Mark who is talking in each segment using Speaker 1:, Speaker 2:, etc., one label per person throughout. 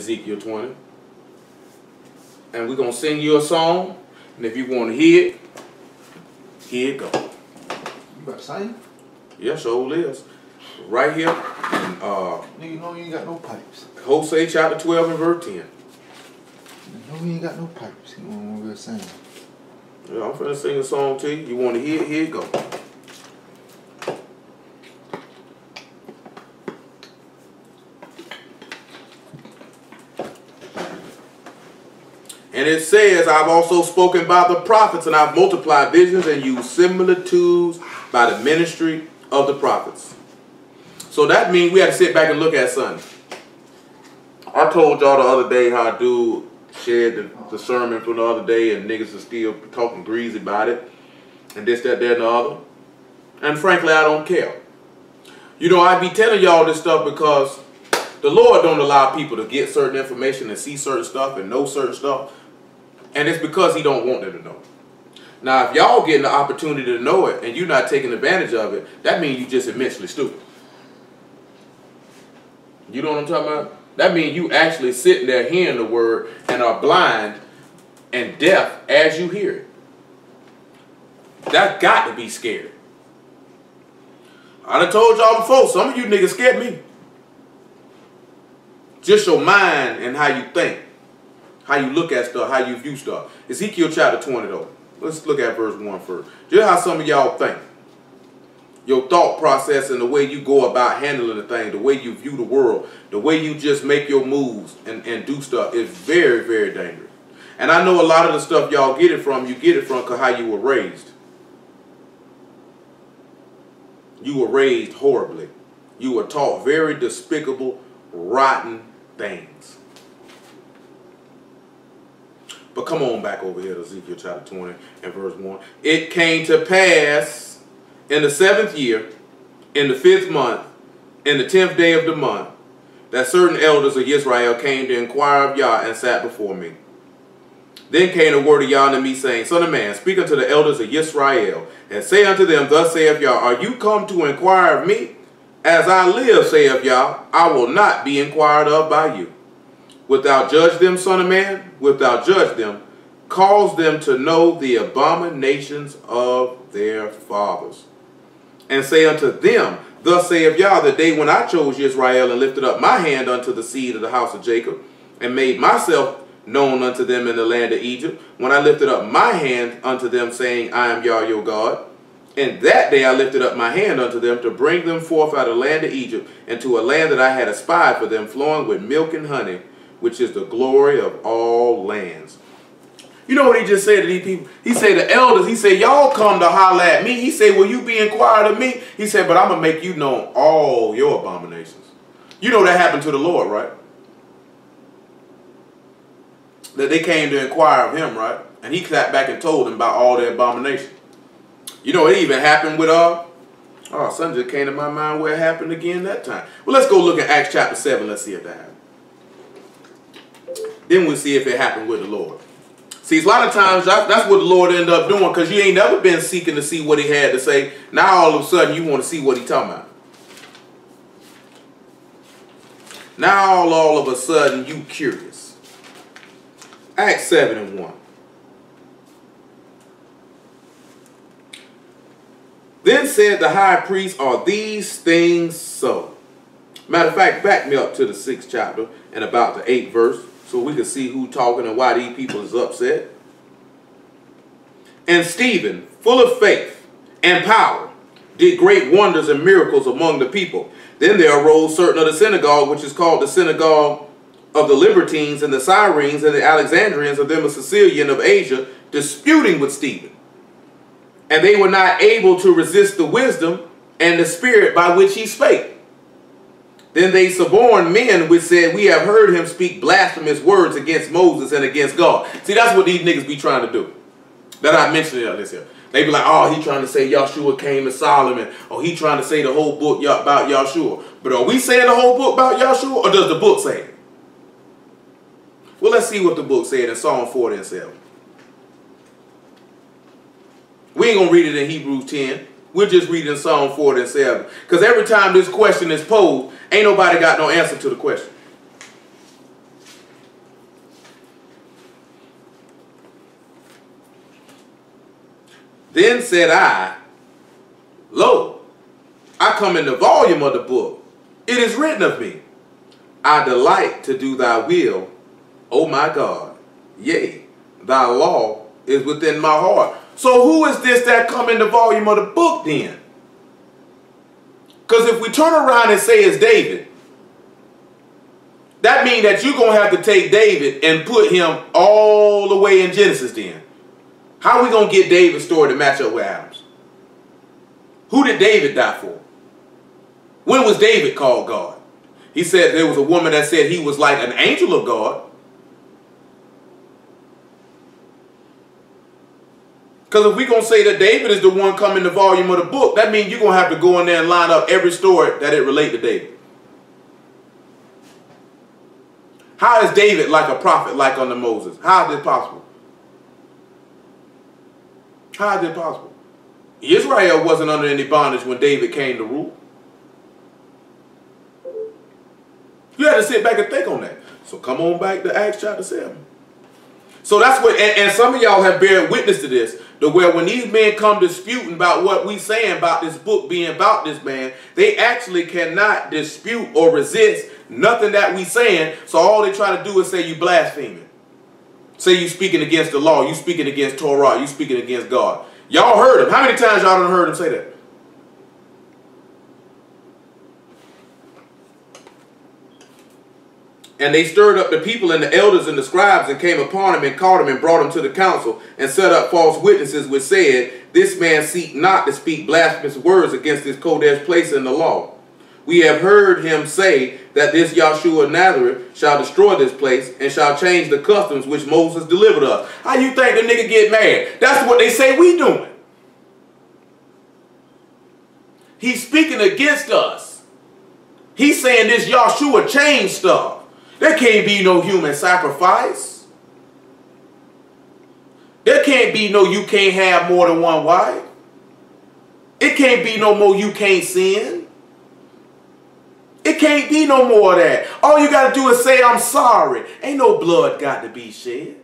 Speaker 1: Ezekiel 20. And we're going to sing you a song. And if you want to hear it, here it go.
Speaker 2: You about to sing?
Speaker 1: Yes, sure is. Right here. And,
Speaker 2: you know you ain't got no pipes.
Speaker 1: Hosea chapter 12 and verse 10.
Speaker 2: You know you ain't got no pipes. You want to sing.
Speaker 1: Yeah, I'm finna sing a song to you. You want to hear it? Here it go. And it says, I've also spoken by the prophets, and I've multiplied visions and used similitudes by the ministry of the prophets. So that means we had to sit back and look at Sunday. I told y'all the other day how a dude shared the sermon from the other day, and niggas are still talking greasy about it, and this, that, that, and the other. And frankly, I don't care. You know, I be telling y'all this stuff because the Lord don't allow people to get certain information and see certain stuff and know certain stuff. And it's because he don't want them to know. Now, if y'all getting the opportunity to know it and you're not taking advantage of it, that means you just immensely stupid. You know what I'm talking about? That means you actually sitting there hearing the word and are blind and deaf as you hear it. That's got to be scary. I done told y'all before, some of you niggas scared me. Just your mind and how you think. How you look at stuff, how you view stuff. Ezekiel chapter 20 though. Let's look at verse 1 first. Just how some of y'all think. Your thought process and the way you go about handling the thing, the way you view the world, the way you just make your moves and do stuff is very, very dangerous. And I know a lot of the stuff y'all get it from because how you were raised. You were raised horribly. You were taught very despicable, rotten things. But come on back over here to Ezekiel chapter 20 and verse 1. It came to pass in the 7th year, in the 5th month, in the 10th day of the month, that certain elders of Israel came to inquire of Yah and sat before me. Then came the word of Yah unto me, saying, Son of man, speak unto the elders of Israel, and say unto them, Thus saith Yah, Are you come to inquire of me? As I live, saith Yah, I will not be inquired of by you. Wilt thou judge them, son of man? Wilt thou judge them? Cause them to know the abominations of their fathers. And say unto them, Thus saith Yah, the day when I chose Israel and lifted up my hand unto the seed of the house of Jacob, and made myself known unto them in the land of Egypt, when I lifted up my hand unto them, saying, I am Yah your God. And that day I lifted up my hand unto them to bring them forth out of the land of Egypt, and to a land that I had espied for them, flowing with milk and honey, which is the glory of all lands. You know what he just said to these people? He said, the elders, he said, y'all come to holler at me. He said, will you be inquired of me? He said, but I'm going to make you know all your abominations. You know that happened to the Lord, right? That they came to inquire of him, right? And he clapped back and told them about all their abominations. You know, it even happened with, something just came to my mind where it happened again that time. Well, let's go look at Acts chapter 7. Let's see if that happened. Then we'll see if it happened with the Lord. See, a lot of times that's what the Lord ended up doing, because you ain't never been seeking to see what he had to say. Now all of a sudden you want to see what he's talking about. Now all of a sudden you curious. Acts 7 and 1. Then said the high priest, Are these things so? Matter of fact, back me up to the 6th chapter and about the 8th verse, so we can see who talking and why these people is upset. And Stephen, full of faith and power, did great wonders and miracles among the people. Then there arose certain of the synagogue, which is called the synagogue of the Libertines and the Cyrenes and the Alexandrians, of them of Cilicia and of Asia, disputing with Stephen. And they were not able to resist the wisdom and the spirit by which he spake. Then they suborned men which said, We have heard him speak blasphemous words against Moses and against God. See, that's what these niggas be trying to do. That I mentioned it this here. They be like, oh, he trying to say Yahshua came to Solomon. Or he trying to say the whole book about Yahshua. But are we saying the whole book about Yahshua, or does the book say it? Well, let's see what the book said in Psalm 40 and 7. We ain't going to read it in Hebrews 10. We'll just read it in Psalm 40 and 7. Because every time this question is posed, ain't nobody got no answer to the question. Then said I, Lo, I come in the volume of the book. It is written of me, I delight to do thy will, O my God. Yea, thy law is within my heart. So who is this that come in the volume of the book then? Because if we turn around and say it's David, that means that you're going to have to take David and put him all the way in Genesis then. How are we going to get David's story to match up with Adam's? Who did David die for? When was David called God? He said there was a woman that said he was like an angel of God. Because if we're going to say that David is the one coming in the volume of the book, that means you're going to have to go in there and line up every story that it relates to David. How is David like a prophet like unto Moses? How is it possible? How is it possible? Israel wasn't under any bondage when David came to rule. You had to sit back and think on that. So come on back to Acts chapter 7. So that's what, and some of y'all have bear witness to this, to where when these men come disputing about what we saying about this book being about this man, they actually cannot dispute or resist nothing that we saying. So all they try to do is say you blaspheming. Say you speaking against the law, you speaking against Torah, you speaking against God. Y'all heard him. How many times y'all done heard him say that? And they stirred up the people and the elders and the scribes and came upon him and caught him and brought him to the council and set up false witnesses which said, this man seek not to speak blasphemous words against this Kodesh place in the law. We have heard him say that this Yahshua Nazareth shall destroy this place and shall change the customs which Moses delivered us. How you think the nigga get mad? That's what they say we doing. He's speaking against us. He's saying this Yahshua changed stuff. There can't be no human sacrifice. There can't be no you can't have more than one wife. It can't be no more you can't sin. It can't be no more of that. All you got to do is say I'm sorry. Ain't no blood got to be shed.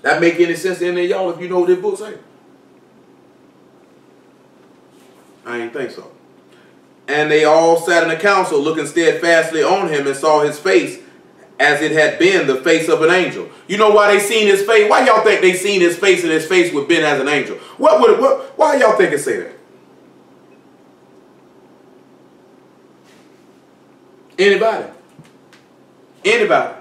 Speaker 1: That make any sense to any of y'all if you know what this book say? I ain't think so. And they all sat in the council looking steadfastly on him and saw his face as it had been the face of an angel. You know why they seen his face? Why y'all think they seen his face and his face would have been as an angel? Why y'all think it say that? Anybody? Anybody?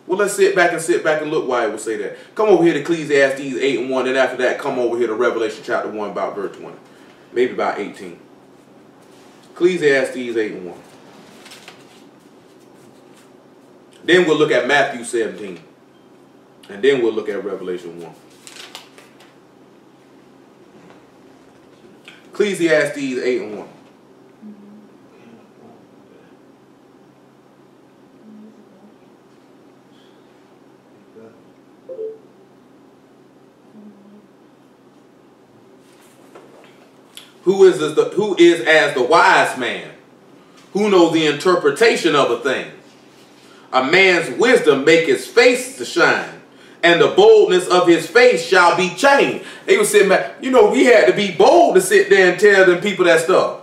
Speaker 1: Well, let's sit back and look why it would say that. Come over here to Ecclesiastes 8:1, and after that, come over here to Revelation chapter 1 about verse 20. Maybe about 18. Ecclesiastes 8:1. Then we'll look at Matthew 17. And then we'll look at Revelation 1. Ecclesiastes 8:1. Who is as the wise man, who knows the interpretation of a thing? A man's wisdom make his face to shine, and the boldness of his face shall be changed. They were sitting back, you know, we had to be bold to sit there and tell them people that stuff.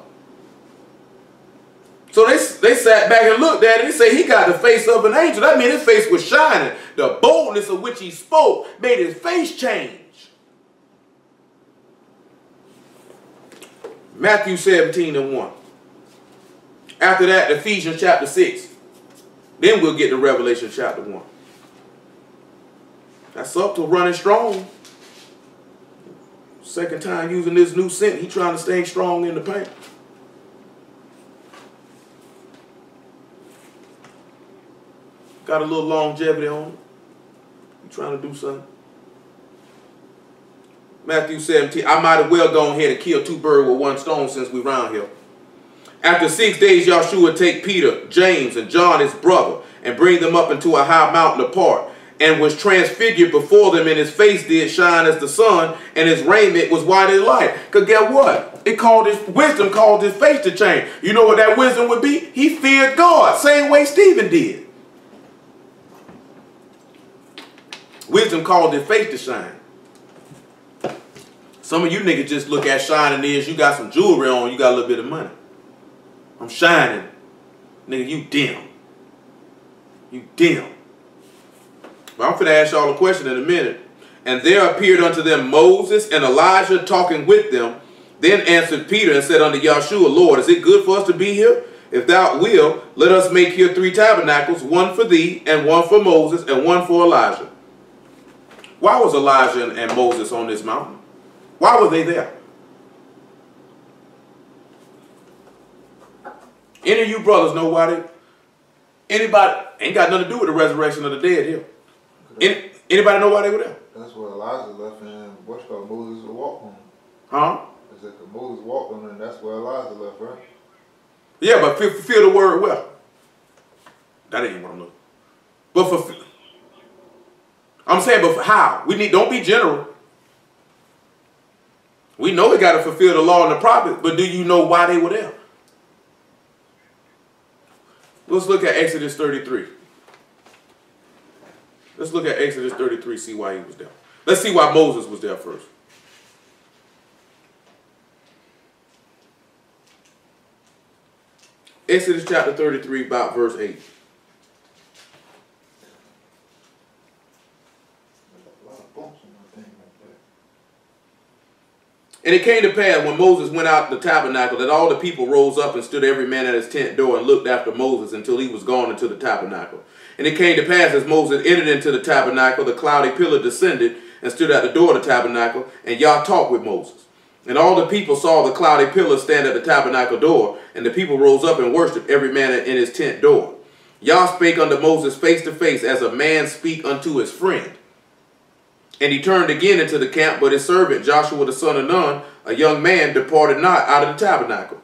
Speaker 1: So they sat back and looked at it and say he got the face of an angel. That means his face was shining. The boldness of which he spoke made his face change. Matthew 17:1. After that, Ephesians chapter 6. Then we'll get to Revelation chapter 1. That's up to running strong. Second time using this new scent. He trying to stay strong in the paint. Got a little longevity on it. You trying to do something? Matthew 17. I might have well gone ahead and kill two birds with one stone since we round here. After 6 days, Yahshua take Peter, James, and John, his brother, and bring them up into a high mountain apart, and was transfigured before them, and his face did shine as the sun, and his raiment was white as light. Because guess what? Wisdom caused his face to change. You know what that wisdom would be? He feared God, same way Stephen did. Wisdom called their faith to shine. Some of you niggas just look at shining is you got some jewelry on, you got a little bit of money. I'm shining. Nigga, you dim. You dim. But I'm finna ask y'all a question in a minute. And there appeared unto them Moses and Elijah talking with them. Then answered Peter and said unto Yahshua, Lord, is it good for us to be here? If thou wilt, let us make here 3 tabernacles, one for thee, and one for Moses, and one for Elijah. Why was Elijah and Moses on this mountain? Why were they there? Any of you brothers know why they? Anybody? Ain't got nothing to do with the resurrection of the dead here. Anybody know why they were there?
Speaker 2: That's where Elijah left and what's called Moses walked on.
Speaker 1: Huh?
Speaker 2: Is that Moses walked on and that's where Elijah left, right?
Speaker 1: Yeah, but fulfill the word well. That ain't what I'm looking. But fulfill. I'm saying, but for how? Don't be general. We know we got to fulfill the law and the prophets, but do you know why they were there? Let's look at Exodus 33. Let's look at Exodus 33, see why he was there. Let's see why Moses was there first. Exodus chapter 33, about verse 8. And it came to pass when Moses went out the tabernacle that all the people rose up and stood every man at his tent door and looked after Moses until he was gone into the tabernacle. And it came to pass as Moses entered into the tabernacle, the cloudy pillar descended and stood at the door of the tabernacle, and Yah talked with Moses. And all the people saw the cloudy pillar stand at the tabernacle door, and the people rose up and worshipped every man in his tent door. Yah spake unto Moses face to face as a man speak unto his friend. And he turned again into the camp, but his servant Joshua the son of Nun, a young man, departed not out of the tabernacle.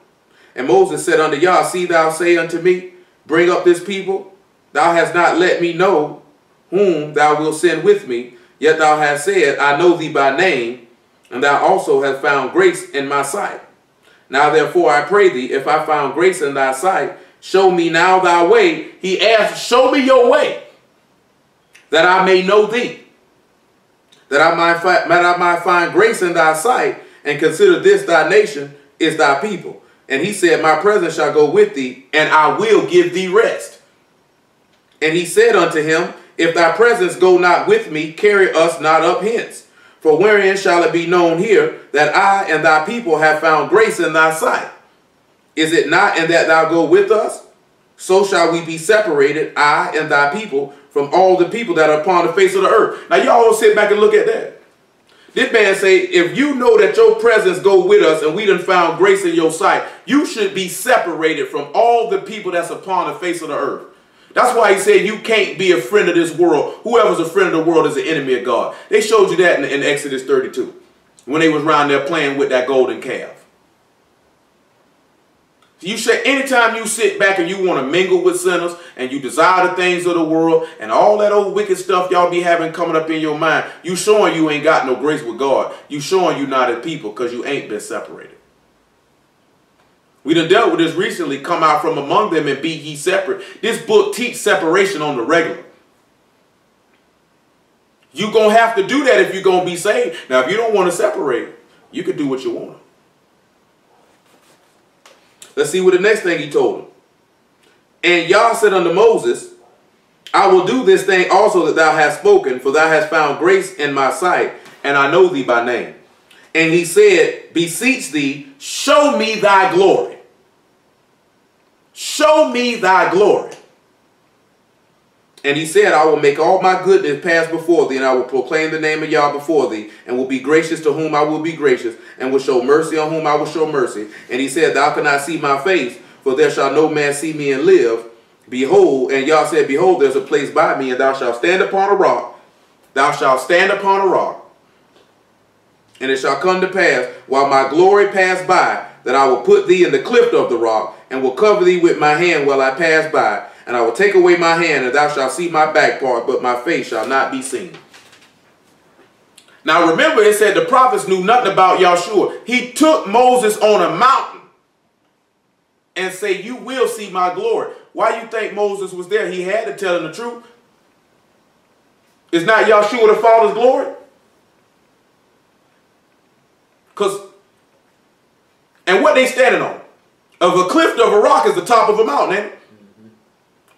Speaker 1: And Moses said unto Yah, see thou say unto me, bring up this people. Thou hast not let me know whom thou wilt send with me, yet thou hast said, I know thee by name, and thou also hast found grace in my sight. Now therefore I pray thee, if I found grace in thy sight, show me now thy way. He asked, show me your way, that I may know thee, that I might find grace in thy sight, and consider this thy nation is thy people. And he said, my presence shall go with thee, and I will give thee rest. And he said unto him, if thy presence go not with me, carry us not up hence. For wherein shall it be known here that I and thy people have found grace in thy sight? Is it not in that thou go with us? So shall we be separated, I and thy people, from all the people that are upon the face of the earth. Now y'all sit back and look at that. This man say, if you know that your presence go with us and we done found grace in your sight, you should be separated from all the people that's upon the face of the earth. That's why he said you can't be a friend of this world. Whoever's a friend of the world is an enemy of God. They showed you that in Exodus 32 when they was around there playing with that golden calf. You say anytime you sit back and you want to mingle with sinners and you desire the things of the world and all that old wicked stuff y'all be having coming up in your mind, you showing you ain't got no grace with God. You showing you not a people because you ain't been separated. We done dealt with this recently, come out from among them and be ye separate. This book teaches separation on the regular. You're going to have to do that if you're going to be saved. Now, if you don't want to separate, you can do what you want. Let's see what the next thing he told him. And Yah said unto Moses, I will do this thing also that thou hast spoken, for thou hast found grace in my sight, and I know thee by name. And he said, beseech thee, show me thy glory. Show me thy glory. And he said, I will make all my goodness pass before thee, and I will proclaim the name of Yah before thee, and will be gracious to whom I will be gracious, and will show mercy on whom I will show mercy. And he said, thou cannot see my face, for there shall no man see me and live. Behold, and Yah said, behold, there's a place by me, and thou shalt stand upon a rock. Thou shalt stand upon a rock. And it shall come to pass, while my glory pass by, that I will put thee in the cleft of the rock, and will cover thee with my hand while I pass by. And I will take away my hand, and thou shalt see my back part, but my face shall not be seen. Now remember, it said the prophets knew nothing about Yahshua. He took Moses on a mountain and said, you will see my glory. Why you think Moses was there? He had to tell him the truth. Is not Yahshua the Father's glory? And what they standing on? Of a cliff of a rock is the top of a mountain, ain't it?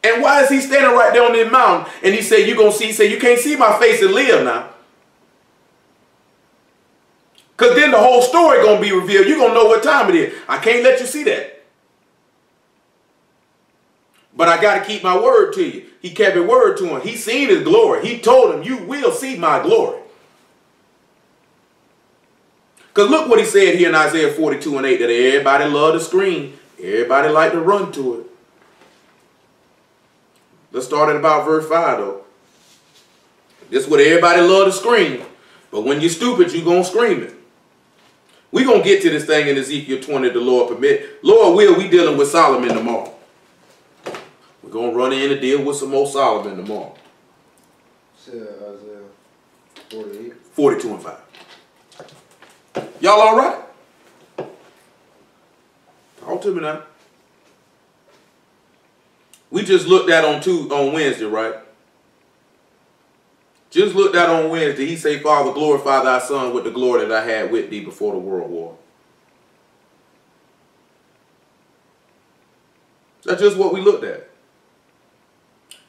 Speaker 1: And why is he standing right there on this mountain? And he said, you're going to see, he said, you can't see my face and live now. Because then the whole story going to be revealed. You're going to know what time it is. I can't let you see that. But I got to keep my word to you. He kept his word to him. He seen his glory. He told him, you will see my glory. Because look what he said here in Isaiah 42:8, that everybody loved to scream. Everybody like to run to it. Let's start at about verse 5, though. This is what everybody love to scream. But when you're stupid, you're going to scream it. We're going to get to this thing in Ezekiel 20, the Lord permit. Lord will, we dealing with Solomon tomorrow. We're going to run in and deal with some more Solomon tomorrow.
Speaker 2: Isaiah 48.
Speaker 1: 42 and 5. Y'all all right? Talk to me now. We just looked at on Wednesday, right? Just looked at on Wednesday. He say, Father, glorify thy son with the glory that I had with thee before the world war. That's just what we looked at.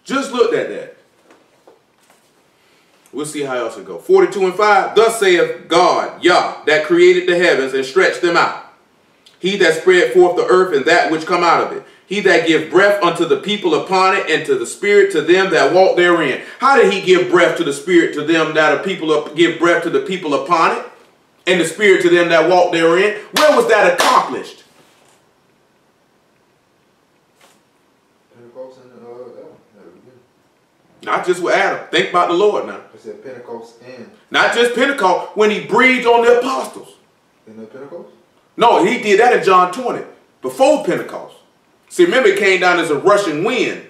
Speaker 1: Just looked at that. We'll see how else it go. 42 and 5. Thus saith God, Yah, that created the heavens and stretched them out. He that spread forth the earth and that which come out of it. He that give breath unto the people upon it, and to the spirit to them that walk therein. How did he give breath to the spirit to them that are give breath to the people upon it, and the spirit to them that walk therein? Where was that accomplished?
Speaker 2: Pentecost and
Speaker 1: Not just with Adam. Think about the Lord now.
Speaker 2: I said Pentecost and.
Speaker 1: Not just Pentecost, when he breathed on the apostles.
Speaker 2: In the Pentecost?
Speaker 1: No, he did that in John 20, before Pentecost. See, remember, it came down as a rushing wind.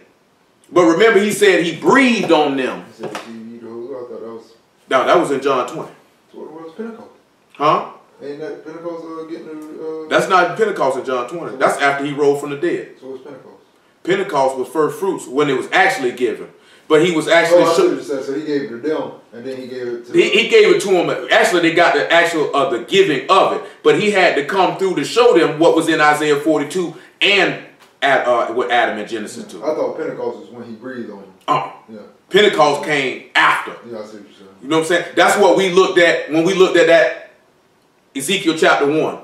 Speaker 1: But remember, he said he breathed on them.
Speaker 2: He said, I thought that was...
Speaker 1: No, that was in John 20.
Speaker 2: So what was Pentecost?
Speaker 1: Huh?
Speaker 2: Ain't that Pentecost getting...
Speaker 1: That's not Pentecost in John 20. That's after he rose from the dead.
Speaker 2: So what's Pentecost?
Speaker 1: Pentecost was first fruits, when it was actually given. But he was actually...
Speaker 2: Oh, I see what you said. So he gave it to them, and then he gave it to...
Speaker 1: He gave it to them. Actually, they got the actual the giving of it. But he had to come through to show them what was in Isaiah 42 and with Adam in Genesis 2.
Speaker 2: I thought Pentecost was when he breathed on them.
Speaker 1: Oh.
Speaker 2: Yeah.
Speaker 1: Pentecost came after.
Speaker 2: Yeah, I see what you're saying.
Speaker 1: You know what I'm saying? That's what we looked at when we looked at that Ezekiel chapter 1.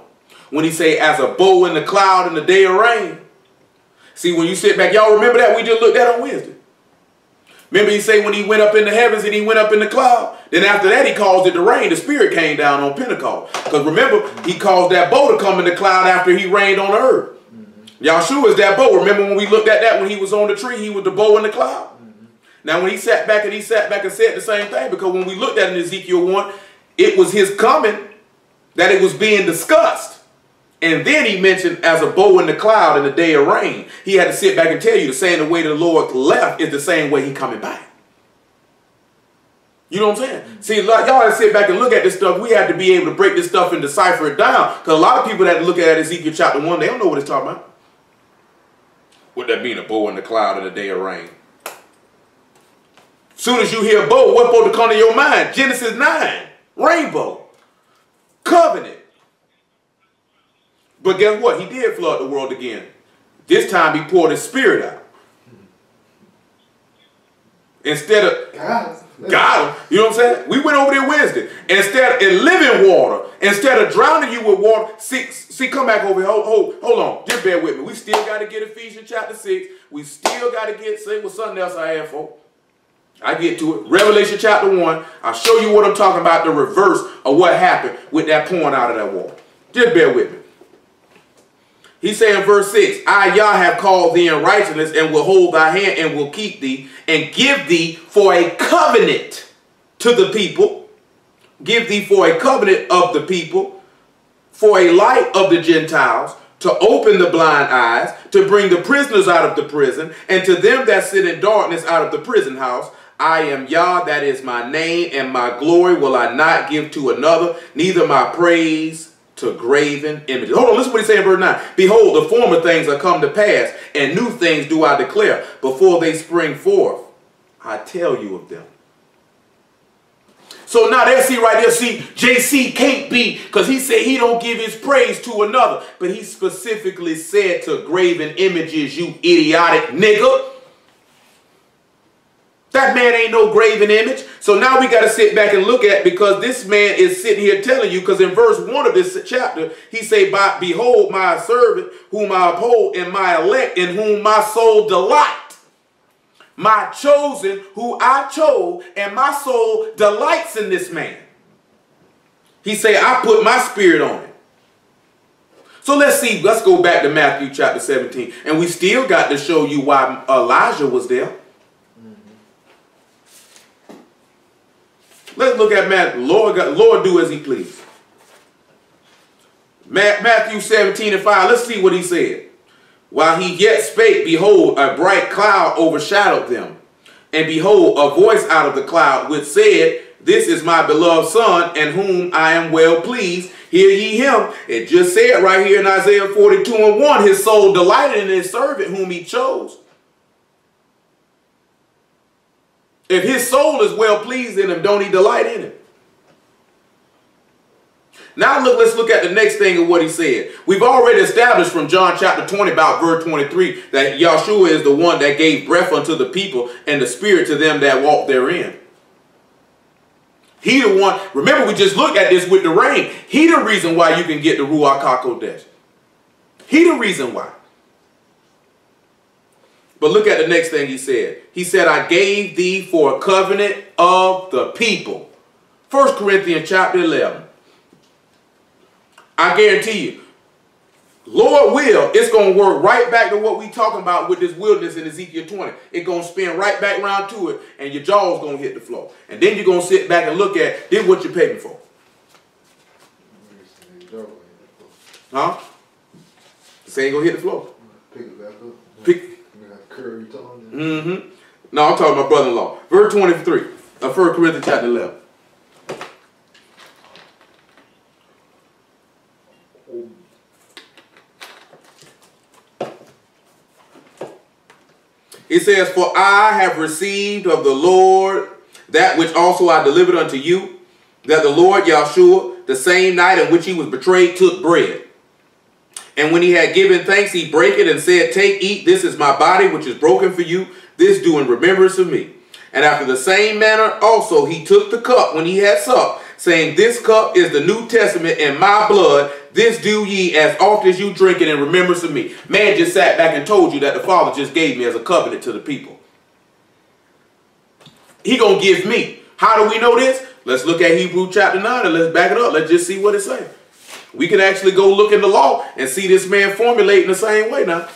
Speaker 1: When he say, as a bow in the cloud in the day of rain. See, when you sit back, y'all remember that? We just looked at on Wednesday. Remember he say when he went up in the heavens and he went up in the cloud. Then after that he caused it to rain. The Spirit came down on Pentecost. Because remember, he caused that bow to come in the cloud after he rained on the earth. Yahshua is that bow. Remember when we looked at that when he was on the tree, he was the bow in the cloud. Now when he sat back and said the same thing, because when we looked at it in Ezekiel 1, it was his coming that it was being discussed. And then he mentioned as a bow in the cloud in the day of rain. He had to sit back and tell you the same way the Lord left is the same way he coming back. You know what I'm saying? See, like, y'all have to sit back and look at this stuff. We have to be able to break this stuff and decipher it down. Because a lot of people that look at Ezekiel chapter 1, they don't know what it's talking about. What that mean, a bow in the cloud in the day of rain? Soon as you hear bow, what's supposed to come to your mind? Genesis 9, rainbow, covenant. But guess what? He did flood the world again. This time he poured his Spirit out. Instead of... Got him. You know what I'm saying? We went over there Wednesday. Instead of living water, instead of drowning you with water, see, come back over here. Hold on. Just bear with me. We still got to get Ephesians chapter 6. We still got to get, say what's something else I have for. I get to it. Revelation chapter 1. I'll show you what I'm talking about, the reverse of what happened with that pouring out of that water. Just bear with me. He said in verse 6, I, Yah, have called thee in righteousness and will hold thy hand and will keep thee and give thee for a covenant to the people. Give thee for a covenant of the people, for a light of the Gentiles, to open the blind eyes, to bring the prisoners out of the prison, and to them that sit in darkness out of the prison house. I am Yah, that is my name, and my glory will I not give to another, neither my praise to graven images. Hold on, listen to what he said in verse 9. Behold, the former things are come to pass, and new things do I declare. Before they spring forth, I tell you of them. So now they'll see right there, see, JC can't be, because he said he don't give his praise to another. But he specifically said to graven images, you idiotic nigga. That man ain't no graven image. So now we got to sit back and look at, because this man is sitting here telling you, because in verse 1 of this chapter, he say, behold my servant, whom I uphold, and my elect, in whom my soul delight. My chosen, who I chose, and my soul delights in this man. He say, I put my spirit on him. So let's see, let's go back to Matthew chapter 17. And we still got to show you why Elijah was there. Let's look at Matthew. Lord do as he please. Matthew 17:5. Let's see what he said. While he yet spake, behold, a bright cloud overshadowed them. And behold, a voice out of the cloud which said, this is my beloved son, in whom I am well pleased. Hear ye him. It just said right here in Isaiah 42:1, his soul delighted in his servant whom he chose. If his soul is well pleased in him, don't he delight in him? Now let's look at the next thing of what he said. We've already established from John chapter 20 about verse 23 that Yahshua is the one that gave breath unto the people and the spirit to them that walk therein. He the one, remember we just looked at this with the rain. He the reason why you can get the Ruach HaKodesh. He the reason why. But look at the next thing he said. He said, I gave thee for a covenant of the people. 1 Corinthians chapter 11. I guarantee you, Lord will, it's going to work right back to what we talking about with this wilderness in Ezekiel 20. It's going to spin right back around to it, and your jaw's going to hit the floor. And then you're going to sit back and look at, this what you paid me for. Huh? This ain't going to hit the floor.
Speaker 2: Pick it back up.
Speaker 1: Pick. No, I'm talking about brother-in-law. Verse 23 of 1 Corinthians chapter 11. It says, for I have received of the Lord that which also I delivered unto you, that the Lord Yahshua, the same night in which he was betrayed, took bread. And when he had given thanks, he brake it and said, take, eat, this is my body, which is broken for you. This do in remembrance of me. And after the same manner also he took the cup when he had supped, saying, this cup is the New Testament in my blood. This do ye as oft as you drink it in remembrance of me. Man just sat back and told you that the Father just gave me as a covenant to the people. He gonna give me. How do we know this? Let's look at Hebrews chapter 9 and let's back it up. Let's just see what it says. We can actually go look in the law and see this man formulating the same way now.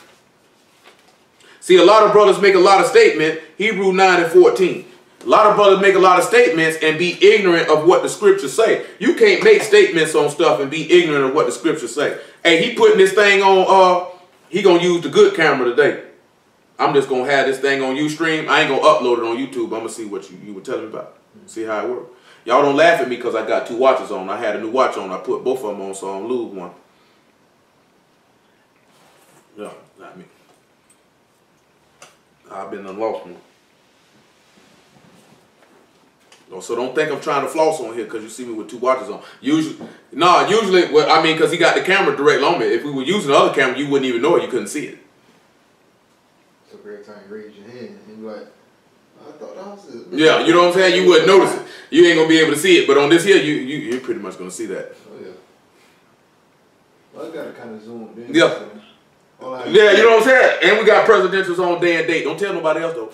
Speaker 1: See, a lot of brothers make a lot of statements. Hebrews 9 and 14. A lot of brothers make a lot of statements and be ignorant of what the scriptures say. You can't make statements on stuff and be ignorant of what the scriptures say. Hey, he putting this thing on, he going to use the good camera today. I'm just going to have this thing on Ustream. I ain't going to upload it on YouTube. I'm going to see what you were telling me about. See how it works. Y'all don't laugh at me because I got two watches on. I had a new watch on. I put both of them on so I don't lose one. No, not me. I've been unlost one. So don't think I'm trying to floss on here because you see me with two watches on. Usually, well, I mean, because he got the camera directly on me. If we were using the other camera, you wouldn't even know it. You couldn't see it.
Speaker 2: So every time you raise your hand, and you're like, I thought that was it.
Speaker 1: Yeah, you know what I'm saying? You wouldn't notice it. You ain't going to be able to see it. But on this here, you're pretty much going to see that.
Speaker 2: Oh, yeah. Well, I got to kind of zoom in.
Speaker 1: Yeah. Yeah, you know what I'm saying? And we got presidentials on day and date. Don't tell nobody else, though.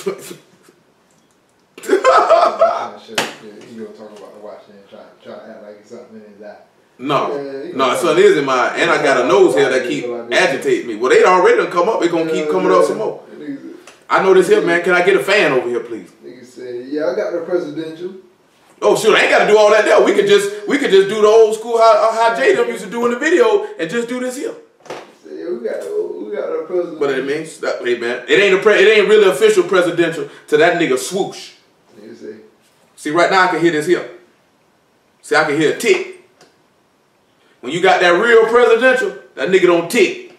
Speaker 2: You gonna talk about the watch and try to act like it's something in his eye.
Speaker 1: No, son is in mine, and I got a nose here that keep agitating me. Well, they already done come up. They gonna keep coming up some more. I know this here, man. Can I get a fan over here, please?
Speaker 2: Nigga said, yeah, I got the presidential.
Speaker 1: Oh shoot, I ain't got to do all that there. We could just do the old school how Jay them used to do in the video and just do this here.
Speaker 2: Yeah, we got our president.
Speaker 1: But it means that, hey man, it ain't really official presidential to that nigga swoosh. See, right now I can hear this here. See, I can hear a tick. When you got that real presidential, that nigga don't tick.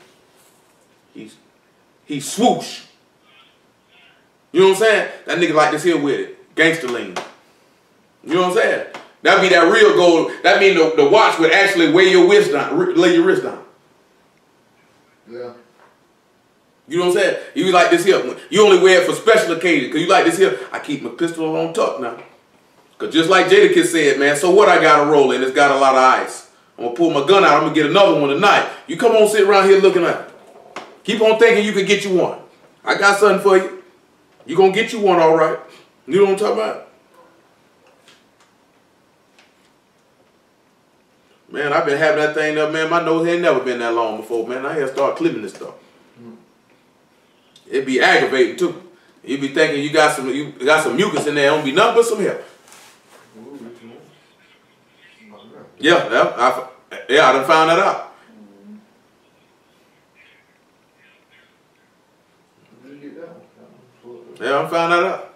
Speaker 1: He swoosh. You know what I'm saying? That nigga like this here with it. Gangster lean. You know what I'm saying? That'd be that real gold. That mean the watch would actually weigh your wrist down, lay your wrist down.
Speaker 2: Yeah.
Speaker 1: You know what I'm saying? You be like this here. You only wear it for special occasions. Because you like this here. I keep my pistol on tuck now. Because just like Jadakiss said, man, so what I got to roll in? It's got a lot of ice. I'm going to pull my gun out. I'm going to get another one tonight. You come on, sit around here looking at it. Keep on thinking you can get you one. I got something for you. You going to get you one, all right. You know what I'm talking about? Man, I've been having that thing up, man. My nose ain't never been that long before, man. I had to start clipping this stuff. It'd be aggravating, too. You be thinking you got some mucus in there. Don't be nothing but some hair. Yeah, I done found that out. Yeah, I found that out.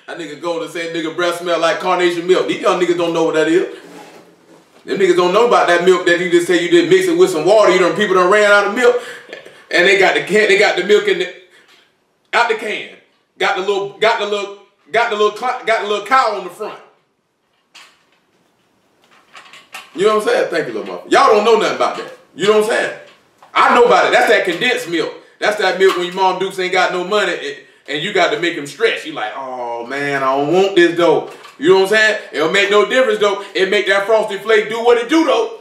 Speaker 1: That nigga go to say nigga breath smell like carnation milk. These young niggas don't know what that is. Them niggas don't know about that milk that you just say you did mix it with some water. You done people done ran out of milk, and they got the can. They got the milk in the out the can. Got the little cow on the front. You know what I'm saying? Thank you, little mother. Y'all don't know nothing about that. You know what I'm saying? I know about it. That's that condensed milk. That's that milk when your mom Dukes ain't got no money and you got to make him stretch. You like, oh man, I don't want this though. You know what I'm saying? It don't make no difference though. It make that frosted flake do what it do though.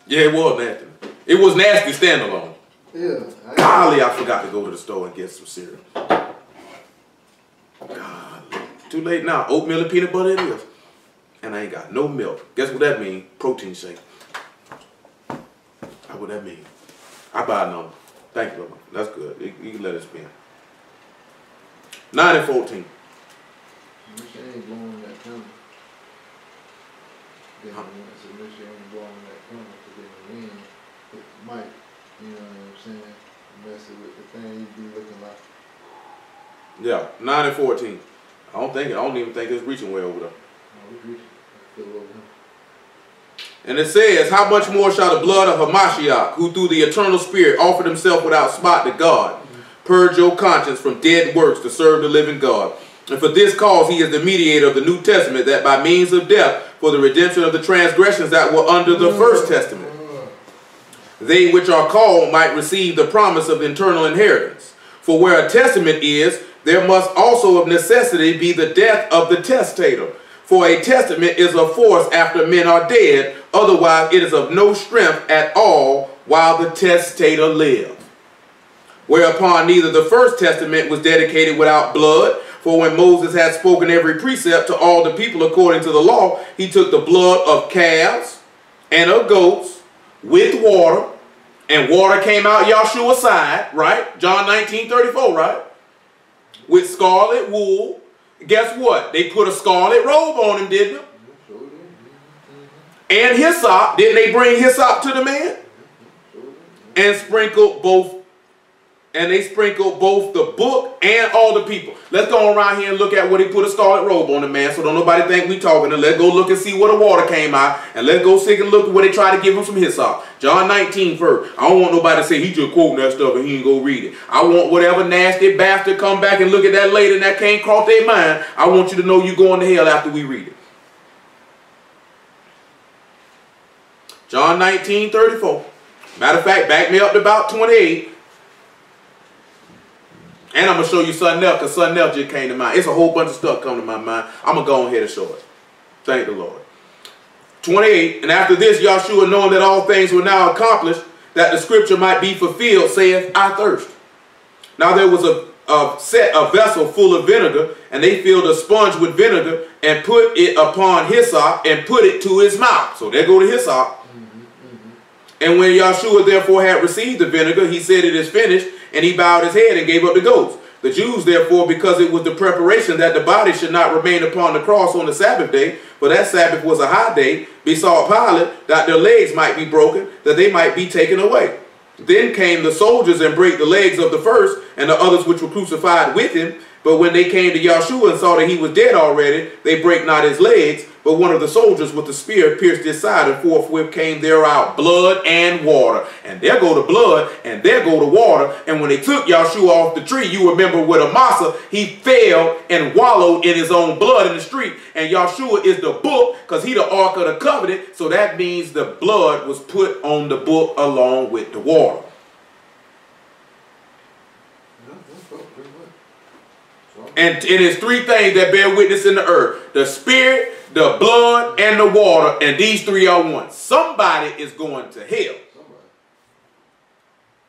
Speaker 1: Yeah, it was nasty. It was nasty standalone.
Speaker 2: Yeah.
Speaker 1: Golly, I forgot to go to the store and get some cereal. God, too late now. Oatmeal and peanut butter it is. And I ain't got no milk. Guess what that means? Protein shake. How would that mean? I buy a number. Thank you, Mama. That's good. You can let it spin. 9 and 14.
Speaker 2: She ain't blowing that camera. Then I said, no, she ain't blowing that camera because then the wind hit the mic. You know what I'm saying? Messing with the thing you be looking like.
Speaker 1: Yeah, 9 and 14. I don't even think it's reaching way over there.
Speaker 2: No, it's reaching. I feel over here.
Speaker 1: And it says, how much more shall the blood of Hamashiach, who through the eternal spirit offered himself without spot to God, purge your conscience from dead works to serve the living God. And for this cause he is the mediator of the New Testament, that by means of death, for the redemption of the transgressions that were under the first testament, they which are called might receive the promise of eternal inheritance. For where a testament is, there must also of necessity be the death of the testator. For a testament is of force after men are dead, otherwise it is of no strength at all while the testator lives. Whereupon neither the first testament was dedicated without blood, for when Moses had spoken every precept to all the people according to the law, he took the blood of calves and of goats with water, and water came out Yahshua's side, right? John 19:34, right? With scarlet wool. Guess what? They put a scarlet robe on him, didn't they? And hyssop. Didn't they bring hyssop to the man? And sprinkled both. And they sprinkled both the book and all the people. Let's go around here and look at what he put a scarlet robe on the man, so don't nobody think we talking. And let's go look and see where the water came out. And let's go see and look at where they try to give him some hyssop. John 19 first. I don't want nobody to say he just quoting that stuff and he ain't go read it. I want whatever nasty bastard come back and look at that later and that can't cross their mind. I want you to know you going to hell after we read it. John 19:34. Matter of fact, back me up to about 28. And I'm going to show you something else, because something else just came to mind. It's a whole bunch of stuff coming to my mind. I'm going to go ahead and show it. Thank the Lord. 28, and after this, Yahshua, knowing that all things were now accomplished, that the scripture might be fulfilled, saith, I thirst. Now there was a vessel full of vinegar, and they filled a sponge with vinegar, and put it upon hyssop, and put it to his mouth. So there go the hyssop. And when Yahshua therefore had received the vinegar, he said, it is finished, and he bowed his head and gave up the ghost. The Jews therefore, because it was the preparation that the body should not remain upon the cross on the Sabbath day, for that Sabbath was a high day, besought Pilate that their legs might be broken, that they might be taken away. Then came the soldiers and brake the legs of the first and the others which were crucified with him. But when they came to Yahshua and saw that he was dead already, they brake not his legs, But one of the soldiers with the spear pierced his side, and forthwith came there out blood and water. And there go the blood, and there go the water. And when they took Yahshua off the tree, you remember with Amasa, he fell and wallowed in his own blood in the street. And Yahshua is the book, because he the Ark of the Covenant. So that means the blood was put on the book along with the water. And it is three things that bear witness in the earth: the spirit, the blood, and the water. And these three are one. Somebody is going to hell.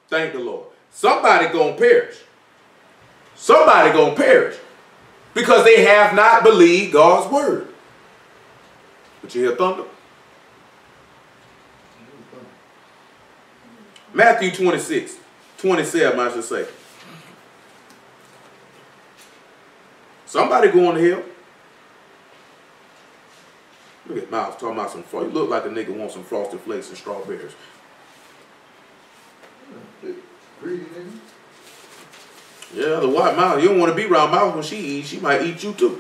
Speaker 1: Thank the Lord. Somebody going to perish. Somebody going to perish. Because they have not believed God's word. But you hear thunder? Matthew 26, 27, I should say. Somebody going to hell. Look at Miles talking about some frost. You look like a nigga wants some Frosted Flakes and strawberries.
Speaker 2: Greedy nigga.
Speaker 1: Yeah, the white Miles. You don't want to be around Miles when she eats. She might eat you too.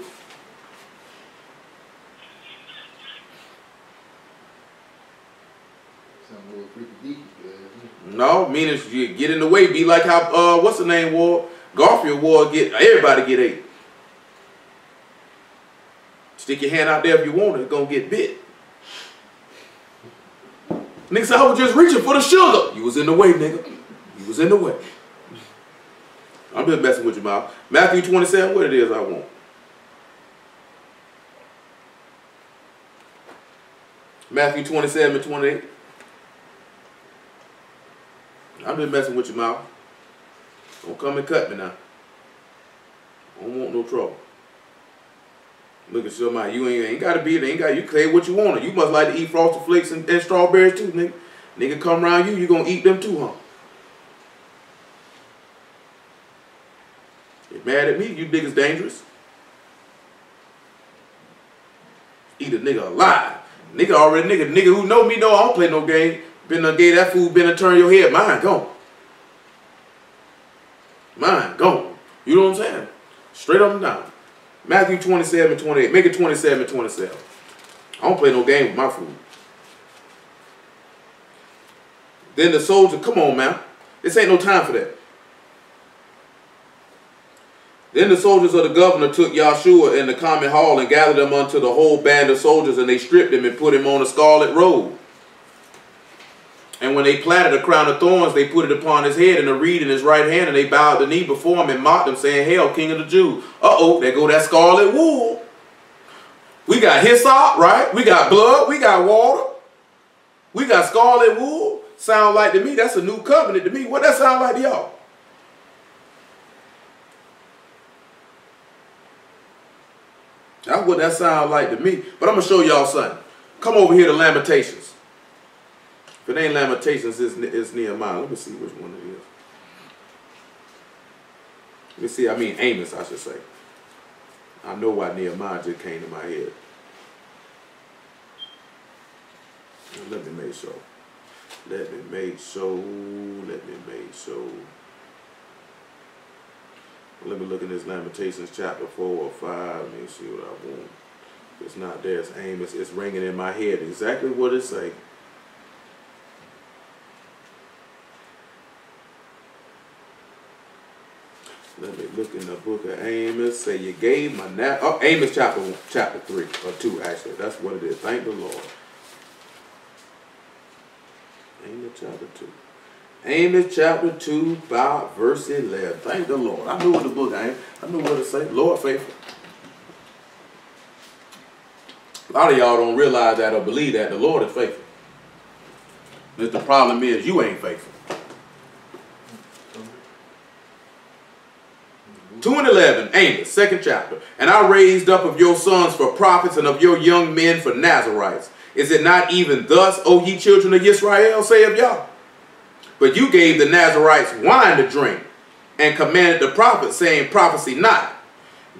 Speaker 2: Sound a little freaky deaky.
Speaker 1: No, meaning you get in the way. Be like how what's the name wore? Garfield wore. Everybody get ate. Stick your hand out there if you want it, it's gonna get bit. Nigga said, I was just reaching for the sugar. You was in the way, nigga. You was in the way. I'm just messing with your mouth. Matthew 27, what it is I want. Matthew 27 and 28. I'm just messing with your mouth. Don't come and cut me now. I don't want no trouble. Look at your mind. You ain't got to be there. You can say what you want. You must like to eat Frosted Flakes and strawberries too, nigga. Nigga come around you going to eat them too, huh? You mad at me? You niggas dangerous. Eat a nigga alive. Nigga already, nigga who know me know I don't play no game. Been done gave that food, been done turn your head. Mine gone. Mine gone. You know what I'm saying? Straight up and down. Matthew 27 and 28. Make it 27 and 27. I don't play no game with my food. Then the soldier, come on, man. This ain't no time for that. Then the soldiers of the governor took Yahshua in the common hall and gathered him unto the whole band of soldiers, and they stripped him and put him on a scarlet robe. And when they platted a crown of thorns, they put it upon his head and a reed in his right hand, and they bowed the knee before him and mocked him, saying, Hail, King of the Jews. Uh-oh, there go that scarlet wool. We got hyssop, right? We got blood. We got water. We got scarlet wool. Sound like to me, that's a new covenant to me. What that sound like to y'all? That's what that sound like to me. But I'm going to show y'all something. Come over here to Lamentations. If it ain't Lamentations, it's Nehemiah. Let me see which one it is. Let me see, I mean Amos, I should say. I know why Nehemiah just came to my head. Let me make sure. Let me make sure. Let me make sure. Let me look in this Lamentations chapter 4 or 5. Let me see what I want. If it's not there, it's Amos. It's ringing in my head exactly what it say. Let me look in the book of Amos. Say you gave my Amos chapter 3 or 2 actually. That's what it is. Thank the Lord. Amos chapter 2. Amos chapter 2 about verse 11. Thank the Lord. I knew what the book I knew what it say. Lord faithful. A lot of y'all don't realize that or believe that the Lord is faithful. But the problem is you ain't faithful. 2 and 11, Amos, 2nd chapter. And I raised up of your sons for prophets and of your young men for Nazarites. Is it not even thus, O ye children of Israel, saith Yah? But you gave the Nazarites wine to drink, and commanded the prophets, saying, Prophesy not.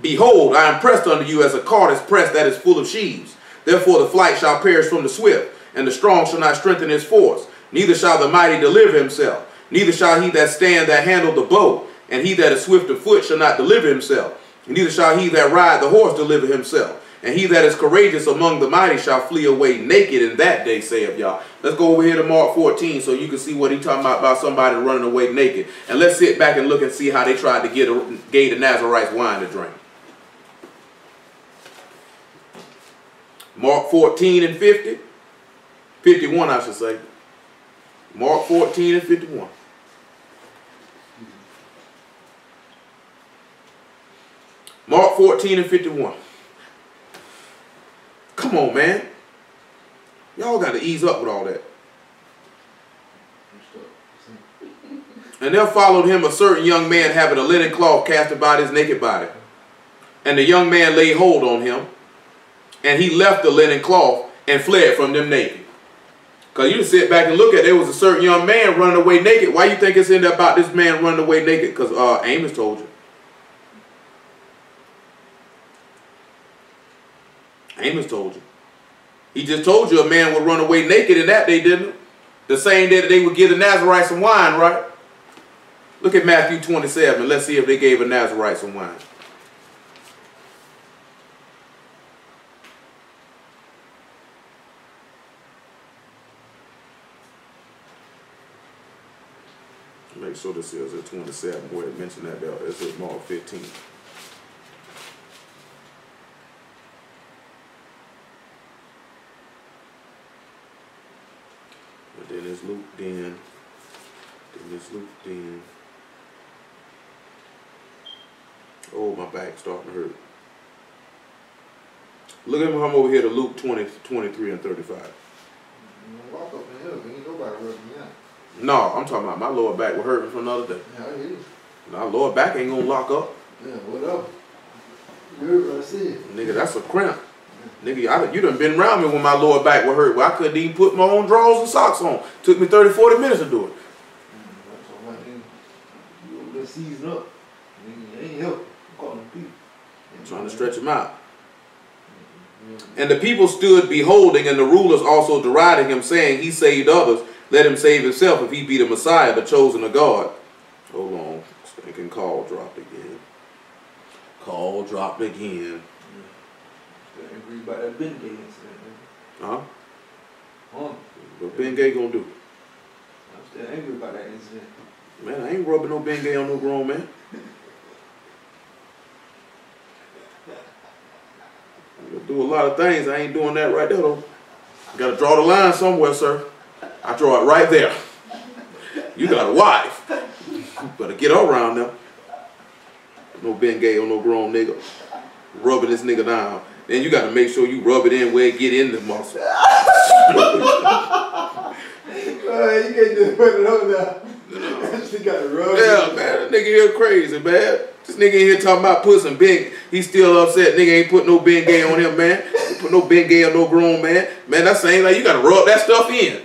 Speaker 1: Behold, I am pressed unto you as a cart is pressed that is full of sheaves. Therefore the flight shall perish from the swift, and the strong shall not strengthen his force. Neither shall the mighty deliver himself. Neither shall he that stand that handle the bow. And he that is swift of foot shall not deliver himself. And neither shall he that ride the horse deliver himself. And he that is courageous among the mighty shall flee away naked in that day, saith Yah. Let's go over here to Mark 14 so you can see what he's talking about somebody running away naked. And let's sit back and look and see how they tried to gave the Nazarites wine to drink. Mark 14 and 50. 51, I should say. Mark 14 and 51. Mark 14 and 51. Come on, man. Y'all got to ease up with all that. And there followed him a certain young man having a linen cloth cast about his naked body. And the young man laid hold on him. And he left the linen cloth and fled from them naked. Because you sit back and look at it, there was a certain young man running away naked. Why you think it's in there about this man running away naked? Because Amos told you. Amos told you. He just told you a man would run away naked in that day, didn't it? The same day that they would give the Nazarites some wine, right? Look at Matthew 27. Let's see if they gave a Nazarite some wine. Make sure this is at 27 where it mentioned that there. It's at Mark 15. But then it's Luke then. Then it's Luke then. Oh, my back's starting to hurt. Look at me, I'm over here to Luke 20, 23 and 35.
Speaker 2: Walk up in here, ain't nobody rubbing me out.
Speaker 1: No, I'm talking about my lower back was hurting from another day.
Speaker 2: Yeah, I hear you.
Speaker 1: My lower back ain't gonna lock up.
Speaker 2: Yeah, what up? You heard what I said.
Speaker 1: Nigga, that's a cramp. Nigga, you done been around me when my lower back was hurt. Well, I couldn't even put my own drawers and socks on. Took me 30, 40 minutes to do it.
Speaker 2: That's all right, nigga. You over there season up. Nigga, you ain't helping. I'm calling people.
Speaker 1: I'm trying to stretch them out. And the people stood beholding, and the rulers also derided him, saying, he saved others. Let him save himself if he be the Messiah, the chosen of God. Hold on. Thinking call dropped again. Call dropped again.
Speaker 2: Still angry about that Ben Gay incident, man.
Speaker 1: Huh? What Ben Gay gonna do?
Speaker 2: I'm still angry about that incident.
Speaker 1: Man, I ain't rubbing no Ben Gay on no grown man. I do a lot of things. I ain't doing that right there, though. Gotta draw the line somewhere, sir. I draw it right there. You got a wife. You better get around them. No Ben Gay on no grown nigga. Rubbing this nigga down. Then you got to make sure you rub it in where it get in the muscle.
Speaker 2: You can't just put it on there. You got to rub it.
Speaker 1: Yeah, man. That nigga here crazy, man. This nigga in here talking about putting some Ben. He still upset. Nigga ain't put no Ben Gay on him, man. Ain't put no Ben Gay on no grown man. Man, that's saying like you got to rub that stuff in.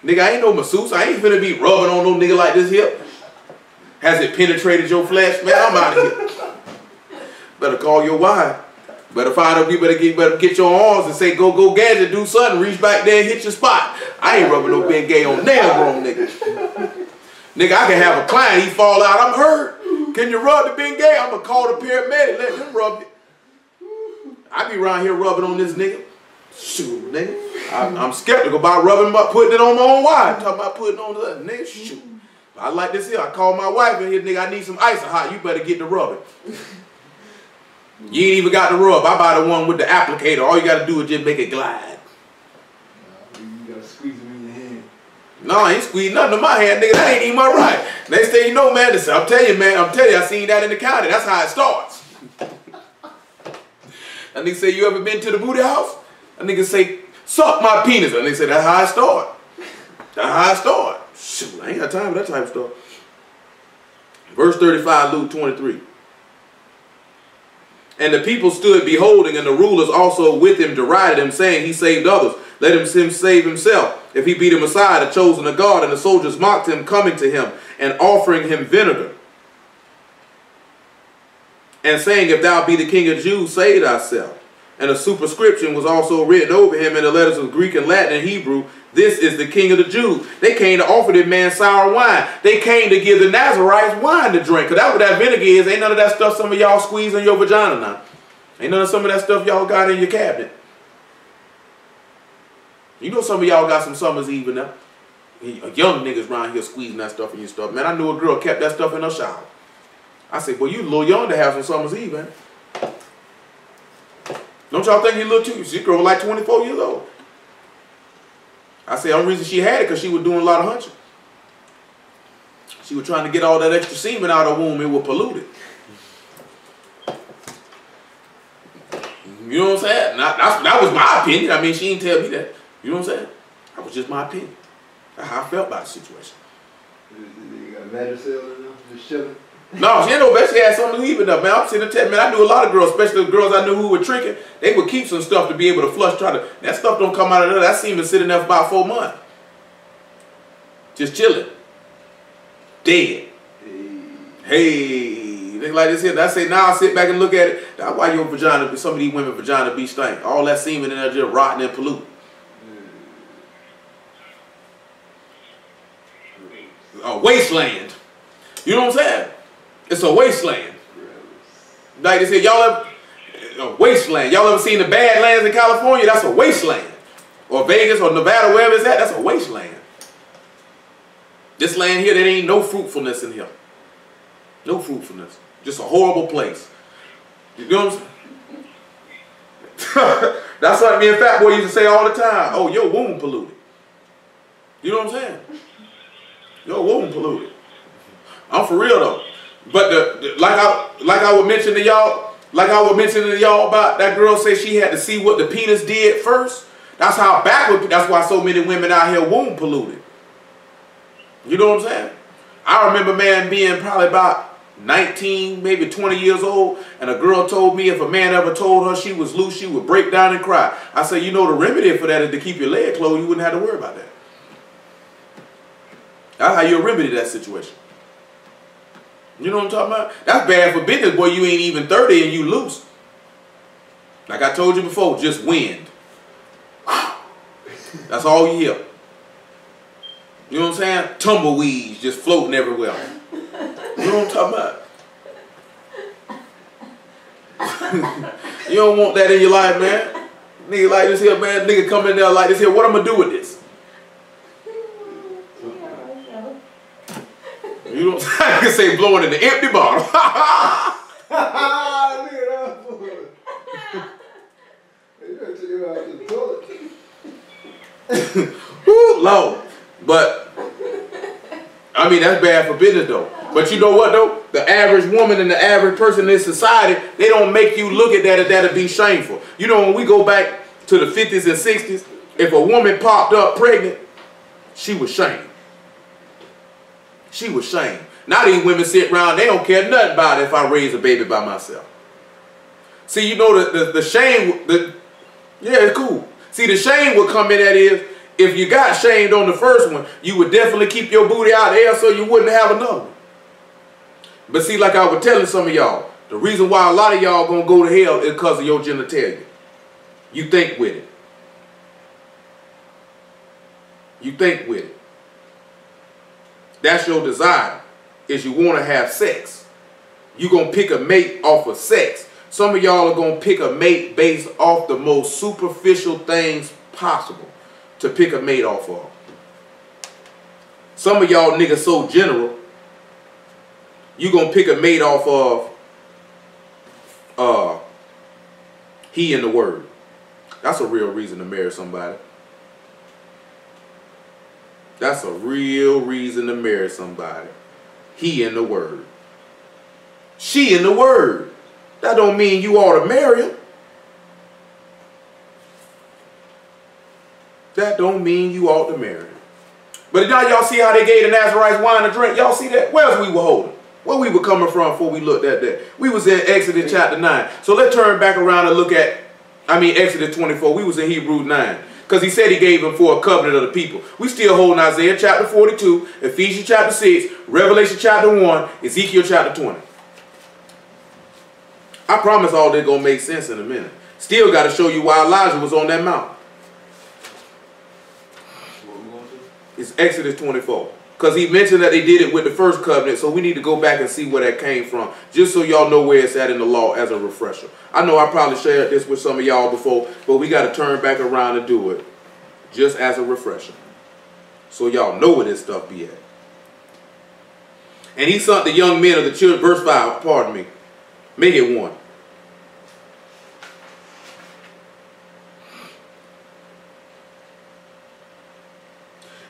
Speaker 1: Nigga, I ain't no masseuse. I ain't finna be rubbing on no nigga like this here. Has it penetrated your flesh? Man, I'm out of here. Better call your wife. Better find out. You better get your arms and say, go gadget, do something. Reach back there and hit your spot. I ain't rubbing no Ben Gay on nail grown nigga. Nigga, I can have a client, he fall out, I'm hurt. Can you rub the Ben Gay? I'm gonna call the paramedic, let him rub it. I be around here rubbing on this nigga. Shoot, nigga. I'm skeptical about rubbing, about putting it on my own wife. Talking about putting it on the other nigga. Shoot. I like this here. I call my wife and here, nigga, I need some ice hot. You better get the rubbing. You ain't even got the rub. I buy the one with the applicator. All you gotta do is just make it glide.
Speaker 2: You gotta squeeze it in your hand.
Speaker 1: No, I ain't squeezing nothing in my hand, nigga. That ain't even my right. Next thing you know, man, I'm telling you, man, I seen that in the county. That's how it starts. That nigga say, you ever been to the booty house? That nigga say, suck my penis. That nigga say, that's how I start. That's how I start. Shoot, I ain't got time for that type of stuff. Verse 35, Luke 23. And the people stood beholding, and the rulers also with him derided him, saying, he saved others. Let him save himself, if he be the Messiah, the chosen of God. And the soldiers mocked him, coming to him, and offering him vinegar. And saying, if thou be the King of Jews, save thyself. And a superscription was also written over him in the letters of Greek and Latin and Hebrew, this is the King of the Jews. They came to offer this man sour wine. They came to give the Nazarites wine to drink. Because that's what that vinegar is. Ain't none of that stuff some of y'all squeeze in your vagina now. Ain't none of some of that stuff y'all got in your cabinet. You know some of y'all got some Summer's Eve in there. Young niggas around here squeezing that stuff in your stuff. Man, I knew a girl kept that stuff in her shower. I said, well, you a little young to have some Summer's Eve, man. Don't y'all think you little too? She girl was like 24 years old. I said, the only reason she had it because she was doing a lot of hunching. She was trying to get all that extra semen out of her womb. It was polluted. You know what I'm saying? That was my opinion. I mean, she didn't tell me that. You know what I'm saying? That was just my opinion. That's how I felt about the situation.
Speaker 2: You got a mattress cell in there? Just chilling?
Speaker 1: No, she ain't no bad. She had something to leave it up, man. I'm sitting there, man. I knew a lot of girls, especially the girls I knew who were tricking. They would keep some stuff to be able to flush. That stuff don't come out of there. That semen sitting there for about 4 months. Just chilling. Dead. Hey. They like this here. I say, now I sit back and look at it. That's why your vagina, some of these women vagina be stank. All that semen in there just rotting and polluting. A wasteland. You know what I'm saying? It's a wasteland. Like they said, y'all ever, a wasteland. Y'all ever seen the Badlands in California? That's a wasteland. Or Vegas or Nevada, wherever it's at, that's a wasteland. This land here, there ain't no fruitfulness in here. No fruitfulness. Just a horrible place. You know what I'm saying? That's what me and Fat Boy used to say all the time. Oh, your womb polluted. You know what I'm saying? Your womb polluted. I'm for real though. But like I would mention to y'all about that girl say she had to see what the penis did first. That's how backward. That's why so many women out here womb polluted. You know what I'm saying? I remember, man, being probably about 19, maybe 20 years old, and a girl told me if a man ever told her she was loose, she would break down and cry. I said, you know, the remedy for that is to keep your leg closed. You wouldn't have to worry about that. That's how you remedy that situation. You know what I'm talking about? That's bad for business, boy. You ain't even 30 and you loose. Like I told you before, just wind. That's all you hear. You know what I'm saying? Tumbleweeds just floating everywhere. You know what I'm talking about? You don't want that in your life, man. Nigga like this here, man. Nigga come in there like this here. What I'm gonna do with this? You know what I'm saying? I can say blowing in the empty bottle. Woo, Lord. But I mean, that's bad for business though. But you know what though? The average woman and the average person in this society, they don't make you look at that as that'd be shameful. You know, when we go back to the 50s and 60s, if a woman popped up pregnant, she was shamed. She was shamed. Now these women sit around, they don't care nothing about it if I raise a baby by myself. See, you know, the shame, yeah, it's cool. See, the shame would come in that is, if you got shamed on the first one, you would definitely keep your booty out there so you wouldn't have another one. But see, like I was telling some of y'all, the reason why a lot of y'all gonna go to hell is because of your genitalia. You think with it. You think with it. That's your desire, is you want to have sex. You're going to pick a mate off of sex. Some of y'all are going to pick a mate based off the most superficial things possible to pick a mate off of. Some of y'all niggas so general, you're going to pick a mate off of he and the word. That's a real reason to marry somebody. That's a real reason to marry somebody. He and the word. She and the word. That don't mean you ought to marry him. That don't mean you ought to marry him. But now y'all see how they gave the Nazarites wine to drink? Y'all see that? Where else we were holding? Where we were coming from before we looked at that? We was in Exodus chapter 9. So let's turn back around and look at, Exodus 24. We was in Hebrews 9. Because he said he gave them for a covenant of the people. We still holding Isaiah chapter 42, Ephesians chapter 6, Revelation chapter 1, Ezekiel chapter 20. I promise all this going to make sense in a minute. Still got to show you why Elijah was on that mountain. It's Exodus 24. Because he mentioned that they did it with the first covenant, so we need to go back and see where that came from, just so y'all know where it's at in the law as a refresher. I know I probably shared this with some of y'all before, but we got to turn back around and do it, just as a refresher, so y'all know where this stuff be at. And he sent the young men of the children, verse 5, pardon me, make it 1.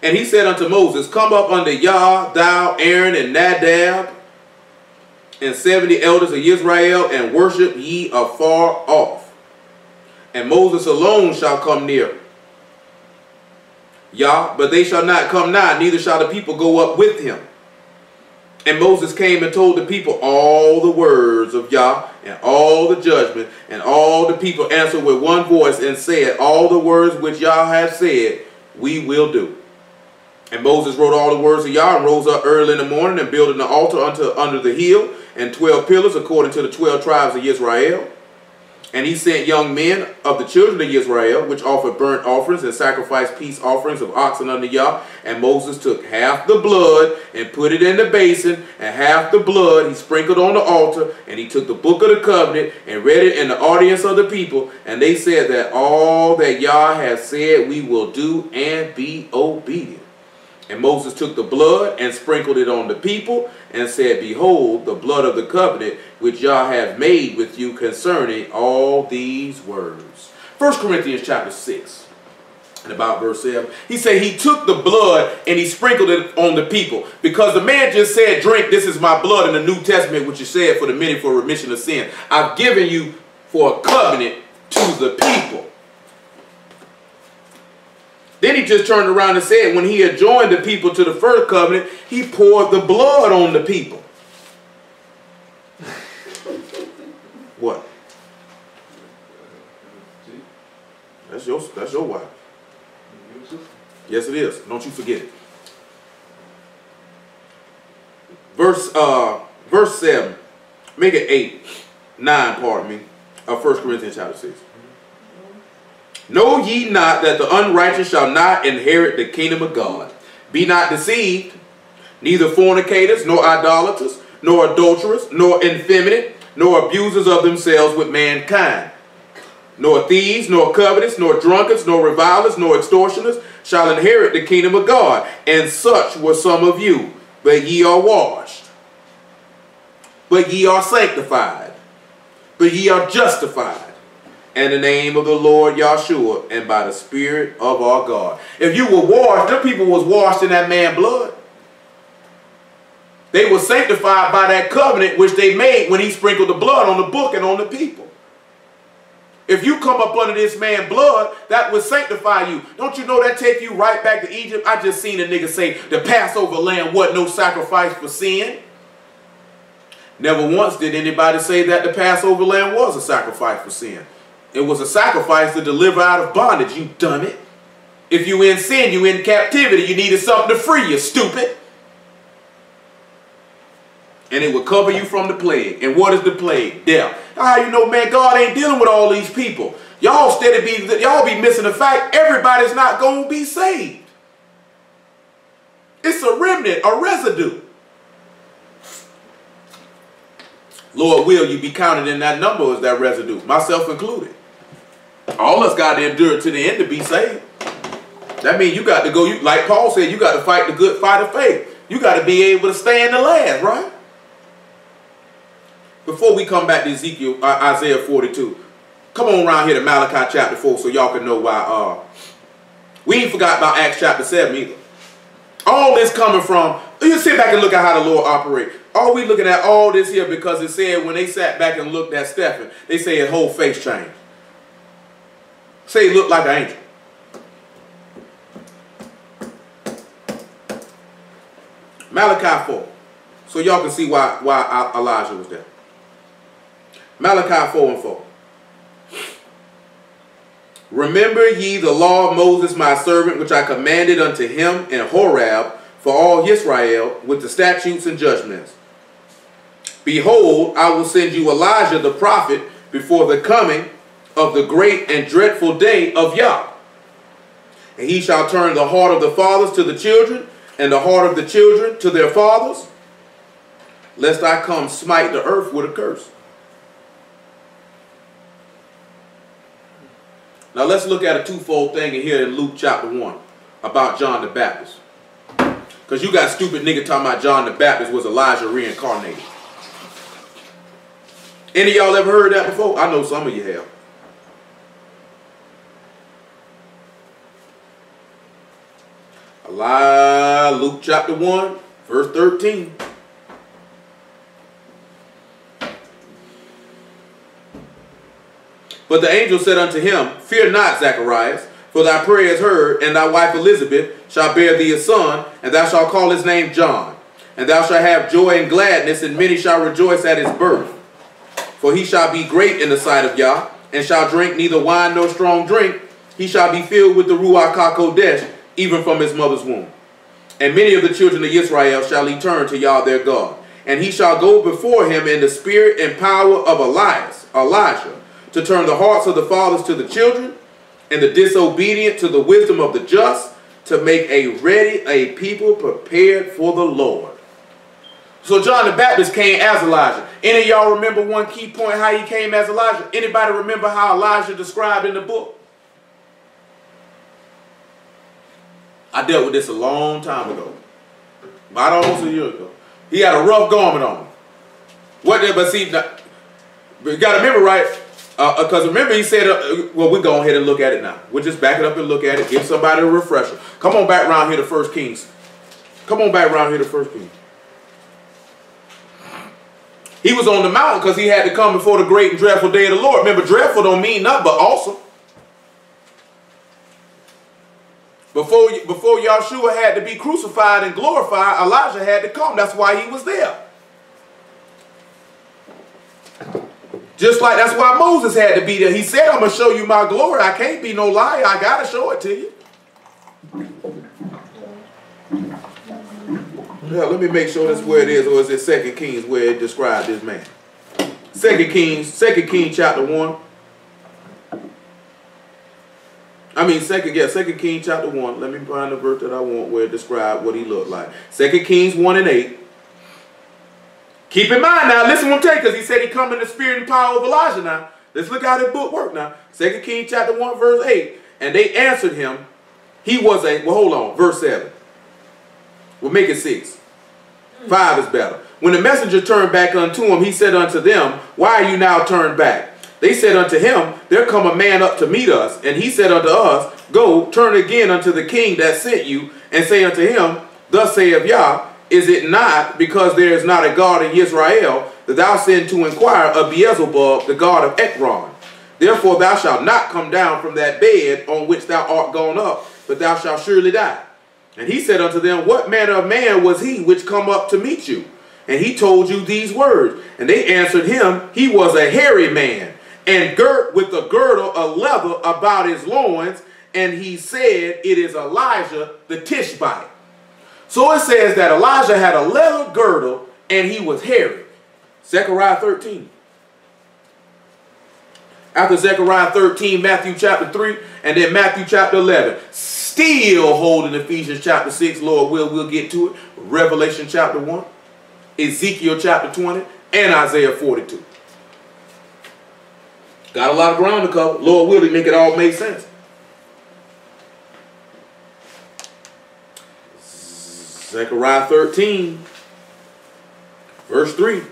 Speaker 1: And he said unto Moses, come up unto Yah, thou, Aaron, and Nadab, and 70 elders of Israel, and worship ye afar off. And Moses alone shall come near Yah, but they shall not come nigh, neither shall the people go up with him. And Moses came and told the people all the words of Yah, and all the judgment, and all the people answered with one voice, and said, all the words which Yah hath said, we will do. And Moses wrote all the words of Yah, and rose up early in the morning, and built an altar under the hill, and 12 pillars according to the 12 tribes of Israel. And he sent young men of the children of Israel, which offered burnt offerings and sacrificed peace offerings of oxen unto Yah. And Moses took half the blood and put it in the basin, and half the blood he sprinkled on the altar. And he took the book of the covenant and read it in the audience of the people. And they said that all that Yah has said we will do, and be obedient. And Moses took the blood and sprinkled it on the people, and said, behold, the blood of the covenant which Yah hath made with you concerning all these words. 1 Corinthians chapter 6, and about verse 7. He said he took the blood and he sprinkled it on the people. Because the man just said, drink, this is my blood in the New Testament, which is said for the many for remission of sin. I've given you for a covenant to the people. Then he just turned around and said, when he had joined the people to the first covenant, he poured the blood on the people. What? That's your wife. Yes, it is. Don't you forget it. Verse 7. Make it 8. 9, pardon me. Of 1 Corinthians chapter 6. Know ye not that the unrighteous shall not inherit the kingdom of God? Be not deceived, neither fornicators, nor idolaters, nor adulterers, nor effeminate, nor abusers of themselves with mankind, nor thieves, nor covetous, nor drunkards, nor revilers, nor extortioners shall inherit the kingdom of God. And such were some of you. But ye are washed, but ye are sanctified, but ye are justified in the name of the Lord Yahshua, and by the Spirit of our God. If you were washed, them people was washed in that man's blood. They were sanctified by that covenant which they made when he sprinkled the blood on the book and on the people. If you come up under this man's blood, that would sanctify you. Don't you know that take you right back to Egypt? I just seen a nigga say the Passover lamb wasn't no sacrifice for sin. Never once did anybody say that the Passover lamb was a sacrifice for sin. It was a sacrifice to deliver out of bondage, you dummy. If you in sin, you in captivity, you needed something to free you, stupid. And it would cover you from the plague. And what is the plague? Death. How you know, man, God ain't dealing with all these people. Y'all be missing the fact everybody's not going to be saved. It's a remnant, a residue. Lord will you be counted in that number as that residue, myself included. All us got to endure to the end to be saved. That means you got to go, like Paul said, you got to fight the good fight of faith. You got to be able to stand the last, right? Before we come back to Isaiah 42, come on around here to Malachi chapter 4 so y'all can know why. We ain't forgot about Acts chapter 7 either. All this coming from, you sit back and look at how the Lord operates. Are we looking at all this here because it said when they sat back and looked at Stephen, they say his whole face changed. Say he looked like an angel. Malachi 4. So y'all can see why Elijah was there. Malachi 4 and 4. Remember ye the law of Moses my servant, which I commanded unto him in Horeb for all Israel, with the statutes and judgments. Behold, I will send you Elijah the prophet before the coming of the great and dreadful day of Yah. And he shall turn the heart of the fathers to the children, and the heart of the children to their fathers, lest I come smite the earth with a curse. Now let's look at a twofold thing in here in Luke chapter 1 about John the Baptist. Because you got stupid nigga talking about John the Baptist was Elijah reincarnated. Any of y'all ever heard that before? I know some of you have. Luke chapter 1, verse 13. But the angel said unto him, Fear not, Zacharias, for thy prayer is heard, and thy wife Elizabeth shall bear thee a son, and thou shalt call his name John. And thou shalt have joy and gladness, and many shall rejoice at his birth. For he shall be great in the sight of Yah, and shall drink neither wine nor strong drink. He shall be filled with the Ruach HaKodesh, even from his mother's womb. And many of the children of Israel shall he turn to Yah their God. And he shall go before him in the spirit and power of Elijah, to turn the hearts of the fathers to the children, and the disobedient to the wisdom of the just, to make a people prepared for the Lord. So John the Baptist came as Elijah. Any of y'all remember one key point how he came as Elijah? Anybody remember how Elijah described in the book? I dealt with this a long time ago. About almost a year ago. He had a rough garment on. But see, you got to remember, right? Because remember he said, well, we'll go ahead and look at it now. We'll just back it up and look at it. Give somebody a refresher. Come on back around here to 1 Kings. Come on back around here to 1 Kings. He was on the mountain because he had to come before the great and dreadful day of the Lord. Remember, dreadful don't mean nothing but awesome. Before Yahshua had to be crucified and glorified, Elijah had to come. That's why he was there. Just like that's why Moses had to be there. He said, I'm going to show you my glory. I can't be no liar. I got to show it to you. Yeah, let me make sure that's where it is, or is it 2 Kings where it described this man? 2 Kings chapter 1. I mean, 2 Kings chapter 1. Let me find the verse that I want where it described what he looked like. 2 Kings 1 and 8. Keep in mind now, listen what I'm telling you, because he said he come in the spirit and power of Elijah now. Let's look how this book worked now. 2 Kings chapter 1 verse 8. And they answered him, he was a, well hold on, verse 7. We'll make it 6. 5 is better. When the messenger turned back unto him, he said unto them, Why are you now turned back? They said unto him, There come a man up to meet us. And he said unto us, Go, turn again unto the king that sent you, and say unto him, Thus saith Yah, Is it not because there is not a God in Israel, that thou send to inquire of Beelzebub, the god of Ekron? Therefore thou shalt not come down from that bed on which thou art gone up, but thou shalt surely die. And he said unto them, What manner of man was he which come up to meet you? And he told you these words. And they answered him, He was a hairy man, and girt with a girdle of leather about his loins. And he said, It is Elijah the Tishbite. So it says that Elijah had a leather girdle, and he was hairy. Zechariah 13. After Zechariah 13, Matthew chapter 3, and then Matthew chapter 11. Still holding Ephesians chapter 6, Lord we'll get to it. Revelation chapter 1, Ezekiel chapter 20, and Isaiah 42. Got a lot of ground to cover. Lord will make it all make sense. Zechariah 13, verse 3.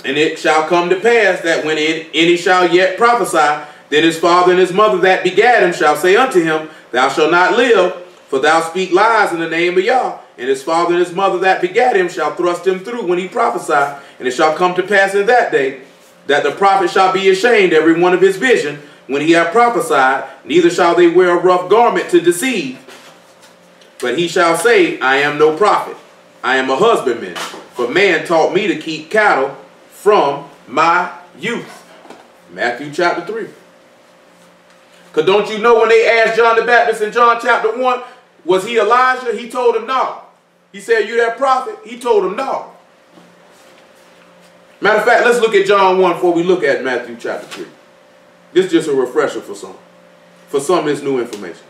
Speaker 1: And it shall come to pass that when any shall yet prophesy, then his father and his mother that begat him shall say unto him, Thou shalt not live, for thou speak lies in the name of Yah. And his father and his mother that begat him shall thrust him through when he prophesy. And it shall come to pass in that day, that the prophet shall be ashamed every one of his vision, when he hath prophesied, neither shall they wear a rough garment to deceive. But he shall say, I am no prophet, I am a husbandman, for man taught me to keep cattle from my youth. Matthew chapter 3. Because don't you know when they asked John the Baptist in John chapter 1, was he Elijah? He told him no. He said, you that prophet? He told him no. Matter of fact, let's look at John 1 before we look at Matthew chapter 3. This is just a refresher for some. For some, it's new information.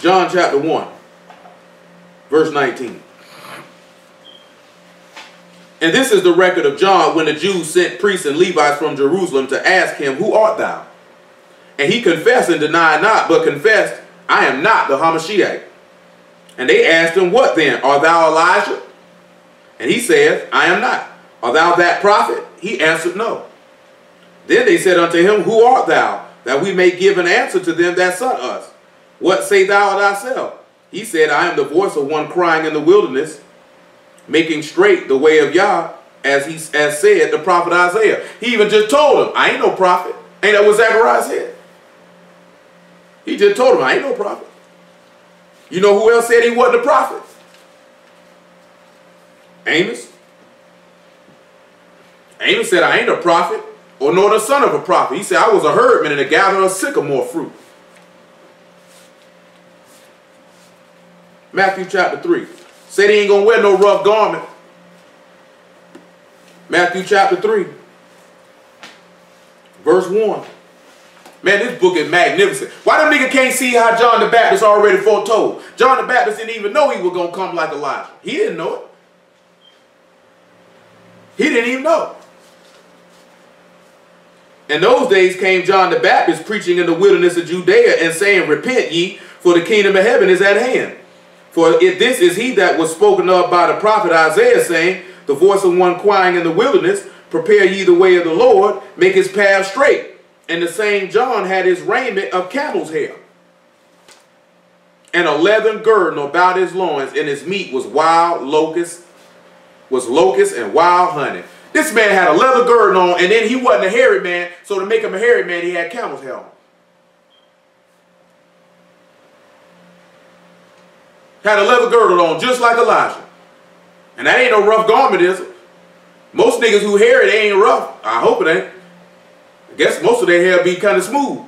Speaker 1: John chapter 1, verse 19. And this is the record of John when the Jews sent priests and Levites from Jerusalem to ask him, who art thou? And he confessed and denied not, but confessed, I am not the Hamashiach. And they asked him, what then? Art thou Elijah? And he saith, I am not. Art thou that prophet? He answered, no. Then they said unto him, who art thou, that we may give an answer to them that sent us? What say thou thyself? He said, I am the voice of one crying in the wilderness, making straight the way of Yah, as said the prophet Isaiah. He even just told him, I ain't no prophet. Ain't that what Zechariah said? He just told him, I ain't no prophet. You know who else said he wasn't a prophet? Amos. Amos said, I ain't a prophet, or nor the son of a prophet. He said, I was a herdman and a gatherer of sycamore fruit. Matthew chapter 3. Said he ain't going to wear no rough garment. Matthew chapter 3. Verse 1. Man, this book is magnificent. Why them niggas can't see how John the Baptist already foretold? John the Baptist didn't even know he was going to come like Elijah. He didn't know it. He didn't even know. In those days came John the Baptist preaching in the wilderness of Judea and saying, repent ye, for the kingdom of heaven is at hand. For this is he that was spoken of by the prophet Isaiah, saying, the voice of one crying in the wilderness, prepare ye the way of the Lord, make his path straight. And the same John had his raiment of camel's hair, and a leathern girdle about his loins, and his meat was locust and wild honey. This man had a leather girdle on, and then he wasn't a hairy man, so to make him a hairy man, he had camel's hair on. Had a leather girdle on, just like Elijah. And that ain't no rough garment, is it? Most niggas who hairy, they ain't rough. I hope it ain't. I guess most of their hair be kind of smooth.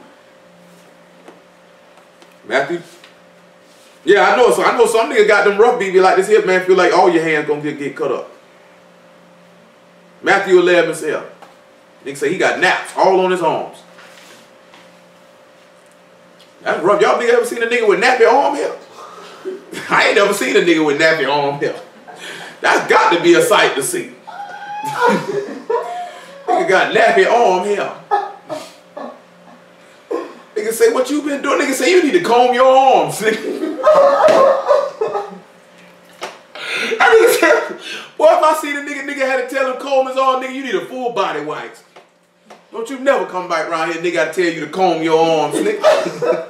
Speaker 1: Matthew. Yeah, I know some niggas got them rough be like this here, man, feel like all your hands gonna get cut up. Matthew 11 says, nigga say he got naps all on his arms. That's rough. Y'all nigga ever seen a nigga with nappy arm hair? I ain't never seen a nigga with nappy arm hair. That's got to be a sight to see. Nigga got nappy arm hair. Nigga say, what you been doing? Nigga say, you need to comb your arms. Nigga. Nigga said, well, if I see the nigga had to tell him comb his arm, nigga, you need a full body wax. Don't you never come back around here, nigga, got to tell you to comb your arms, nigga.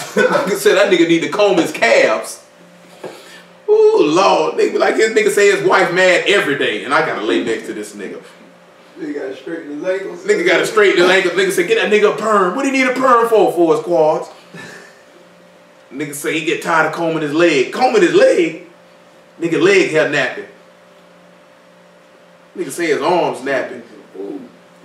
Speaker 1: Nigga said that nigga need to comb his calves. Ooh, Lord. Nigga, like his nigga say his wife mad every day, and I gotta lay next to this nigga.
Speaker 2: Nigga gotta straighten his ankles.
Speaker 1: Nigga gotta straighten his ankles. Nigga say, get that nigga a perm. What do you need a perm for his quads? Nigga say he get tired of combing his leg. Combing his leg? Nigga leg hair napping. Nigga say his arms napping.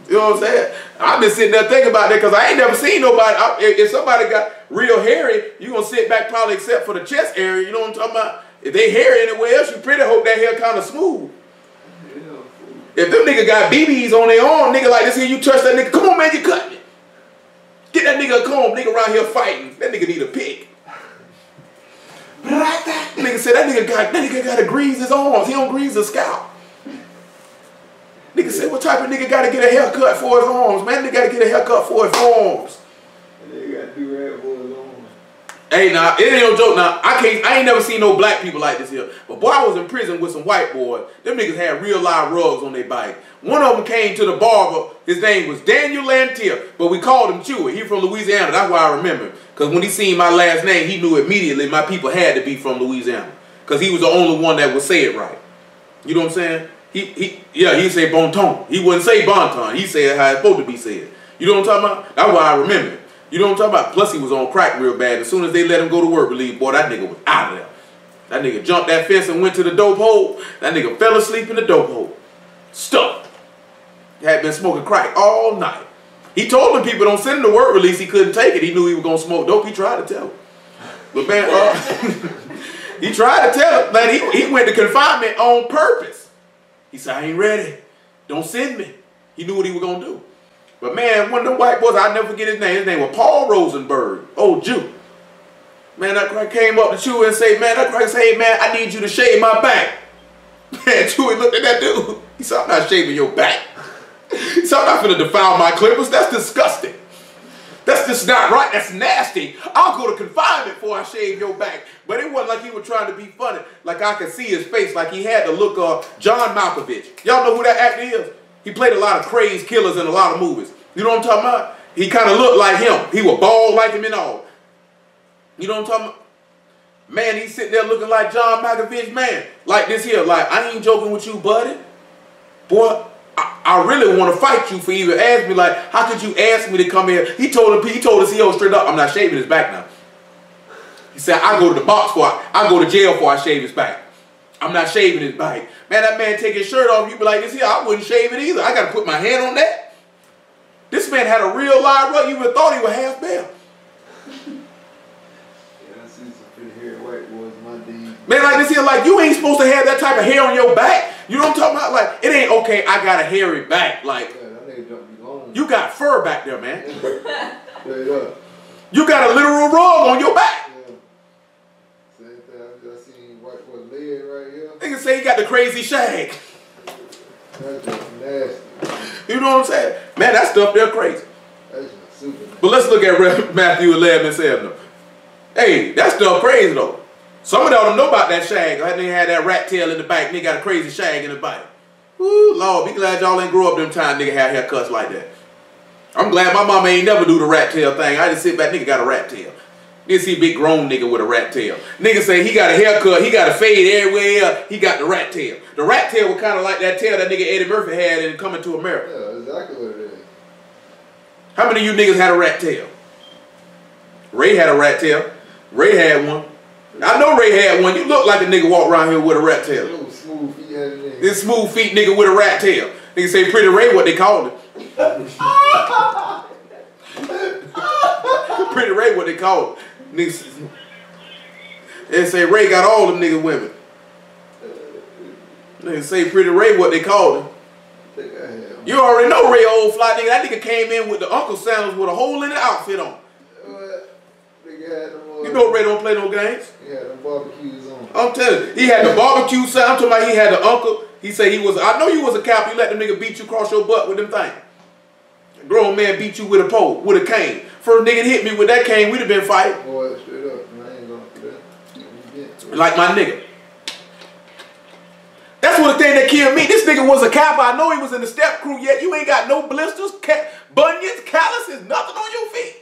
Speaker 1: You know what I'm saying? I've been sitting there thinking about that because I ain't never seen nobody. If somebody got real hairy, you gonna sit back probably except for the chest area. You know what I'm talking about? If they hairy anywhere else, you pretty hope that hair kind of smooth. If them nigga got BBs on their arm, nigga like this here, you touch that nigga, come on man, you cut me. Get that nigga a comb, nigga around here fighting. That nigga need a pick. Nigga said that nigga gotta grease his arms. He don't grease his scalp. Nigga said, what type of nigga gotta get a haircut for his arms? Man, nigga gotta get a haircut for his arms.
Speaker 2: Nigga gotta do that for his arms.
Speaker 1: Hey, now, it ain't no joke now. I ain't never seen no black people like this here. But boy, I was in prison with some white boys. Them niggas had real live rugs on their bike. One of them came to the barber. His name was Daniel Lantier, but we called him Chewy. He from Louisiana. That's why I remember him. Because when he seen my last name, he knew immediately my people had to be from Louisiana. Because he was the only one that would say it right. You know what I'm saying? He say bon ton. He wouldn't say bon ton. He said how it's supposed to be said. You know what I'm talking about? That's why I remember him. You know what I'm talking about? Plus he was on crack real bad. As soon as they let him go to work relief, boy, that nigga was out of there. That nigga jumped that fence and went to the dope hole. That nigga fell asleep in the dope hole. Stuck. Had been smoking crack all night. He told them people don't send him to work release. He couldn't take it. He knew he was going to smoke dope. He tried to tell him. But man, he tried to tell him. Man, he went to confinement on purpose. He said, I ain't ready. Don't send me. He knew what he was going to do. But man, one of the white boys, I'll never forget his name. His name was Paul Rosenberg, old Jew. Man, that crack came up to Chewy and say, man, that crack say, hey, man, I need you to shave my back. Man, Chewy looked at that dude. He said, I'm not shaving your back. He said, I'm not going to defile my clippers. That's disgusting. That's just not right. That's nasty. I'll go to confinement before I shave your back. But it wasn't like he was trying to be funny. Like I could see his face, like he had the look of John Malkovich. Y'all know who that actor is? He played a lot of crazed killers in a lot of movies. You know what I'm talking about? He kind of looked like him. He was bald like him and all. You know what I'm talking about? Man, he's sitting there looking like John Malkovich, man. Like this here, like, I ain't joking with you, buddy. Boy, I really want to fight you for even asking me, like, how could you ask me to come here? He told the CEO straight up, I'm not shaving his back now. He said, I go to the box for I go to jail before I shave his back. I'm not shaving his back. Man, that man take his shirt off, you be like, this here, I wouldn't shave it either. I got to put my hand on that. This man had a real live rug. You would have thought he was half bare. Man, like this here, like you ain't supposed to have that type of hair on your back. You know what I'm talking about? Like, it ain't okay, I got a hairy back. Like, you got fur back there, man. You got a literal rug on your back.
Speaker 2: Same thing, I just seen white boy leg right here.
Speaker 1: Nigga say he got the crazy shag.
Speaker 2: That's just nasty.
Speaker 1: You know what I'm saying? Man, that stuff there crazy.
Speaker 2: That's just super nasty.
Speaker 1: But let's look at Matthew 11 and 7. Hey, that stuff crazy though. Some of y'all don't know about that shag. That nigga had that rat tail in the back. Nigga got a crazy shag in the back. Woo, Lord, be glad y'all ain't grow up them time nigga had haircuts like that. I'm glad my mama ain't never do the rat tail thing. I just sit back, nigga got a rat tail. Nigga see a big grown nigga with a rat tail. Nigga say he got a haircut, he got a fade everywhere, he got the rat tail. The rat tail was kind of like that tail that nigga Eddie Murphy had in Coming to America.
Speaker 2: Yeah, exactly what it is.
Speaker 1: How many of you niggas had a rat tail? Ray had a rat tail. Ray had one. I know Ray had one. You look like a nigga walk around here with a rat tail.
Speaker 2: Smooth feet had it.
Speaker 1: This smooth feet nigga with a rat tail. Nigga say Pretty Ray, what they called him. Pretty Ray, what they called him. Niggas, they say Ray got all them nigga women. Niggas say Pretty Ray, what they called him. You already know Ray old fly nigga. That nigga came in with the uncle sandals with a hole in the outfit on. You know Ray don't play no games.
Speaker 2: He had the barbecues on.
Speaker 1: I'm telling you, he had the barbecue sound. I'm talking about he had the uncle. He said he was, I know you was a cop. You let them nigga beat you across your butt with them things. A grown man beat you with a pole, with a cane. First nigga hit me with that cane, we'd have been fighting.
Speaker 2: Boy, straight up, man, I ain't going for that.
Speaker 1: Like my nigga. That's what the thing that killed me. This nigga was a cop. I know he was in the step crew, yet you ain't got no blisters, bunions, calluses, nothing on your feet.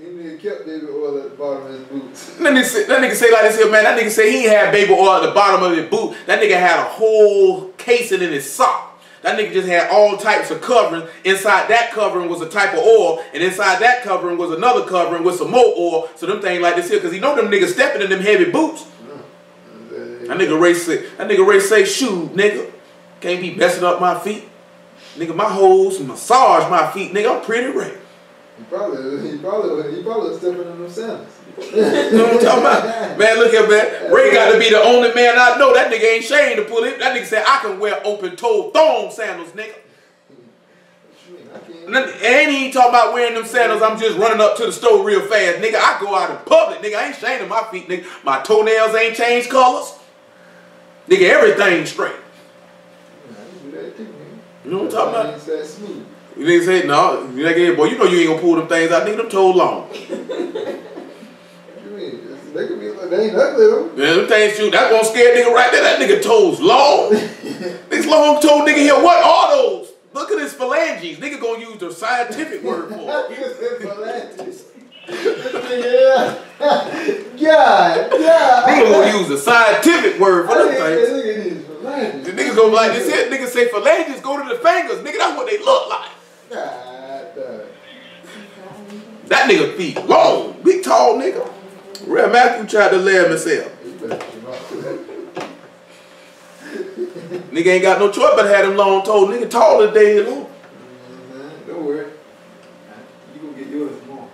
Speaker 2: He kept baby oil at the bottom of his boots.
Speaker 1: That nigga say like this here, man. That nigga say he had baby oil at the bottom of his boot. That nigga had a whole casing in his sock. That nigga just had all types of covering. Inside that covering was a type of oil, and inside that covering was another covering with some more oil. So them things like this here, cause he know them niggas stepping in them heavy boots. That nigga Ray say, shoot, nigga, can't be messing up my feet. Nigga, my hoes massage my feet, nigga. I'm Pretty Ray.
Speaker 2: He probably was stepping in them sandals.
Speaker 1: You know what I'm talking about? Man, look here, man. Ray got to be the only man I know. That nigga ain't ashamed to pull it. That nigga said, I can wear open-toed thong sandals, nigga. And he ain't talking about wearing them sandals. I'm just running up to the store real fast. Nigga, I go out in public. Nigga, I ain't ashamed of my feet, nigga. My toenails ain't changed colors. Nigga, everything's straight. You know what I'm talking about?
Speaker 2: That smooth.
Speaker 1: You nigga say, no, you nigga, boy, you know you ain't gonna pull them things out, nigga, them toes long.
Speaker 2: What you mean? They could be like, they ain't ugly though.
Speaker 1: Yeah, them things shoot, that won't scare nigga right there, that nigga toes long. This long toe nigga here, what are those? Look at his phalanges. Nigga gonna use the scientific word for it.
Speaker 2: Phalanges. Yeah. God.
Speaker 1: Nigga gonna use the scientific word for them things. The niggas gonna be like this here, niggas say phalanges go to the fingers. Nigga, that's what they look like. That nigga feet long, big tall nigga. Real Matthew tried to lay himself. Nigga ain't got no choice but to have them long toes. Nigga taller day long.
Speaker 2: Don't worry. You gonna get yours tomorrow.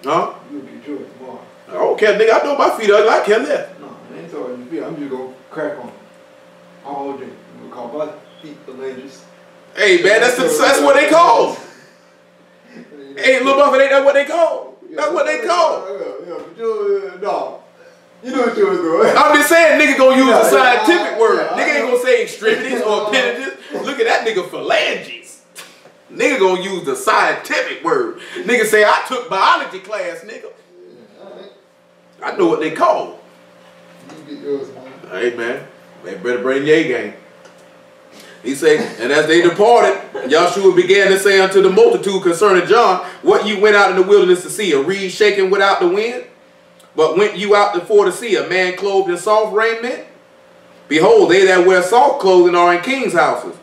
Speaker 1: Huh?
Speaker 2: You gonna get yours tomorrow.
Speaker 1: I don't care, nigga. I know my feet ugly. I care less.
Speaker 2: No, I ain't talking your feet. I'm just gonna crack on them all day. I'm gonna call my feet phalanges.
Speaker 1: Hey man, that's what they call them. Hey, Lil Buffett, ain't that what they call? That's what they call.
Speaker 2: No. You know what you was doing.
Speaker 1: I'm just saying, nigga gonna use a scientific word. Nigga ain't gonna say extremities or appendages. Look at that nigga phalanges. Nigga gonna use the scientific word. Nigga say, I took biology class, nigga. I know what they call.
Speaker 2: You get yours, man.
Speaker 1: Hey, man. They better bring your game. He said, and as they departed, Yahshua began to say unto the multitude concerning John, what you went out in the wilderness to see, a reed shaken without the wind? But went you out before to see a man clothed in soft raiment? Behold, they that wear soft clothing are in kings' houses.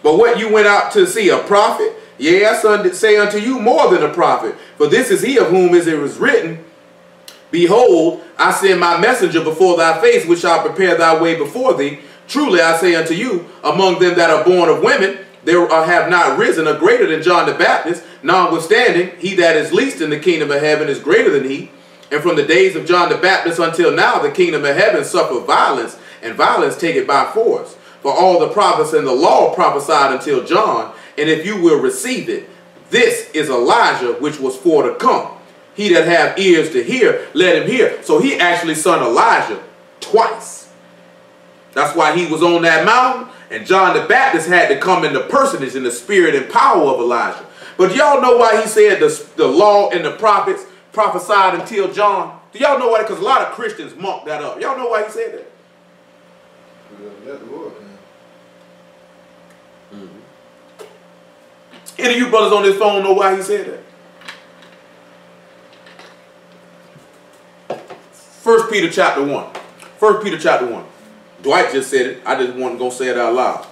Speaker 1: But what you went out to see, a prophet? Yea, I say unto you more than a prophet. For this is he of whom it was written, behold, I send my messenger before thy face, which shall prepare thy way before thee. Truly I say unto you, among them that are born of women, there have not risen a greater than John the Baptist. Notwithstanding, he that is least in the kingdom of heaven is greater than he. And from the days of John the Baptist until now, the kingdom of heaven suffered violence, and violence take it by force. For all the prophets and the law prophesied until John, and if you will receive it, this is Elijah which was for to come. He that have ears to hear, let him hear. So he actually sent Elijah twice. That's why he was on that mountain, and John the Baptist had to come in the personage, in the spirit and power of Elijah. But y'all know why he said the law and the prophets prophesied until John? Do y'all know why? Because a lot of Christians muck that up. Y'all know why he said that?
Speaker 2: Let the Lord, man.
Speaker 1: Any of you brothers on this phone know why he said that? 1 Peter chapter 1. 1 Peter chapter 1. Dwight just said it. I just wasn't going to say it out loud.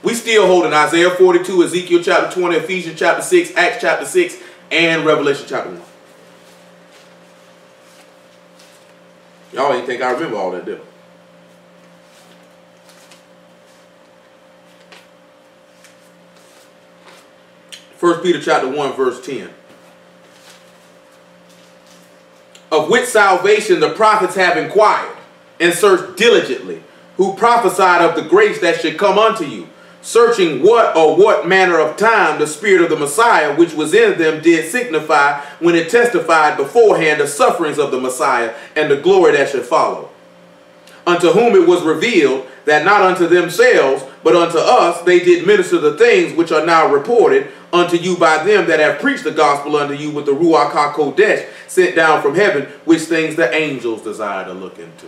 Speaker 1: We still holding Isaiah 42, Ezekiel chapter 20, Ephesians chapter 6, Acts chapter 6, and Revelation chapter 1. Y'all ain't think I remember all that, do you? First Peter chapter 1, verse 10. Of which salvation the prophets have inquired and searched diligently, who prophesied of the grace that should come unto you, searching what manner of time the Spirit of the Messiah which was in them did signify when it testified beforehand the sufferings of the Messiah and the glory that should follow. Unto whom it was revealed that not unto themselves, but unto us they did minister the things which are now reported unto you by them that have preached the gospel unto you with the Ruach HaKodesh sent down from heaven, which things the angels desire to look into.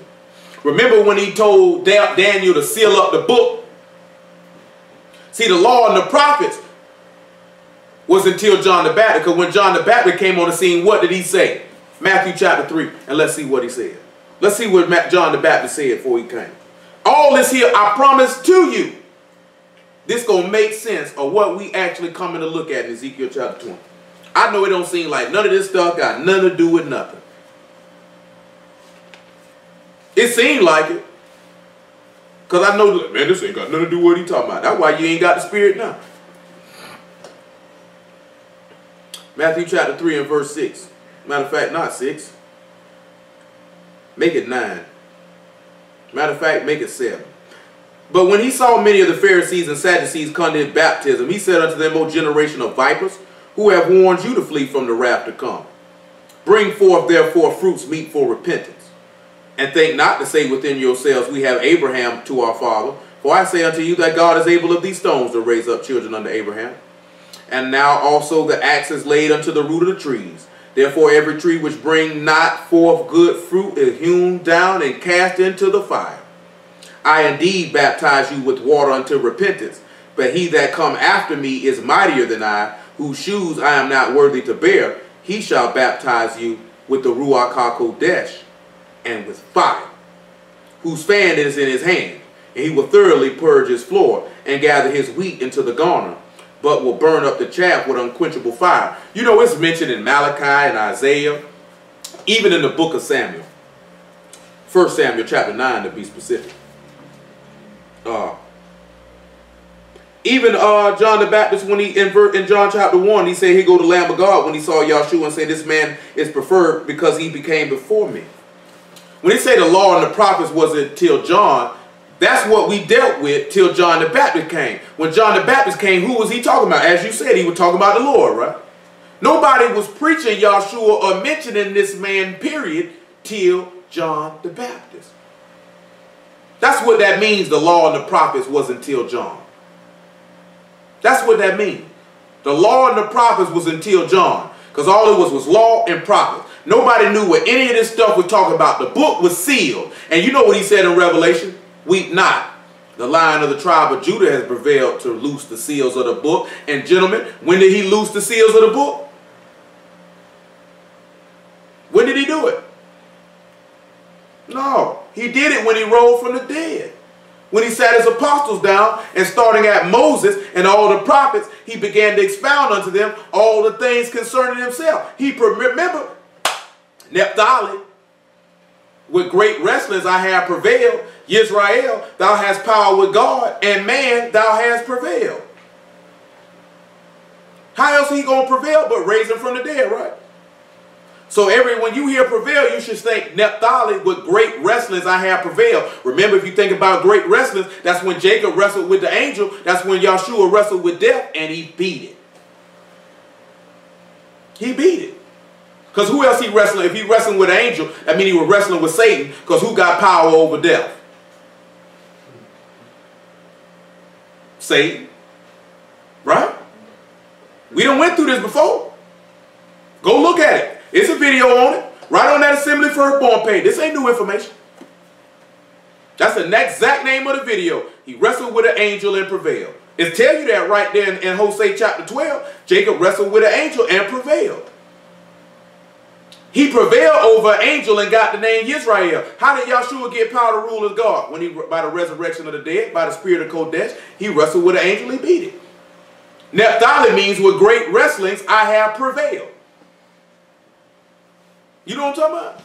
Speaker 1: Remember when he told Daniel to seal up the book? See, the law and the prophets was until John the Baptist. Because when John the Baptist came on the scene, what did he say? Matthew chapter 3. And let's see what he said. Let's see what John the Baptist said before he came. All this here, I promise to you, this going to make sense of what we actually coming to look at in Ezekiel chapter 20. I know it don't seem like none of this stuff got nothing to do with nothing. It seemed like it. Because I know, man, this ain't got nothing to do with what he talking about. That's why you ain't got the Spirit now. Matthew chapter 3 and verse 6. Matter of fact, not 6. Make it 9. Matter of fact, make it 7. But when he saw many of the Pharisees and Sadducees come to his baptism, he said unto them, O generation of vipers, who have warned you to flee from the wrath to come? Bring forth therefore fruits meet for repentance. And think not to say within yourselves, we have Abraham to our father. For I say unto you that God is able of these stones to raise up children unto Abraham. And now also the axe is laid unto the root of the trees. Therefore every tree which bring not forth good fruit is hewn down and cast into the fire. I indeed baptize you with water unto repentance, but he that come after me is mightier than I, whose shoes I am not worthy to bear. He shall baptize you with the Ruach HaKodesh and with fire, whose fan is in his hand, and he will thoroughly purge his floor and gather his wheat into the garner, but will burn up the chaff with unquenchable fire. You know, it's mentioned in Malachi and Isaiah, even in the book of Samuel. 1 Samuel chapter 9 to be specific. Even John the Baptist, when he in John chapter 1, he said he go to Lamb of God when he saw Yahshua and say, this man is preferred because he became before me. When he say the law and the prophets was until John, that's what we dealt with till John the Baptist came. When John the Baptist came, who was he talking about? As you said, he was talking about the Lord, right? Nobody was preaching Yahshua or mentioning this man, period, till John the Baptist. That's what that means. The law and the prophets was until John. That's what that means. The law and the prophets was until John. Because all it was law and prophets. Nobody knew what any of this stuff was talking about. The book was sealed. And you know what he said in Revelation? Weep not. The Lion of the tribe of Judah has prevailed to loose the seals of the book. And gentlemen, when did he loose the seals of the book? When did he do it? No, he did it when he rose from the dead. When he sat his apostles down and starting at Moses and all the prophets, he began to expound unto them all the things concerning himself. Remember, Naphtali, with great wrestlings I have prevailed. Yisrael, thou hast power with God, and man, thou hast prevailed. How else are he going to prevail but raise him from the dead, right? So when you hear prevail, you should think Naphtali, with great wrestlings I have prevailed. Remember, if you think about great wrestlings, that's when Jacob wrestled with the angel. That's when Yahshua wrestled with death, and he beat it. He beat it. Because who else he wrestling? If he wrestling with an angel, that means he was wrestling with Satan, because who got power over death? Satan. Right? We done went through this before. Go look at it. It's a video on it. Right on that Assembly Firstborn page. This ain't new information. That's the exact name of the video. He wrestled with an angel and prevailed. It tells you that right there in Hosea chapter 12. Jacob wrestled with an angel and prevailed. He prevailed over an angel and got the name Yisrael. How did Yahshua get power to rule as God? When by the resurrection of the dead, by the spirit of Kodesh, he wrestled with an angel, he beat it. Naphtali means with great wrestlings I have prevailed. You know what I'm talking about?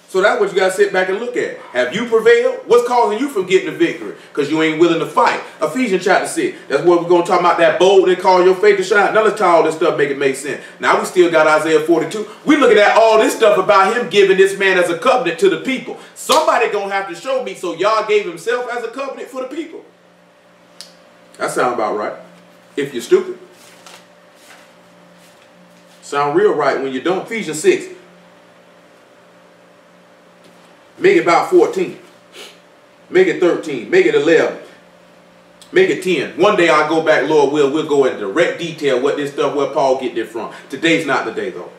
Speaker 1: So that's what you got to sit back and look at. Have you prevailed? What's causing you from getting the victory? Because you ain't willing to fight. Ephesians chapter 6. That's what we're going to talk about, that bold they call your faith to shine. Now let's tie all this stuff, make it make sense. Now we still got Isaiah 42. We're looking at all this stuff about him giving this man as a covenant to the people. Somebody going to have to show me, so Yah gave himself as a covenant for the people. That sound about right. If you're stupid. Sound real right when you don't. Ephesians 6. Make it about 14. Make it 13. Make it 11. Make it 10. One day I'll go back, Lord will. We'll go into direct detail what this stuff, where Paul get this from. Today's not the day, though.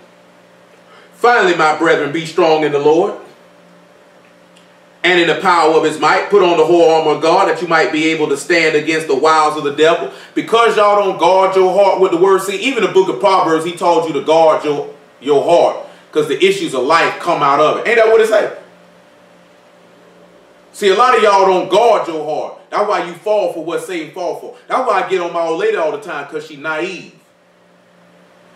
Speaker 1: Finally, my brethren, be strong in the Lord and in the power of his might. Put on the whole armor of God, that you might be able to stand against the wiles of the devil. Because y'all don't guard your heart with the word. See, even the book of Proverbs, he told you to guard your heart, because the issues of life come out of it. Ain't that what it say? See, a lot of y'all don't guard your heart. That's why you fall for what Satan fall for. That's why I get on my old lady all the time, because she's naive.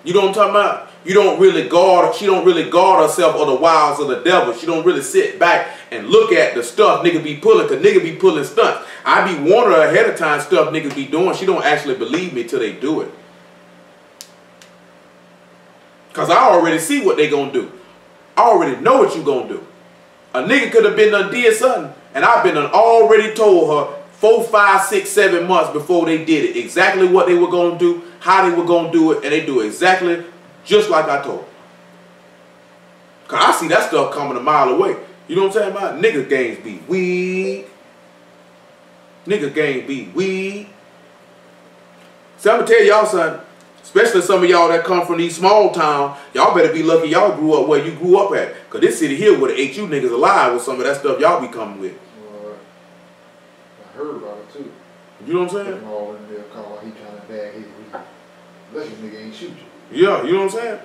Speaker 1: You know what I'm talking about? You don't really guard, she don't really guard herself or the wiles of the devil. She don't really sit back and look at the stuff nigga be pulling, because nigga be pulling stunts. I be warning her ahead of time stuff niggas be doing. She don't actually believe me till they do it. Because I already see what they gonna do. I already know what you gonna do. A nigga could have been done did something, and I've been done already told her 4, 5, 6, 7 months before they did it exactly what they were going to do, how they were going to do it, and they do it exactly just like I told them. Because I see that stuff coming a mile away. You know what I'm saying about? Nigga games be weak. Nigga games be weak. See, I'm going to tell y'all something. Especially some of y'all that come from these small towns, y'all better be lucky y'all grew up where you grew up at. Because this city here would have ate you niggas alive with some of that stuff y'all be coming with.
Speaker 2: Well, I heard about it too.
Speaker 1: You know what I'm saying?
Speaker 2: All in there call he trying to bag his weed. Unless this nigga ain't shoot you.
Speaker 1: Yeah, you know what I'm saying?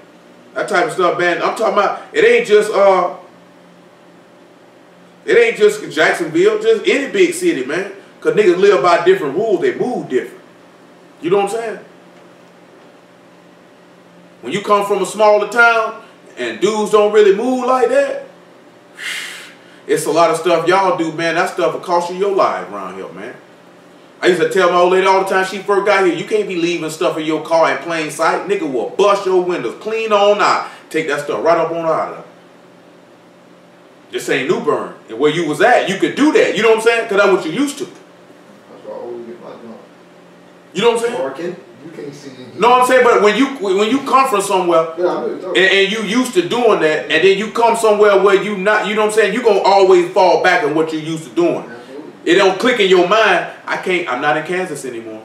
Speaker 1: That type of stuff, man. I'm talking about, it ain't just Jacksonville, just any big city, man. Because niggas live by different rules, they move different. You know what I'm saying? When you come from a smaller town and dudes don't really move like that, it's a lot of stuff y'all do, man. That stuff will cost you your life around here, man. I used to tell my old lady all the time she first got here, you can't be leaving stuff in your car in plain sight. Nigga will bust your windows clean on out. Take that stuff right up on out of there. This ain't New Bern. And where you was at, you could do that. You know what I'm saying? Because that's what you used to.
Speaker 2: That's why I always get my gun.
Speaker 1: You know what I'm saying?
Speaker 2: Parking, You can't see it.
Speaker 1: No, I'm saying, but when you come from somewhere, and you used to doing that, and then you come somewhere where you not, you know what I'm saying, you gonna always fall back on what you used to doing.
Speaker 2: Absolutely.
Speaker 1: It don't click in your mind. I'm not in Kansas anymore.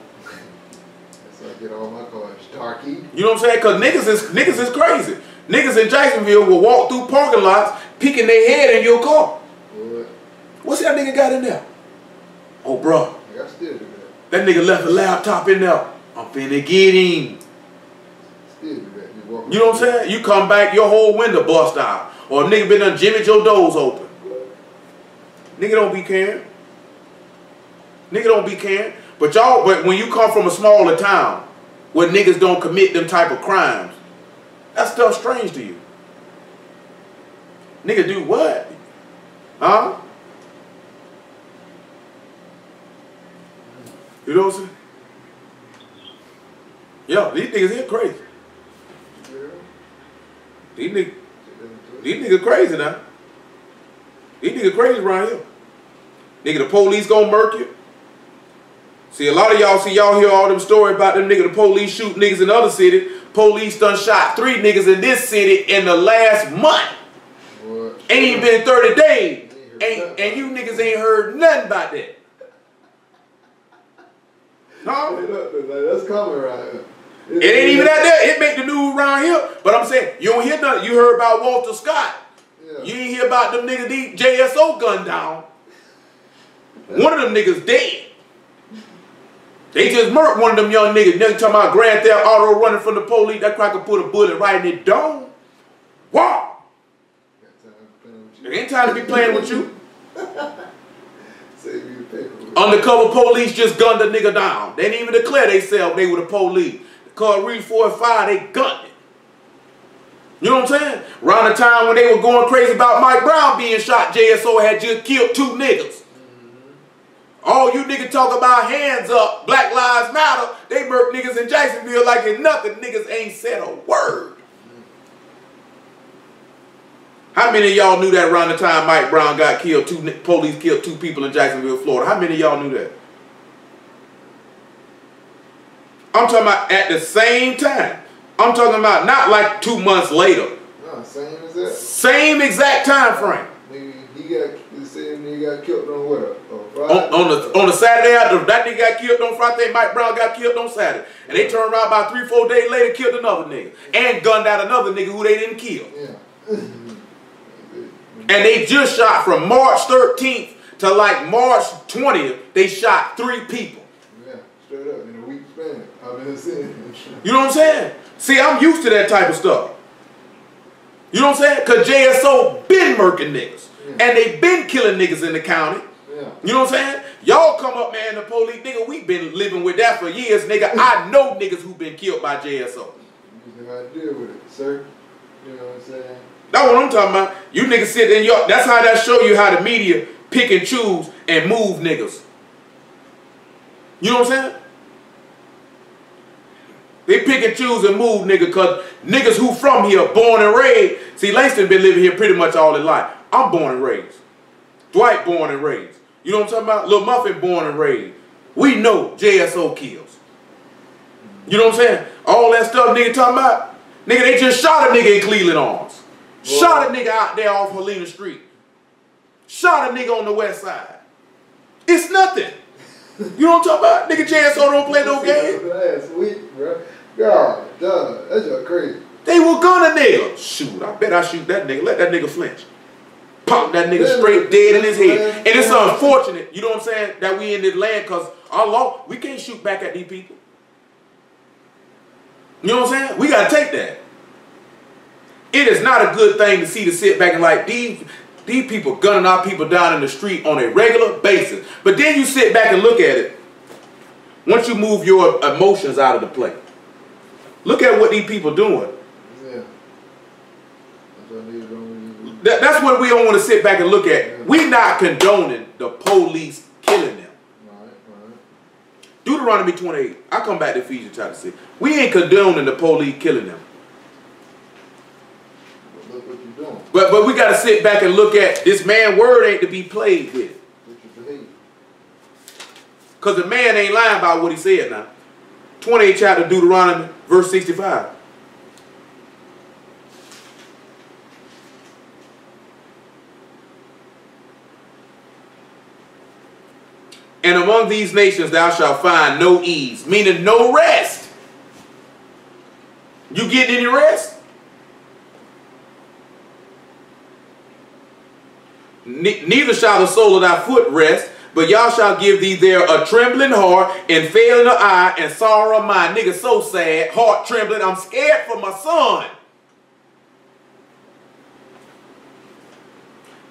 Speaker 2: So I get all my cars darky.
Speaker 1: You know what I'm saying? Cause niggas is crazy. Niggas in Jacksonville will walk through parking lots, peeking their head in your car.
Speaker 2: What?
Speaker 1: What's that nigga got in there? Oh, bro.
Speaker 2: I still do
Speaker 1: That
Speaker 2: that.
Speaker 1: nigga left a laptop in there. I'm finna get him.
Speaker 2: Still do that.
Speaker 1: You know what I'm saying? You come back, your whole window bust out. Or a nigga been done jimmied your doors open. Nigga don't be caring. Nigga don't be caring. But when you come from a smaller town where niggas don't commit them type of crimes, that stuff strange to you. Nigga do what? Huh? You know what I'm saying? Yo, these niggas here crazy. These niggas crazy now. These niggas crazy around here. Nigga, the police gonna murk you. See, a lot of y'all hear all them stories about them nigga, the police shoot niggas in other cities. Police done shot 3 niggas in this city in the last month. What? Ain't even been 30 days. And you niggas ain't heard nothing about that.
Speaker 2: No? That's coming right here.
Speaker 1: It ain't even that there. It make the news around here. But I'm saying, you don't hear nothing. You heard about Walter Scott. Yeah. You ain't hear about them niggas JSO gunned down. One of them niggas dead. They just murked one of them young niggas. Nigga talking about Grand Theft Auto running from the police. That cracker put a bullet right in the dome. Wow. It ain't time to be playing with you. Undercover police just gunned a nigga down. They didn't even declare themselves they were the police. Called Reed 4 and 5, they gunned it. You know what I'm saying? Around the time when they were going crazy about Mike Brown being shot, JSO had just killed 2 niggas. All you niggas talk about hands up, Black Lives Matter, they murk niggas in Jacksonville like it's nothing. Niggas ain't said a word. How many of y'all knew that around the time Mike Brown got killed, police killed 2 people in Jacksonville, Florida? How many of y'all knew that? I'm talking about at the same time. I'm talking about not like 2 months later.
Speaker 2: No, same as that.
Speaker 1: Same exact time frame.
Speaker 2: The same nigga got killed on what?
Speaker 1: On the Saturday after that nigga got killed on Friday, Mike Brown got killed on Saturday. And they turned around about 3-4 days later, killed another nigga. And gunned out another nigga who they didn't kill. Yeah. And they just shot from March 13th to like March 20th, they shot 3 people.
Speaker 2: Yeah, straight up, in a week span. I've been seeing.
Speaker 1: You know what I'm saying? See, I'm used to that type of stuff. You know what I'm saying? Because JSO been murking niggas. Yeah. And they been killing niggas in the county. Yeah. You know what I'm saying? Y'all come up, man, the police, nigga, we been living with that for years, nigga. I know niggas who been killed by JSO.
Speaker 2: You know how to deal with it, sir. You know what I'm saying?
Speaker 1: That's what I'm talking about. You niggas sit in your, that's how that show you how the media pick and choose and move niggas. You know what I'm saying? They pick and choose and move niggas because niggas who from here, born and raised. See, Langston been living here pretty much all his life. I'm born and raised. Dwight born and raised. You know what I'm talking about? Lil Muffin born and raised. We know JSO kills. You know what I'm saying? All that stuff nigga talking about. Nigga, they just shot a nigga in Cleveland Arms. Whoa. Shot a nigga out there off Helena Street. Shot a nigga on the west side. It's nothing. You know what I'm talking about? Nigga JSO don't play no game.
Speaker 2: That's weak, bro. God, duh, that's just crazy.
Speaker 1: They will gun a nigga. Shoot, I bet I shoot that nigga. Let that nigga flinch. Pop that nigga straight dead in his head. And it's unfortunate, you know what I'm saying, that we in this land because our law, we can't shoot back at these people. You know what I'm saying? We got to take that. It is not a good thing to see to sit back and like, these people gunning our people down in the street on a regular basis. But then you sit back and look at it. Once you move your emotions out of the play. Look at what these people doing. Yeah. That's what we don't want to sit back and look at. Yeah. We not condoning the police killing them. Right. Deuteronomy 28. I come back to Ephesians chapter 6. We ain't condoning the police killing them.
Speaker 2: But look what you're doing.
Speaker 1: But we got to sit back and look at this man word ain't to be played with. Because the man ain't lying about what he said now. 28th chapter of Deuteronomy, verse 65. And among these nations thou shalt find no ease, meaning no rest. You getting any rest? Neither shall the sole of thy foot rest, but y'all shall give thee there a trembling heart and failing of eye and sorrow of mind. Nigga so sad, heart trembling, I'm scared for my son.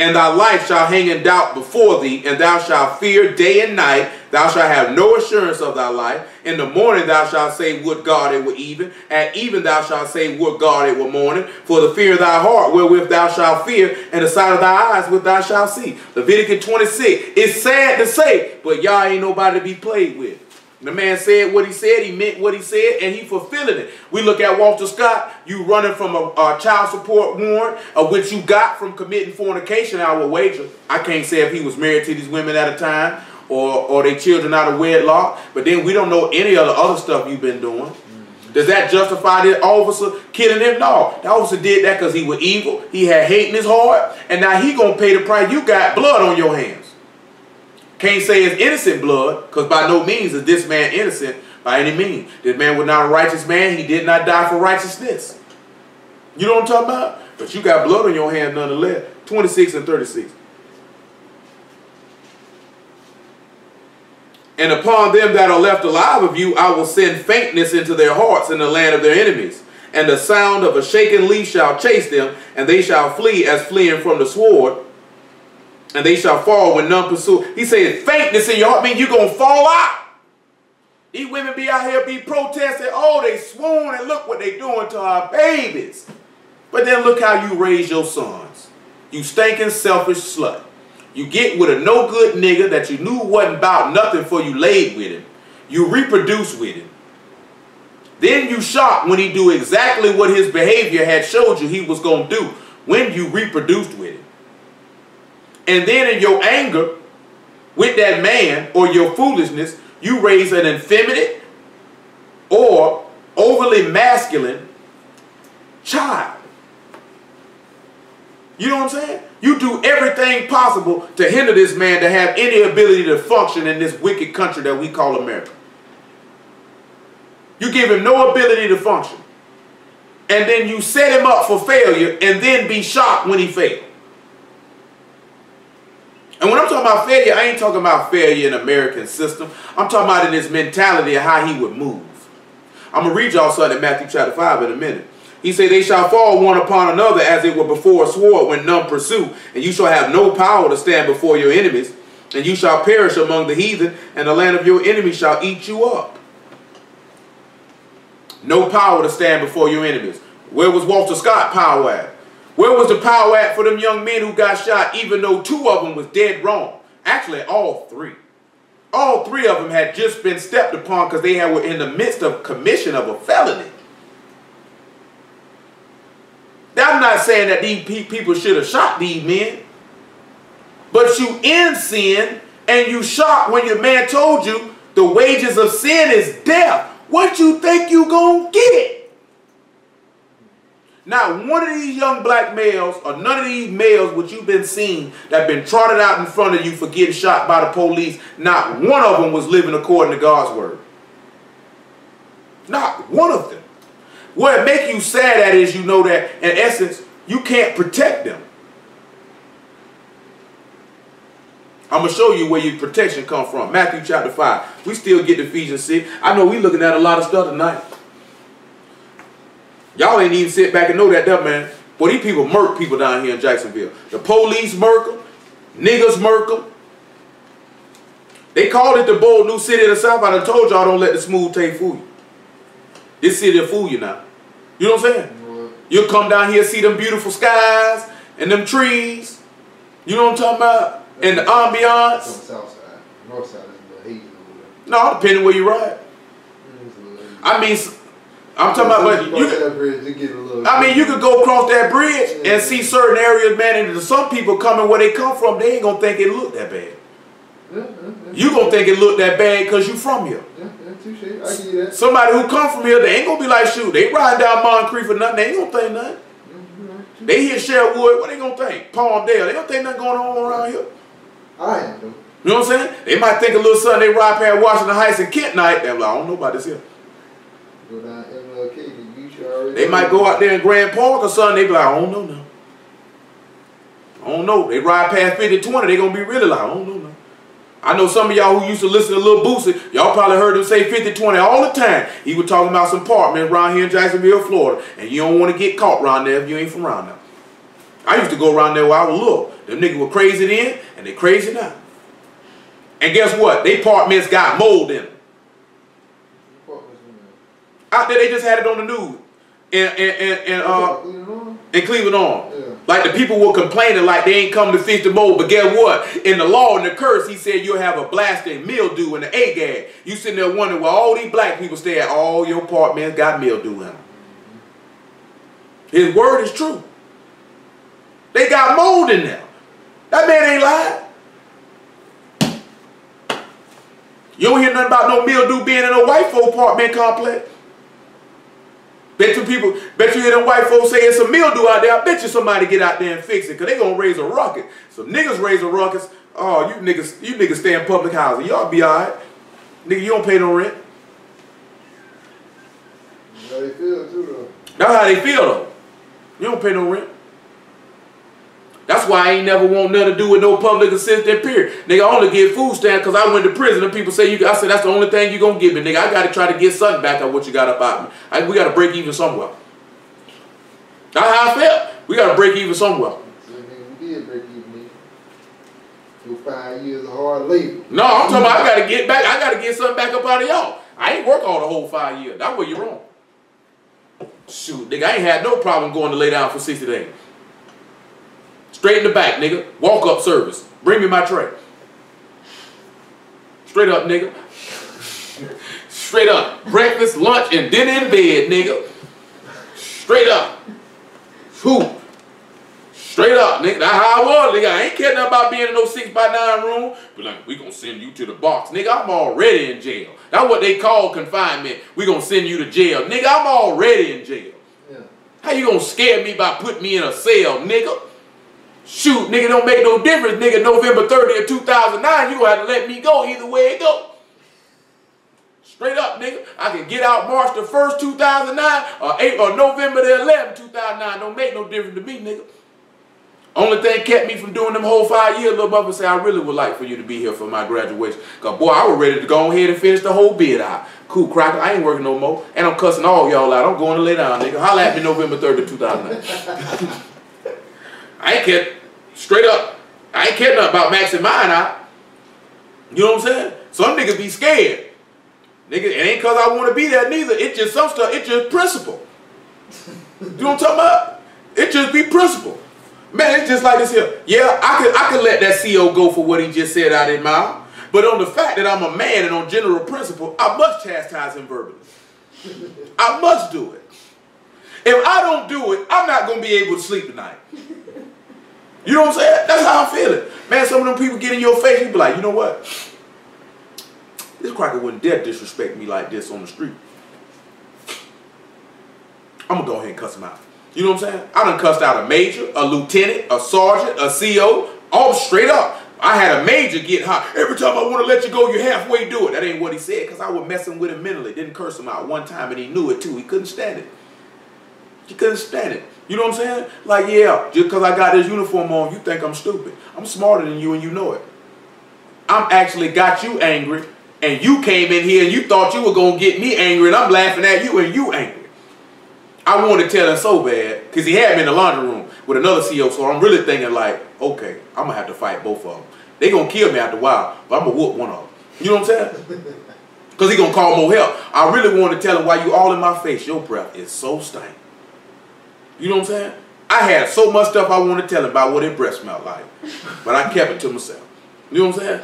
Speaker 1: And thy life shall hang in doubt before thee, and thou shalt fear day and night. Thou shalt have no assurance of thy life. In the morning thou shalt say, would God it were even. At even thou shalt say, would God it were morning. For the fear of thy heart wherewith thou shalt fear, and the sight of thy eyes which thou shalt see. Leviticus 26. It's sad to say, but y'all ain't nobody to be played with. The man said what he said, he meant what he said, and he fulfilling it. We look at Walter Scott, you running from a child support warrant, which you got from committing fornication, I will wager. I can't say if he was married to these women at a time, or they children out of wedlock, but then we don't know any of the other stuff you've been doing. Does that justify the officer killing him? No. The officer did that because he was evil, he had hate in his heart, and now he gonna pay the price. You got blood on your hands. Can't say it's innocent blood, because by no means is this man innocent by any means. This man was not a righteous man. He did not die for righteousness. You know what I'm talking about? But you got blood on your hands nonetheless. 26 and 36. And upon them that are left alive of you, I will send faintness into their hearts in the land of their enemies. And the sound of a shaken leaf shall chase them, and they shall flee as fleeing from the sword. And they shall fall when none pursue. He said, faintness in your heart means you're going to fall out. These women be out here be protesting. Oh, they swoon and look what they doing to our babies. But then look how you raise your sons. You stinking selfish slut. You get with a no good nigga that you knew wasn't about nothing for you laid with him. You reproduce with him. Then you shocked when he do exactly what his behavior had showed you he was going to do when you reproduced with him. And then in your anger with that man or your foolishness, you raise an effeminate or overly masculine child. You know what I'm saying? You do everything possible to hinder this man to have any ability to function in this wicked country that we call America. You give him no ability to function. And then you set him up for failure and then be shocked when he fails. And when I'm talking about failure, I ain't talking about failure in the American system. I'm talking about in his mentality of how he would move. I'm going to read y'all something in Matthew chapter 5 in a minute. He said, they shall fall one upon another as it were before a sword when none pursue. And you shall have no power to stand before your enemies. And you shall perish among the heathen, and the land of your enemies shall eat you up. No power to stand before your enemies. Where was Walter Scott power at? Where was the power at for them young men who got shot, even though 2 of them was dead wrong? Actually, all 3. All 3 of them had just been stepped upon because they were in the midst of commission of a felony. Now, I'm not saying that these people should have shot these men. But you in sin, and you shocked when your man told you the wages of sin is death. What you think you gonna get? Not one of these young black males or none of these males which you've been seeing that been trotted out in front of you for getting shot by the police, not one of them was living according to God's word. Not one of them. What it make you sad at is you know that in essence you can't protect them. I'm going to show you where your protection come from. Matthew chapter 5. We still get Ephesians 6. I know we looking at a lot of stuff tonight. Y'all ain't even sit back and know that, man. Boy, these people murk people down here in Jacksonville. The police murk them. Niggas murk them. They called it the bold new city of the South. I done told y'all don't let the smooth tape fool you. This city will fool you now. You know what I'm saying? You'll come down here, see them beautiful skies and them trees. You know what I'm talking about? And the ambiance.
Speaker 2: On the south side. North side is a little hazy.
Speaker 1: No, depending where you ride. I mean, I'm talking about, but you could go across that bridge and see certain areas, man, and some people coming where they come from, they ain't gonna think it look that bad. You gonna think it look that bad because you from here.
Speaker 2: Yeah, touche. I give you that.
Speaker 1: Somebody who come from here, they ain't gonna be like, shoot, they riding down Moncrief for nothing. They ain't gonna think nothing. They hear Sherwood, what they gonna think? Palmdale, they don't think nothing going on around here.
Speaker 2: I am though.
Speaker 1: You know what I'm saying? They might think a little something, they ride past Washington Heights and Kent night, they're like, I don't know about this here.
Speaker 2: Go down MLK, the beach already.
Speaker 1: They might go out there in Grand Park or something, they be like, I don't know now. I don't know. They ride past 50-20, they gonna be really like, I don't know now. I know some of y'all who used to listen to Lil Boosie, y'all probably heard him say 50-20 all the time. He was talking about some apartments around here in Jacksonville, Florida, and you don't want to get caught around there if you ain't from around there. I used to go around there while I was little. Them niggas were crazy then, and they crazy now. And guess what? They apartments got mold in them. Out there, they just had it on the news. In Cleveland on. Yeah. Like the people were complaining like they ain't come to fix the mold. But guess what? In the law and the curse, he said you'll have a blasting mildew and the agag. You sitting there wondering where all these black people stay at. All your apartments got mildew in them. His word is true. They got mold in them. That man ain't lying. You don't hear nothing about no mildew being in a white folk apartment complex. Bet you hear them white folks say it's a mildew out there. I bet you somebody get out there and fix it, because they gonna raise a ruckus. So niggas raise a ruckus. Oh, you niggas stay in public housing. Y'all be alright. Nigga, you don't pay no rent.
Speaker 2: That's how they feel too though.
Speaker 1: That's how they feel though. You don't pay no rent. That's why I ain't never want nothing to do with no public assistance, period. Nigga, I only get food stamps because I went to prison and people say, I said, that's the only thing you going to give me. Nigga, I got to try to get something back on what you got up out of me. We got to break even somewhere. That's how I felt. We got to break even somewhere.
Speaker 2: We did break even, nigga. Your 5 years of hard labor.
Speaker 1: No, I'm talking about I got to get back. I got to get something back up out of y'all. I ain't work all the whole 5 years. That's where you're wrong. Shoot, nigga, I ain't had no problem going to lay down for 60 days. Straight in the back, nigga. Walk up service. Bring me my tray. Straight up, nigga. Straight up. Breakfast, lunch, and dinner in bed, nigga. Straight up. Who? Straight up, nigga. That's how I was, nigga. I ain't caring about being in no 6x9 room. Be like, we gonna send you to the box. Nigga, I'm already in jail. That's what they call confinement. We gonna send you to jail. Nigga, I'm already in jail. Yeah. How you gonna scare me by putting me in a cell, nigga? Shoot, nigga, don't make no difference, nigga. November 30th, 2009, you gonna have to let me go either way it go. Straight up, nigga. I can get out March the 1st, 2009, or November the 11th, 2009. Don't make no difference to me, nigga. Only thing kept me from doing them whole 5 years, little mother say, I really would like for you to be here for my graduation. Because, boy, I was ready to go ahead and finish the whole bid out. Cool, cracker. I ain't working no more. And I'm cussing all y'all out. I'm going to lay down, nigga. Holla at me November 30th, 2009. I ain't care, straight up, I ain't care nothing about maxing mine out. You know what I'm saying? Some niggas be scared. Nigga, it ain't because I want to be there neither. It's just some stuff, it's just principle. You know what I'm talking about? It just be principle. Man, it's just like this here. Yeah, I could let that CO go for what he just said out of his mouth. But on the fact that I'm a man and on general principle, I must chastise him verbally. I must do it. If I don't do it, I'm not going to be able to sleep tonight. You know what I'm saying? That's how I'm feeling. Man, some of them people get in your face, you be like, you know what? This cracker wouldn't dare disrespect me like this on the street. I'm going to go ahead and cuss him out. You know what I'm saying? I done cussed out a major, a lieutenant, a sergeant, a CO, all straight up. I had a major get hot. Every time I want to let you go, you halfway do it. That ain't what he said, because I was messing with him mentally. Didn't curse him out one time, and he knew it too. He couldn't stand it. He couldn't stand it. You know what I'm saying? Like, yeah, just because I got this uniform on, you think I'm stupid. I'm smarter than you, and you know it. I'm actually got you angry, and you came in here, and you thought you were going to get me angry, and I'm laughing at you, and you angry. I wanted to tell him so bad, because he had me in the laundry room with another CO, so I'm really thinking like, okay, I'm going to have to fight both of them. They going to kill me after a while, but I'm going to whoop one of them. You know what I'm saying? Because he going to call more help. I really wanted to tell him, why you all in my face, your breath is so stank. You know what I'm saying? I had so much stuff I wanted to tell him about what his breath smelled like, but I kept it to myself. You know what I'm saying?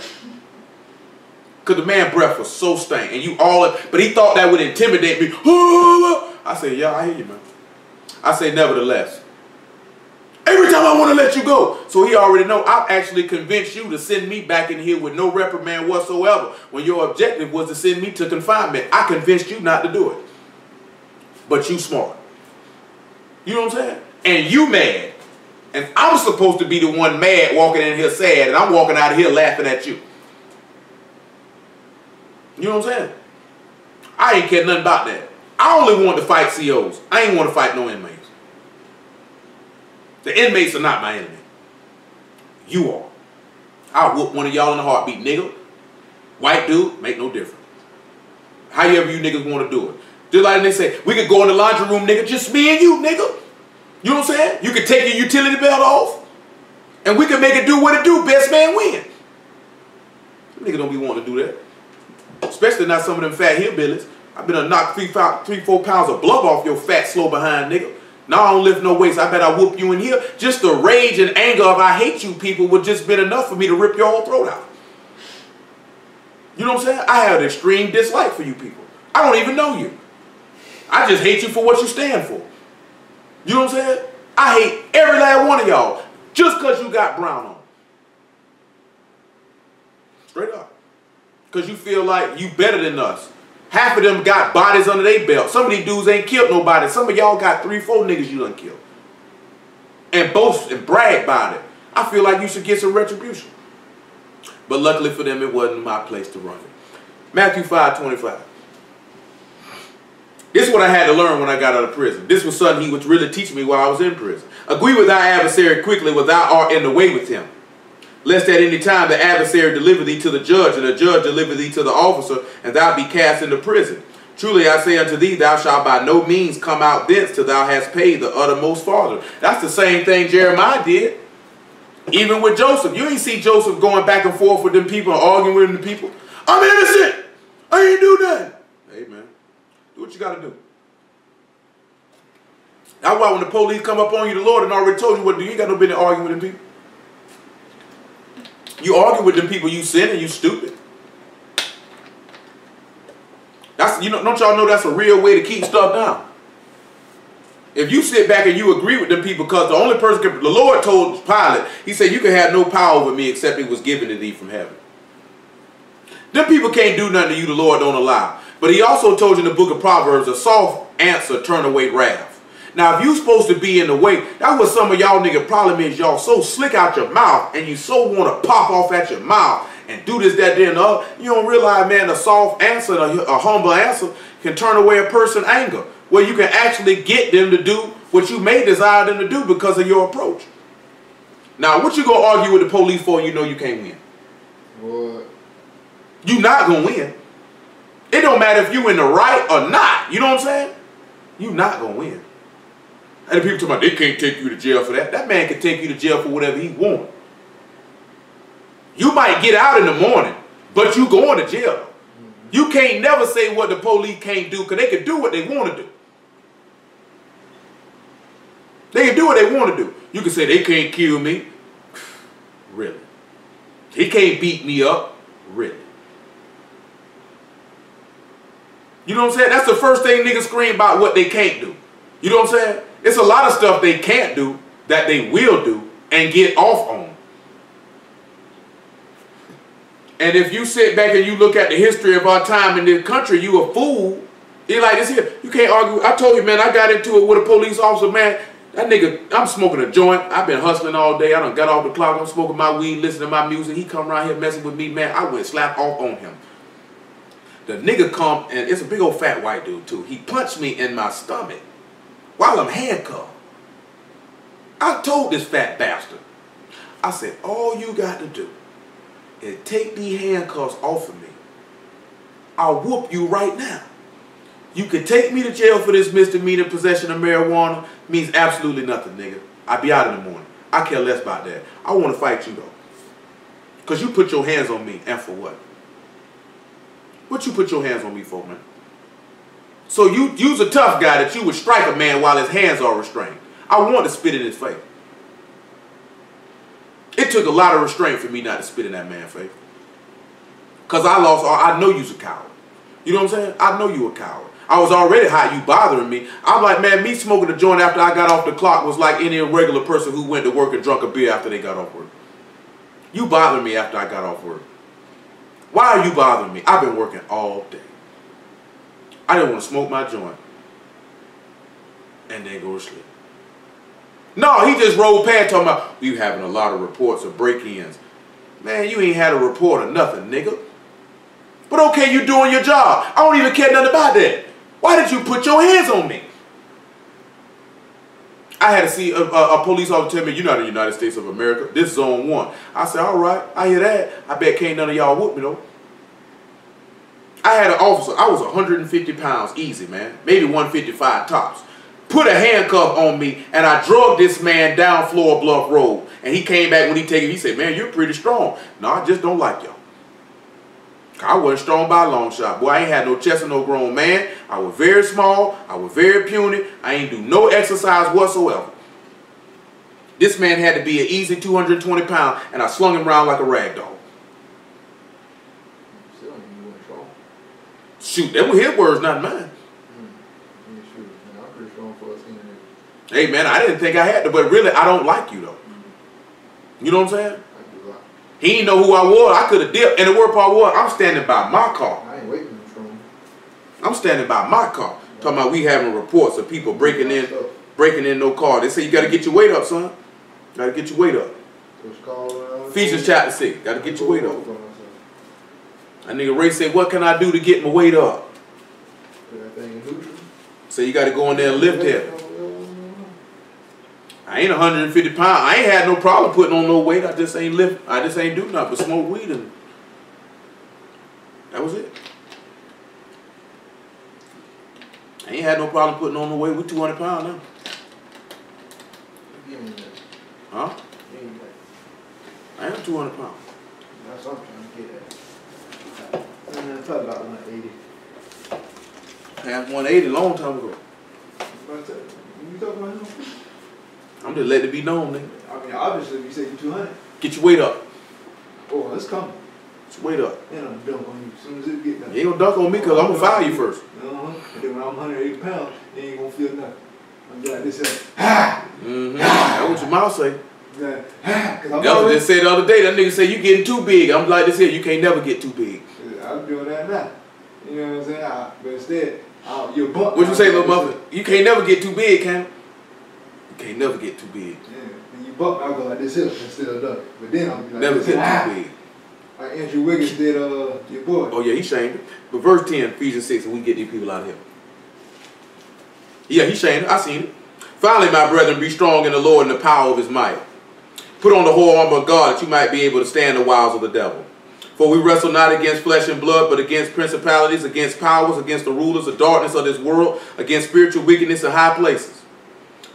Speaker 1: Because the man's breath was so stank, and you all, but he thought that would intimidate me. I said, yeah, I hear you, man. I say, nevertheless, Every time I want to let you go. So he already know I've actually convinced you to send me back in here with no reprimand whatsoever when your objective was to send me to confinement. I convinced you not to do it. But you smart. You know what I'm saying? And you mad. And I'm supposed to be the one mad walking in here sad, and I'm walking out of here laughing at you. You know what I'm saying? I ain't care nothing about that. I only want to fight COs. I ain't want to fight no inmates. The inmates are not my enemy. You are. I'll whoop one of y'all in a heartbeat, nigga. White dude, make no difference. However you niggas want to do it. Just like they say, we could go in the laundry room, nigga, just me and you, nigga. You know what I'm saying? You can take your utility belt off, and we can make it do what it do. Best man win. Nigga don't be wanting to do that. Especially not some of them fat hillbillies. I've been to knock 3-4 pounds of blood off your fat, slow behind nigga. Now I don't lift no weights. I bet I whoop you in here. Just the rage and anger of I hate you people would just been enough for me to rip your whole throat out. You know what I'm saying? I have an extreme dislike for you people. I don't even know you. I just hate you for what you stand for. You know what I'm saying? I hate every last one of y'all just because you got brown on. Straight up. Because you feel like you better than us. Half of them got bodies under their belt. Some of these dudes ain't killed nobody. Some of y'all got 3-4 niggas you done killed. And boast and brag about it. I feel like you should get some retribution. But luckily for them, it wasn't my place to run it. Matthew 5:25. This is what I had to learn when I got out of prison. This was something he was really teaching me while I was in prison. Agree with thy adversary quickly when thou art in the way with him. Lest at any time the adversary deliver thee to the judge, and the judge deliver thee to the officer, and thou be cast into prison. Truly I say unto thee, thou shalt by no means come out thence till thou hast paid the uttermost farthing. That's the same thing Jeremiah did. Even with Joseph. You ain't see Joseph going back and forth with them people and arguing with them people. I'm innocent. I ain't do nothing. Hey, man. Do what you got to do. That's why when the police come up on you, the Lord had already told you what to do. You ain't got no business arguing with them people. You argue with them people, you sin and you stupid. That's, you know, don't y'all know that's a real way to keep stuff down? If you sit back and you agree with them people, because the only person, the Lord told Pilate, he said, you can have no power over me except it was given to thee from heaven. Them people can't do nothing to you, the Lord don't allow. But he also told you in the book of Proverbs, a soft answer turn away wrath. Now, if you supposed to be in the way, that's what some of y'all nigga problem is. Y'all so slick out your mouth and you so want to pop off at your mouth and do this, that, then, the other. You don't realize, man, a soft answer, a humble answer can turn away a person's anger, where you can actually get them to do what you may desire them to do because of your approach. Now, what you going to argue with the police for you know you can't win?
Speaker 2: What?
Speaker 1: You not going to win. It don't matter if you in the right or not. You know what I'm saying? You not going to win. And the people talking about they can't take you to jail for that. That man can take you to jail for whatever he wants. You might get out in the morning, but you going to jail. Mm-hmm. You can't never say what the police can't do, because they can do what they want to do. They can do what they want to do. You can say they can't kill me. Really? He can't beat me up. Really? You know what I'm saying? That's the first thing niggas scream about, what they can't do. You know what I'm saying? It's a lot of stuff they can't do that they will do and get off on. And if you sit back and you look at the history of our time in this country, you a fool. You're like this here. You can't argue. I told you, man, I got into it with a police officer, man. That nigga, I'm smoking a joint. I've been hustling all day. I done got off the clock. I'm smoking my weed, listening to my music. He come around here messing with me, man. I went slap off on him. The nigga come, and it's a big old fat white dude too. He punched me in my stomach while I'm handcuffed. I told this fat bastard, I said, all you got to do is take these handcuffs off of me. I'll whoop you right now. You can take me to jail for this misdemeanor possession of marijuana. Means absolutely nothing, nigga. I'll be out in the morning. I care less about that. I want to fight you though. Because you put your hands on me, and for what? What you put your hands on me for, man? So you's a tough guy that you would strike a man while his hands are restrained. I want to spit in his face. It took a lot of restraint for me not to spit in that man's face. Because I know you's a coward. You know what I'm saying? I know you a coward. I was already hot, you bothering me. I'm like, man, me smoking a joint after I got off the clock was like any regular person who went to work and drunk a beer after they got off work. You bothering me after I got off work. Why are you bothering me? I've been working all day. I didn't want to smoke my joint and then go to sleep. No, he just rolled past talking about, we having a lot of reports of break-ins. Man, you ain't had a report or nothing, nigga. But okay, you doing your job. I don't even care nothing about that. Why did you put your hands on me? I had to see a police officer tell me, you're not in the United States of America. This is zone 1. I said, all right, I hear that. I bet can't none of y'all whoop me, though. I had an officer. I was 150 pounds easy, man. Maybe 155 tops. Put a handcuff on me, and I drugged this man down Floor Bluff Road. And he came back when he take it. He said, man, you're pretty strong. No, I just don't like y'all. I wasn't strong by a long shot. Boy, I ain't had no chest of no grown man. I was very small. I was very puny. I ain't do no exercise whatsoever. This man had to be an easy 220 pounds, and I slung him around like a rag doll. Shoot, that were his words, not mine. Hey, man, I didn't think I had to, but really, I don't like you, though. You know what I'm saying? He didn't know who I was. I could have dipped. And the worst part was, I'm standing by my car.
Speaker 2: I ain't waiting for him.
Speaker 1: I'm standing by my car. Yeah. Talking about we having reports of people breaking in no car. They say you got to get your weight up, son. Got to get your weight up. Ephesians chapter 6. Got to get your weight up. That nigga Ray said, what can I do to get my weight up? So you got to go in there and lift it. I ain't 150 pounds. I ain't had no problem putting on no weight. I just ain't lift. I just ain't do nothing but smoke weed, and that was it. I ain't had no problem putting on no weight. We 200 pounds now. Huh? I am 200 pounds.
Speaker 2: That's what I'm trying to get at. Probably about 180.
Speaker 1: I had 180 a long time ago.
Speaker 2: You talking about him?
Speaker 1: I'm just letting it be known, nigga.
Speaker 2: I mean, obviously, you say you're 200.
Speaker 1: Get your weight up.
Speaker 2: Oh, it's coming.
Speaker 1: Get your weight up.
Speaker 2: And I'm dunk on you as soon as it get done.
Speaker 1: You ain't gonna dunk on me because I'm gonna fire you first.
Speaker 2: And then when I'm 180 pounds, you ain't gonna feel nothing. I'm like this here. Ha!
Speaker 1: That's what your mouth say.
Speaker 2: Yeah. Ha!
Speaker 1: Delta just said the other day, that nigga said you getting too big. I'm like this here, you can't never get too big.
Speaker 2: I'm doing that now. You know what I'm saying? But instead, you're bump.
Speaker 1: What you say, little muffin? You can't never get too big, can you? You can't never get too big.
Speaker 2: Yeah. When you bump, I go like this here instead of that. But then I'm like,
Speaker 1: never get too big.
Speaker 2: Like Andrew Wiggins did your boy.
Speaker 1: Oh yeah, he shamed it. But verse 10, Ephesians 6, and we get these people out of here. Yeah, he shamed it. I seen it. Finally, my brethren, be strong in the Lord and the power of his might. Put on the whole armor of God that you might be able to stand the wiles of the devil. For we wrestle not against flesh and blood, but against principalities, against powers, against the rulers of darkness of this world, against spiritual wickedness in high places.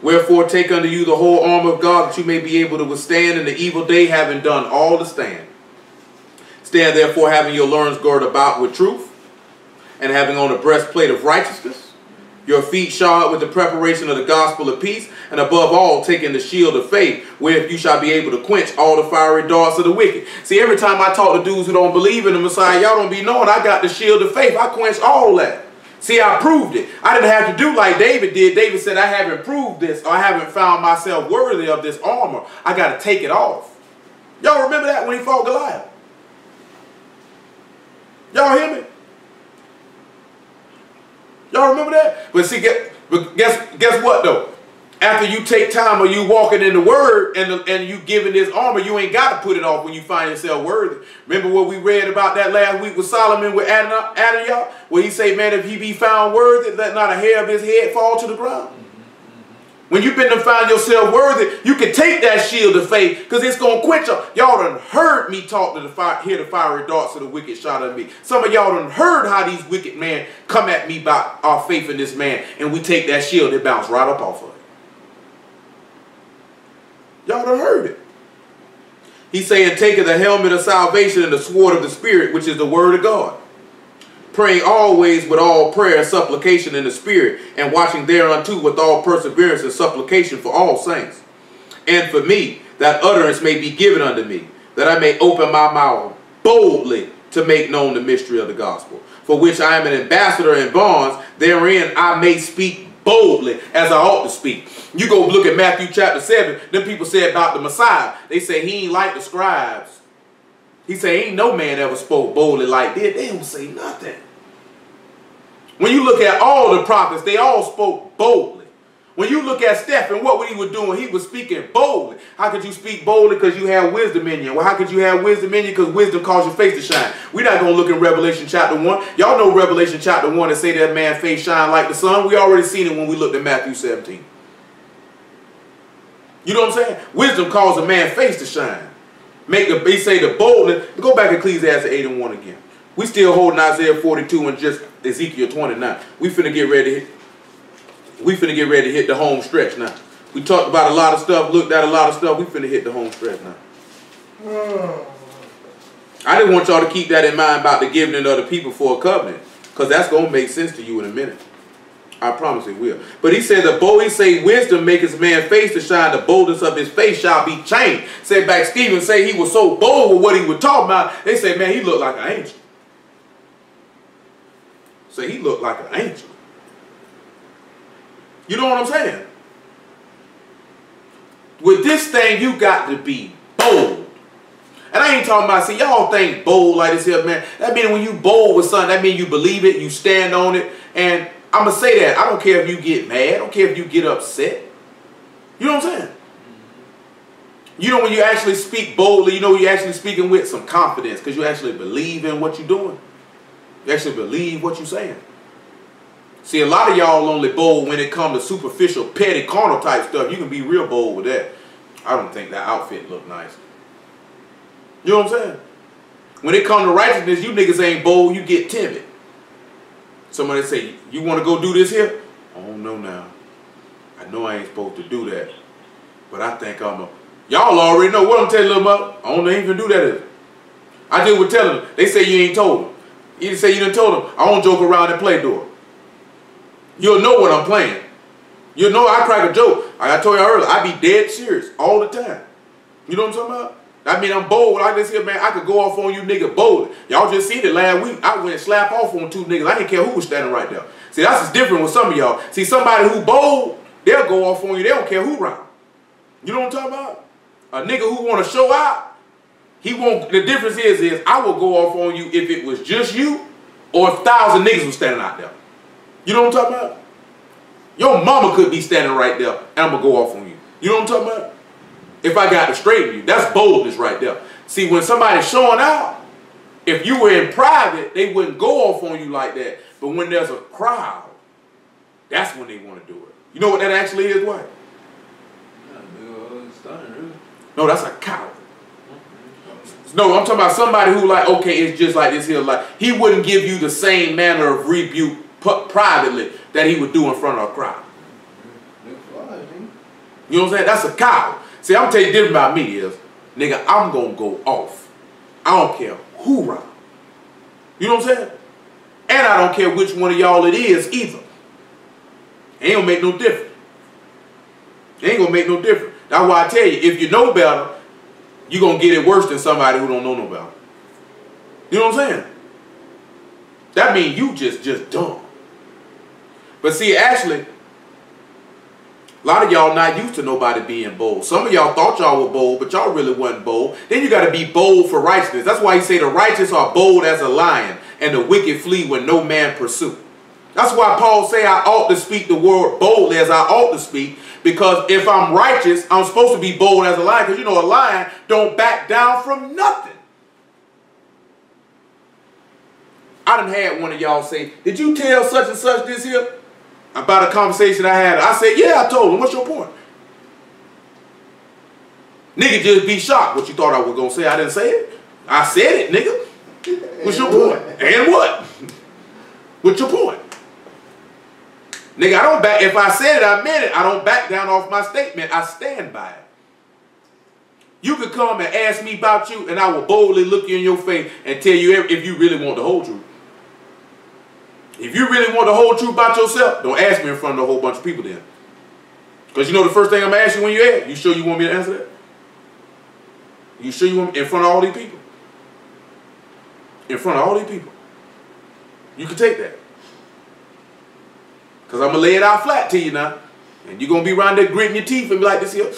Speaker 1: Wherefore take unto you the whole armor of God, that you may be able to withstand in the evil day, having done all to stand. Stand therefore, having your loins girded about with truth, and having on a breastplate of righteousness, your feet shod with the preparation of the gospel of peace, and above all, taking the shield of faith, wherewith you shall be able to quench all the fiery darts of the wicked. See, every time I talk to dudes who don't believe in the Messiah, y'all don't be knowing I got the shield of faith. I quenched all that. See, I proved it. I didn't have to do like David did. David said, I haven't proved this, or I haven't found myself worthy of this armor. I got to take it off. Y'all remember that when he fought Goliath? Y'all hear me? Y'all remember that? But see, guess what though? After you take time or you walking in the word and you giving this armor, you ain't got to put it off when you find yourself worthy. Remember what we read about that last week with Solomon with Adonijah, where he say, man, if he be found worthy, let not a hair of his head fall to the ground. When you've been to find yourself worthy, you can take that shield of faith because it's going to quench them. Y'all done heard me talk to hear the fiery darts of the wicked shot at me. Some of y'all done heard how these wicked men come at me about our faith in this man, and we take that shield, it bounce right up off of it. Y'all done heard it. He's saying, taking the helmet of salvation and the sword of the Spirit, which is the word of God. Praying always with all prayer and supplication in the Spirit, and watching thereunto with all perseverance and supplication for all saints. And for me, that utterance may be given unto me, that I may open my mouth boldly to make known the mystery of the gospel, for which I am an ambassador in bonds, Therein I may speak boldly as I ought to speak. You go look at Matthew chapter 7. Them people said about the Messiah. They say he ain't like the scribes. He said ain't no man ever spoke boldly like this. They don't say nothing. When you look at all the prophets, they all spoke boldly. When you look at Stephen, what he was doing, he was speaking boldly. How could you speak boldly? Because you have wisdom in you. Well, how could you have wisdom in you? Because wisdom calls your face to shine. We're not going to look in Revelation chapter 1. Y'all know Revelation chapter 1 and say that man's face shine like the sun. We already seen it when we looked at Matthew 17. You know what I'm saying? Wisdom calls a man's face to shine. They say the boldness. Go back to Ecclesiastes 8 and 1 again. We still holding Isaiah 42 and just Ezekiel 29. We finna get ready to hit the home stretch now. We talked about a lot of stuff, looked at a lot of stuff. We finna hit the home stretch now. I didn't want y'all to keep that in mind about the giving of the people for a covenant, because that's going to make sense to you in a minute. I promise it will. But he said, he say, wisdom maketh man's face to shine, the boldness of his face shall be changed. Said back Stephen say he was so bold with what he was talking about, they say, man, he looked like an angel. Say he looked like an angel. You know what I'm saying? With this thing, you got to be bold. And I ain't talking about, see, y'all think bold like this here, man. That means when you bold with something, that means you believe it, you stand on it. And I'm going to say that. I don't care if you get mad. I don't care if you get upset. You know what I'm saying? You know, when you actually speak boldly, you know you're actually speaking with some confidence because you actually believe in what you're doing. You actually believe what you're saying. See, a lot of y'all only bold when it comes to superficial, petty, carnal type stuff. You can be real bold with that. I don't think that outfit look nice. You know what I'm saying? When it comes to righteousness, you niggas ain't bold, you get timid. Somebody say, you want to go do this here? I don't know now. I know I ain't supposed to do that. But I think I'm a... Y'all already know what I'm telling them about. I don't even do that. I just would tell them. They say you ain't told them. You didn't say you done told them. I don't joke around and play door. You'll know what I'm playing. You'll know I crack a joke. Like I told you earlier, I be dead serious all the time. You know what I'm talking about? I mean, I'm bold. I just here, man, I could go off on you nigga boldly. Y'all just seen it last week. I went and slap off on 2 niggas. I didn't care who was standing right there. See, that's just different with some of y'all. See, somebody who bold, they'll go off on you. They don't care who around. You know what I'm talking about? A nigga who want to show out, he won't. The difference is I will go off on you if it was just you or 1,000 niggas was standing out there. You know what I'm talking about? Your mama could be standing right there and I'm going to go off on you. You know what I'm talking about? If I got to straighten you, that's boldness right there. See, when somebody's showing out, if you were in private, they wouldn't go off on you like that. But when there's a crowd, that's when they want to do it. You know what that actually is, White? No, that's a coward. No, I'm talking about somebody who like, okay, it's just like this here. Like, he wouldn't give you the same manner of rebuke privately that he would do in front of a crowd. You know what I'm saying? That's a coward. See, I'm telling you different about me is, nigga, I'm going to go off. I don't care who around. You know what I'm saying? And I don't care which one of y'all it is either. It ain't going to make no difference. It ain't going to make no difference. That's why I tell you, if you know better, you're going to get it worse than somebody who don't know no better. You know what I'm saying? That means you just dumb. But see, actually, a lot of y'all not used to nobody being bold. Some of y'all thought y'all were bold, but y'all really wasn't bold. Then you got to be bold for righteousness. That's why he say the righteous are bold as a lion, and the wicked flee when no man pursue. That's why Paul say I ought to speak the word boldly as I ought to speak, because if I'm righteous, I'm supposed to be bold as a lion, because you know a lion don't back down from nothing. I done had one of y'all say, did you tell such and such this here? About a conversation I had. I said, yeah, I told him. What's your point? Nigga just be shocked. What you thought I was going to say? I didn't say it. I said it, nigga. What's your point? And what? What's your point? Nigga, I don't back. If I said it, I meant it. I don't back down off my statement. I stand by it. You could come and ask me about you, and I will boldly look you in your face and tell you if you really want the whole truth. If you really want the whole truth about yourself, don't ask me in front of a whole bunch of people then. Because you know the first thing I'm going to ask you when you ask, you sure you want me to answer that? You sure you want me in front of all these people? In front of all these people. You can take that. Because I'm going to lay it out flat to you now. And you're going to be around there gritting your teeth and be like this here. I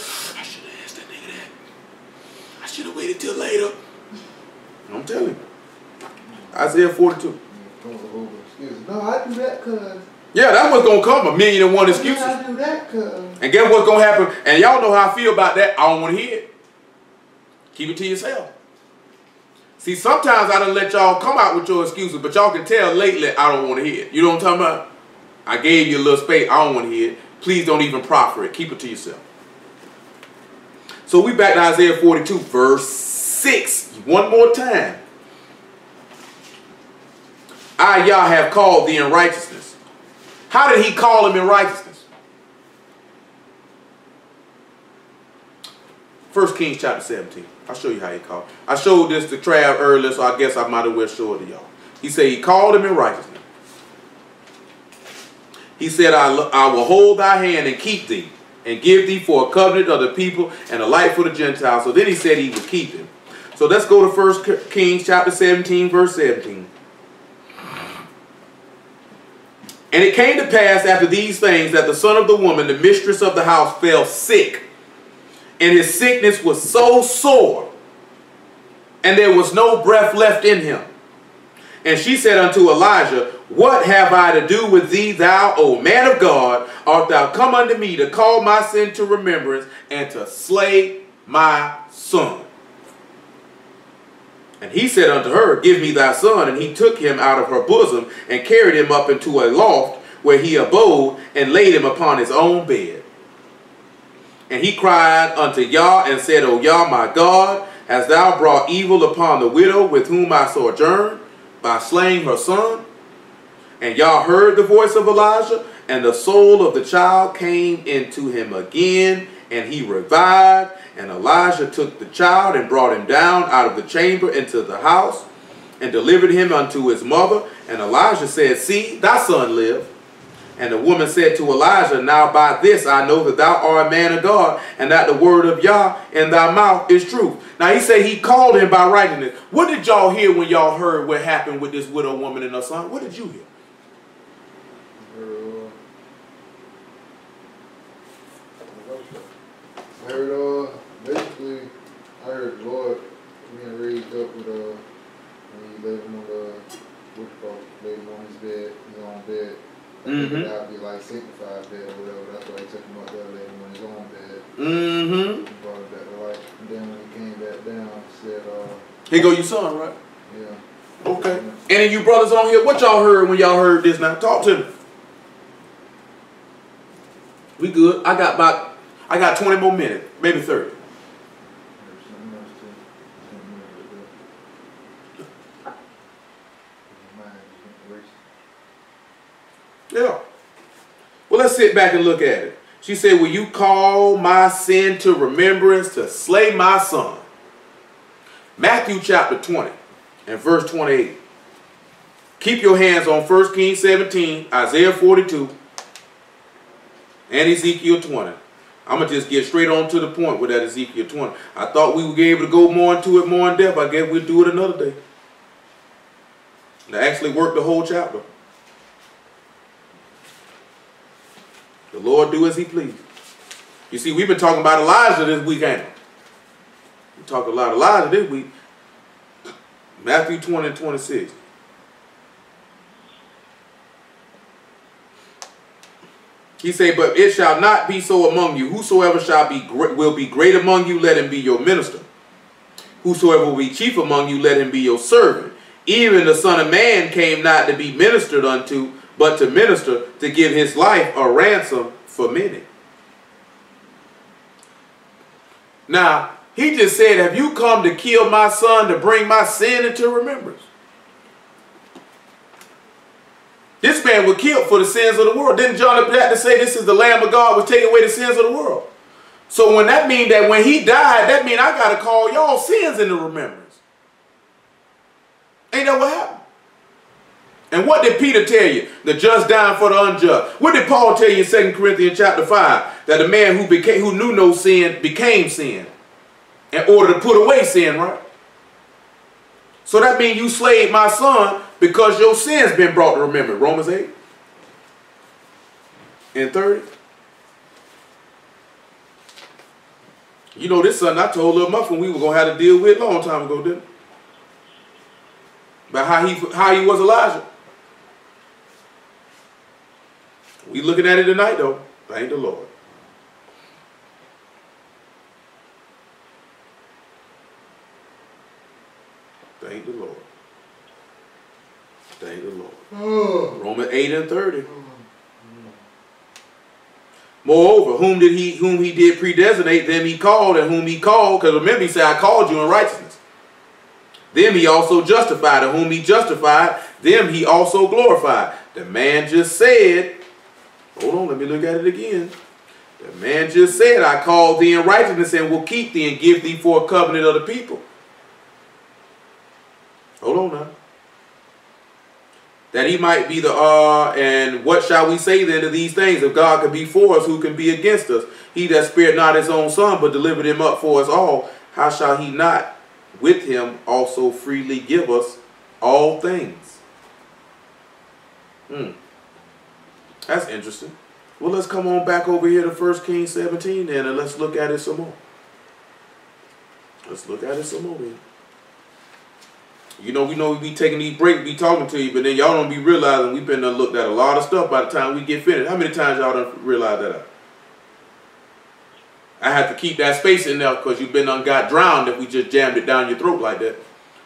Speaker 1: should have asked that nigga that. I should have waited till later. I'm telling you. Isaiah 42.
Speaker 2: No, I do that because.
Speaker 1: Yeah, that's what's going to come. 1,000,001 excuses.
Speaker 2: I do that because.
Speaker 1: And guess what's going to happen? And y'all know how I feel about that. I don't want to hear it. Keep it to yourself. See, sometimes I done let y'all come out with your excuses, but y'all can tell lately I don't want to hear it. You know what I'm talking about? I gave you a little space. I don't want to hear it. Please don't even proffer it. Keep it to yourself. So we back to Isaiah 42, verse 6. One more time. I, Yah, have called thee in righteousness. How did he call him in righteousness? 1 Kings chapter 17. I'll show you how he called. I showed this to Trav earlier, so I guess I might as well show it to y'all. He said he called him in righteousness. He said, I will hold thy hand and keep thee, and give thee for a covenant of the people and a light for the Gentiles. So then he said he would keep him. So let's go to 1 Kings chapter 17, verse 17. And it came to pass after these things that the son of the woman, the mistress of the house, fell sick. And his sickness was so sore, and there was no breath left in him. And she said unto Elijah, What have I to do with thee, thou, O man of God? Art thou come unto me to call my sin to remembrance and to slay my son? And he said unto her, Give me thy son. And he took him out of her bosom and carried him up into a loft where he abode and laid him upon his own bed. And he cried unto Yah and said, O Yah, my God, hast thou brought evil upon the widow with whom I sojourned by slaying her son? And Yah heard the voice of Elijah, and the soul of the child came into him again, and he revived. And Elijah took the child and brought him down out of the chamber into the house and delivered him unto his mother. And Elijah said, See, thy son live. And the woman said to Elijah, Now by this I know that thou art a man of God, and that the word of Yah in thy mouth is truth. Now he said he called him by righteousness. What did y'all hear when y'all heard what happened with this widow woman and her son? What did you hear?
Speaker 2: I heard, basically, I heard the Lord being raised up with, when he laid him on the, laid him on his bed, his own bed. That would be like sanctified bed or whatever. That's why he took him up there, laid him on his own bed. And brought it back to life. And then when he came back down, he said,
Speaker 1: Here go your son, right?
Speaker 2: Yeah.
Speaker 1: Okay. Any of you brothers on here, what y'all heard when y'all heard this now? Talk to me. We good. I got 20 more minutes, maybe 30. Yeah. Well, let's sit back and look at it. She said, Will you call my sin to remembrance to slay my son? Matthew chapter 20 and verse 28. Keep your hands on 1 Kings 17, Isaiah 42, and Ezekiel 20. I'm going to just get straight on to the point with that Ezekiel 20. I thought we would be able to go more into it more in depth. I guess we'll do it another day. To actually work the whole chapter. The Lord do as he pleases. You see, we've been talking about Elijah this week, ain't we? We talked a lot of Elijah this week. Matthew 20 and 26. He said, But it shall not be so among you. Whosoever will be great among you, let him be your minister. Whosoever will be chief among you, let him be your servant. Even the Son of Man came not to be ministered unto, but to minister, to give his life a ransom for many. Now, he just said, Have you come to kill my son to bring my sin into remembrance? This man was killed for the sins of the world. Didn't John the Baptist say this is the Lamb of God which take away the sins of the world? So when that means that when he died, that means I got to call y'all sins into remembrance. Ain't that what happened? And what did Peter tell you? The just dying for the unjust. What did Paul tell you in 2 Corinthians chapter 5? That the man who knew no sin became sin in order to put away sin, right? So that means you slayed my son because your sins been brought to remembrance. Romans 8. and 30. You know, this something I told Lil Muffin we were going to have to deal with a long time ago, didn't we? About how he was Elijah. We looking at it tonight, though. Thank the Lord. Thank the Lord. Thank the Lord.
Speaker 2: Oh.
Speaker 1: Romans 8 and 30. Moreover, whom he did predestinate, them he called, and whom he called, because remember he said, I called you in righteousness. Them he also justified, and whom he justified, them he also glorified. The man just said, hold on, let me look at it again. The man just said, I called thee in righteousness and will keep thee and give thee for a covenant of the people. Hold on now. That he might be the, and what shall we say then to these things? If God can be for us, who can be against us? He that spared not his own son, but delivered him up for us all, how shall he not with him also freely give us all things? That's interesting. Well, let's come on back over here to 1 Kings 17 then, and let's look at it some more. Let's look at it some more then. You know, we be taking these breaks, be talking to you, but then y'all don't be realizing we've been looked at a lot of stuff by the time we get finished. How many times y'all don't realize that? I have to keep that space in there because you've been got drowned if we just jammed it down your throat like that.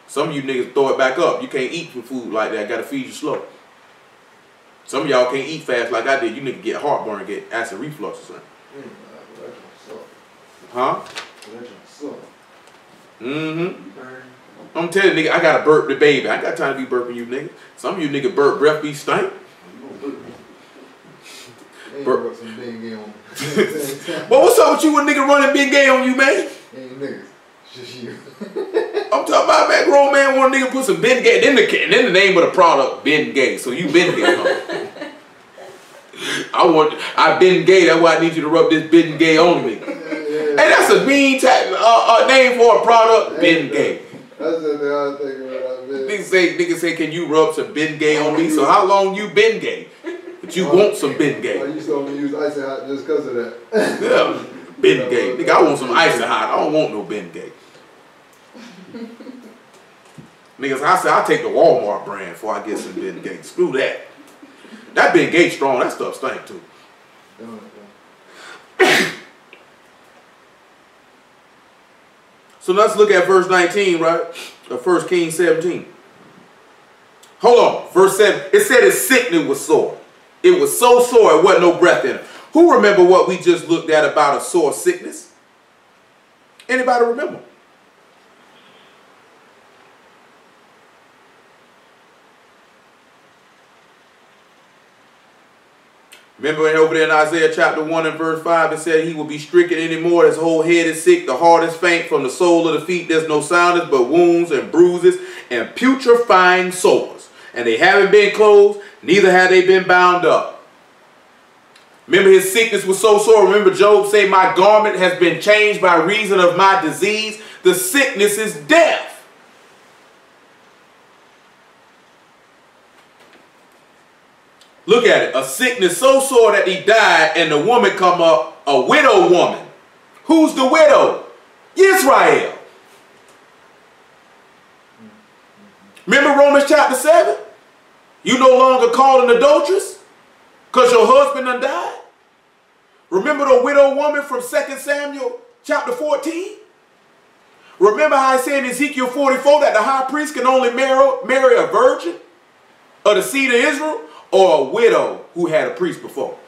Speaker 1: Some of you niggas throw it back up. You can't eat for food like that. Got to feed you slow. Some of y'all can't eat fast like I did. You niggas get heartburn, get acid reflux or something. Huh? I'm telling you, nigga, I gotta burp the baby. I ain't got time to be burping you, nigga. Some of you nigga burp breath be stink. Burp. Some big gay on. Well, what's up with you when nigga running big gay on you, man?
Speaker 2: Ain't niggas. Just you.
Speaker 1: I'm talking about that grown man want a nigga put some Ben Gay. Then the name of the product, Ben Gay. So you Ben Gay, huh? I've been gay, that's why I need you to rub this Ben Gay on me. Hey, that's a mean name for a product, Ben Gay.
Speaker 2: That's the thing I was thinking about.
Speaker 1: Niggas say, can you rub some Ben Gay on me? So how long you been gay? But you want some Ben Gay.
Speaker 2: I used to only use ice and hot just because of that.
Speaker 1: Yeah, Ben Gay. Nigga, I want some ice and hot. I don't want no Ben Gay. Niggas, I said, I'll take the Walmart brand before I get some Ben Gay. Screw that. That Ben Gay strong. That stuff stink too. So let's look at verse 19, right? Of 1 Kings 17. Hold on. Verse 7. It said his sickness was sore. It was so sore it wasn't no breath in it. Who remember what we just looked at about a sore sickness? Anybody remember? Remember over there in Isaiah chapter 1 and verse 5, it said he will be stricken anymore. His whole head is sick. The heart is faint. From the sole of the feet there's no soundness but wounds and bruises and putrefying sores. And they haven't been closed, neither have they been bound up. Remember his sickness was so sore. Remember Job say, my garment has been changed by reason of my disease. The sickness is death. Look at it. A sickness so sore that he died, and the woman come up, a widow woman. Who's the widow? Israel. Remember Romans chapter 7? You no longer called an adulteress because your husband done died. Remember the widow woman from 2 Samuel chapter 14? Remember how I said in Ezekiel 44 that the high priest can only marry a virgin of the seed of Israel? Or a widow who had a priest before.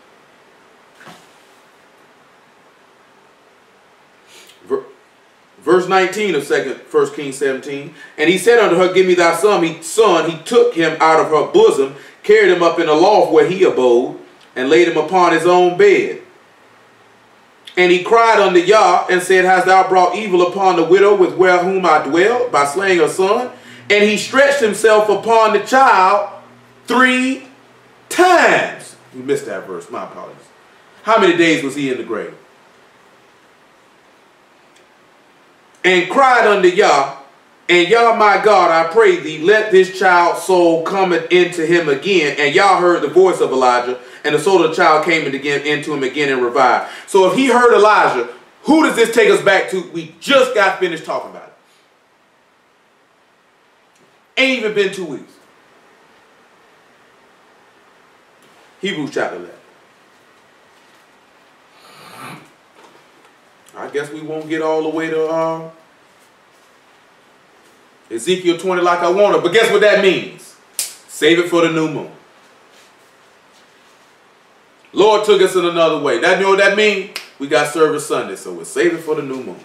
Speaker 1: Verse 19 of 1 Kings 17. And he said unto her, give me thy son. He took him out of her bosom, carried him up in a loft where he abode, and laid him upon his own bed. And he cried unto Yah, and said, hast thou brought evil upon the widow with whom I dwell, by slaying her son? And he stretched himself upon the child 3 times. You missed that verse. My apologies. How many days was he in the grave? And cried unto Yah, And Yah my God, I pray thee, let this child's soul come into him again. And Yah heard the voice of Elijah, and the soul of the child came into him again and revived. So if he heard Elijah, who does this take us back to? We just got finished talking about it. Ain't even been 2 weeks. Hebrews chapter 11. I guess we won't get all the way to Ezekiel 20 like I wanted. But guess what that means? Save it for the new moon. Lord took us in another way. That, you know what that means? We got service Sunday, so we'll save it for the new moon.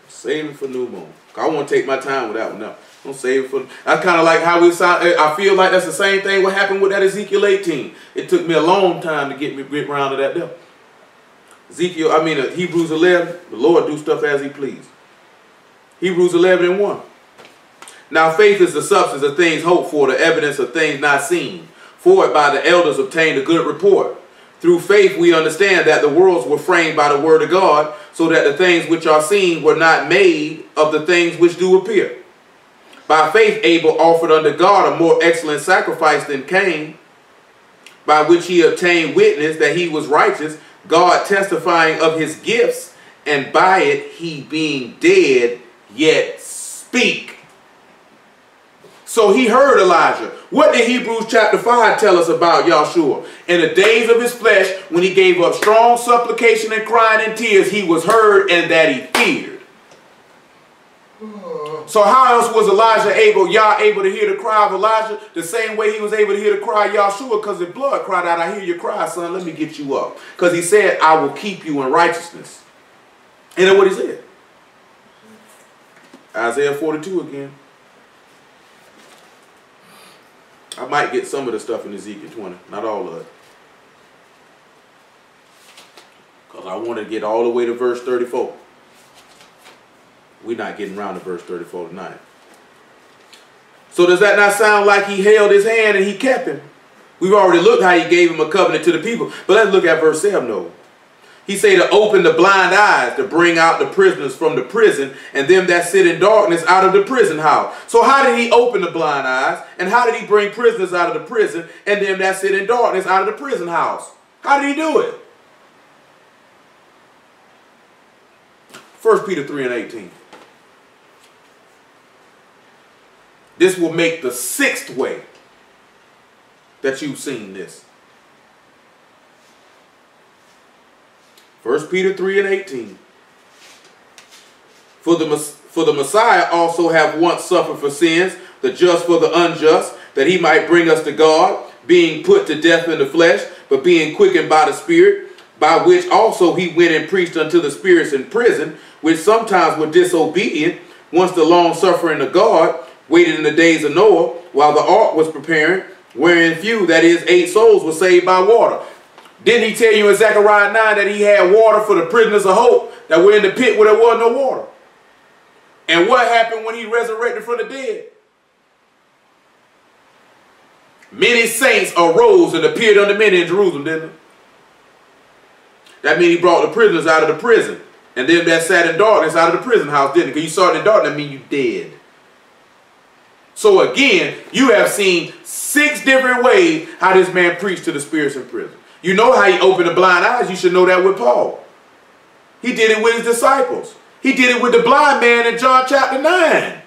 Speaker 1: Save it for new moon. I want to take my time with that one now. Don't save it for. That's kind of like how we sound. I feel like that's the same thing what happened with that Ezekiel 18. It took me a long time to get around to that there. Hebrews 11, the Lord do stuff as he please. Hebrews 11:1. Now faith is the substance of things hoped for, the evidence of things not seen. For it by the elders obtained a good report. Through faith we understand that the worlds were framed by the word of God, so that the things which are seen were not made of the things which do appear. By faith Abel offered unto God a more excellent sacrifice than Cain, by which he obtained witness that he was righteous, God testifying of his gifts, and by it he being dead yet speak. So he heard Elijah. What did Hebrews chapter 5 tell us about Yahshua? In the days of his flesh, when he gave up strong supplication and crying and tears, he was heard and that he feared. So how else was Elijah able to hear the cry of Elijah? The same way he was able to hear the cry of Yahshua, because his blood cried out, I hear your cry, son, let me get you up. Because he said, I will keep you in righteousness. And that's what he said. Isaiah 42 again. I might get some of the stuff in Ezekiel 20, not all of it. Because I want to get all the way to verse 34. We're not getting around to verse 34 tonight. So does that not sound like he held his hand and he kept him? We've already looked how he gave him a covenant to the people. But let's look at verse 7 though. He said to open the blind eyes, to bring out the prisoners from the prison, and them that sit in darkness out of the prison house. So how did he open the blind eyes? And how did he bring prisoners out of the prison, and them that sit in darkness out of the prison house? How did he do it? 1 Peter 3:18. This will make the 6th way that you've seen this. 1 Peter 3:18. For the Messiah also have once suffered for sins, the just for the unjust, that he might bring us to God, being put to death in the flesh, but being quickened by the Spirit, by which also he went and preached unto the spirits in prison, which sometimes were disobedient, once the long suffering of God waited in the days of Noah, while the ark was preparing, wherein few, that is 8 souls, were saved by water. Didn't he tell you in Zechariah 9 that he had water for the prisoners of hope that were in the pit where there was no water? And what happened when he resurrected from the dead? Many saints arose and appeared unto many in Jerusalem, didn't they? That means he brought the prisoners out of the prison. And them that sat in darkness out of the prison house, didn't it? Because you started in darkness, that means you dead. So again, you have seen 6 different ways how this man preached to the spirits in prison. You know how he opened the blind eyes. You should know that with Paul. He did it with his disciples. He did it with the blind man in John chapter 9.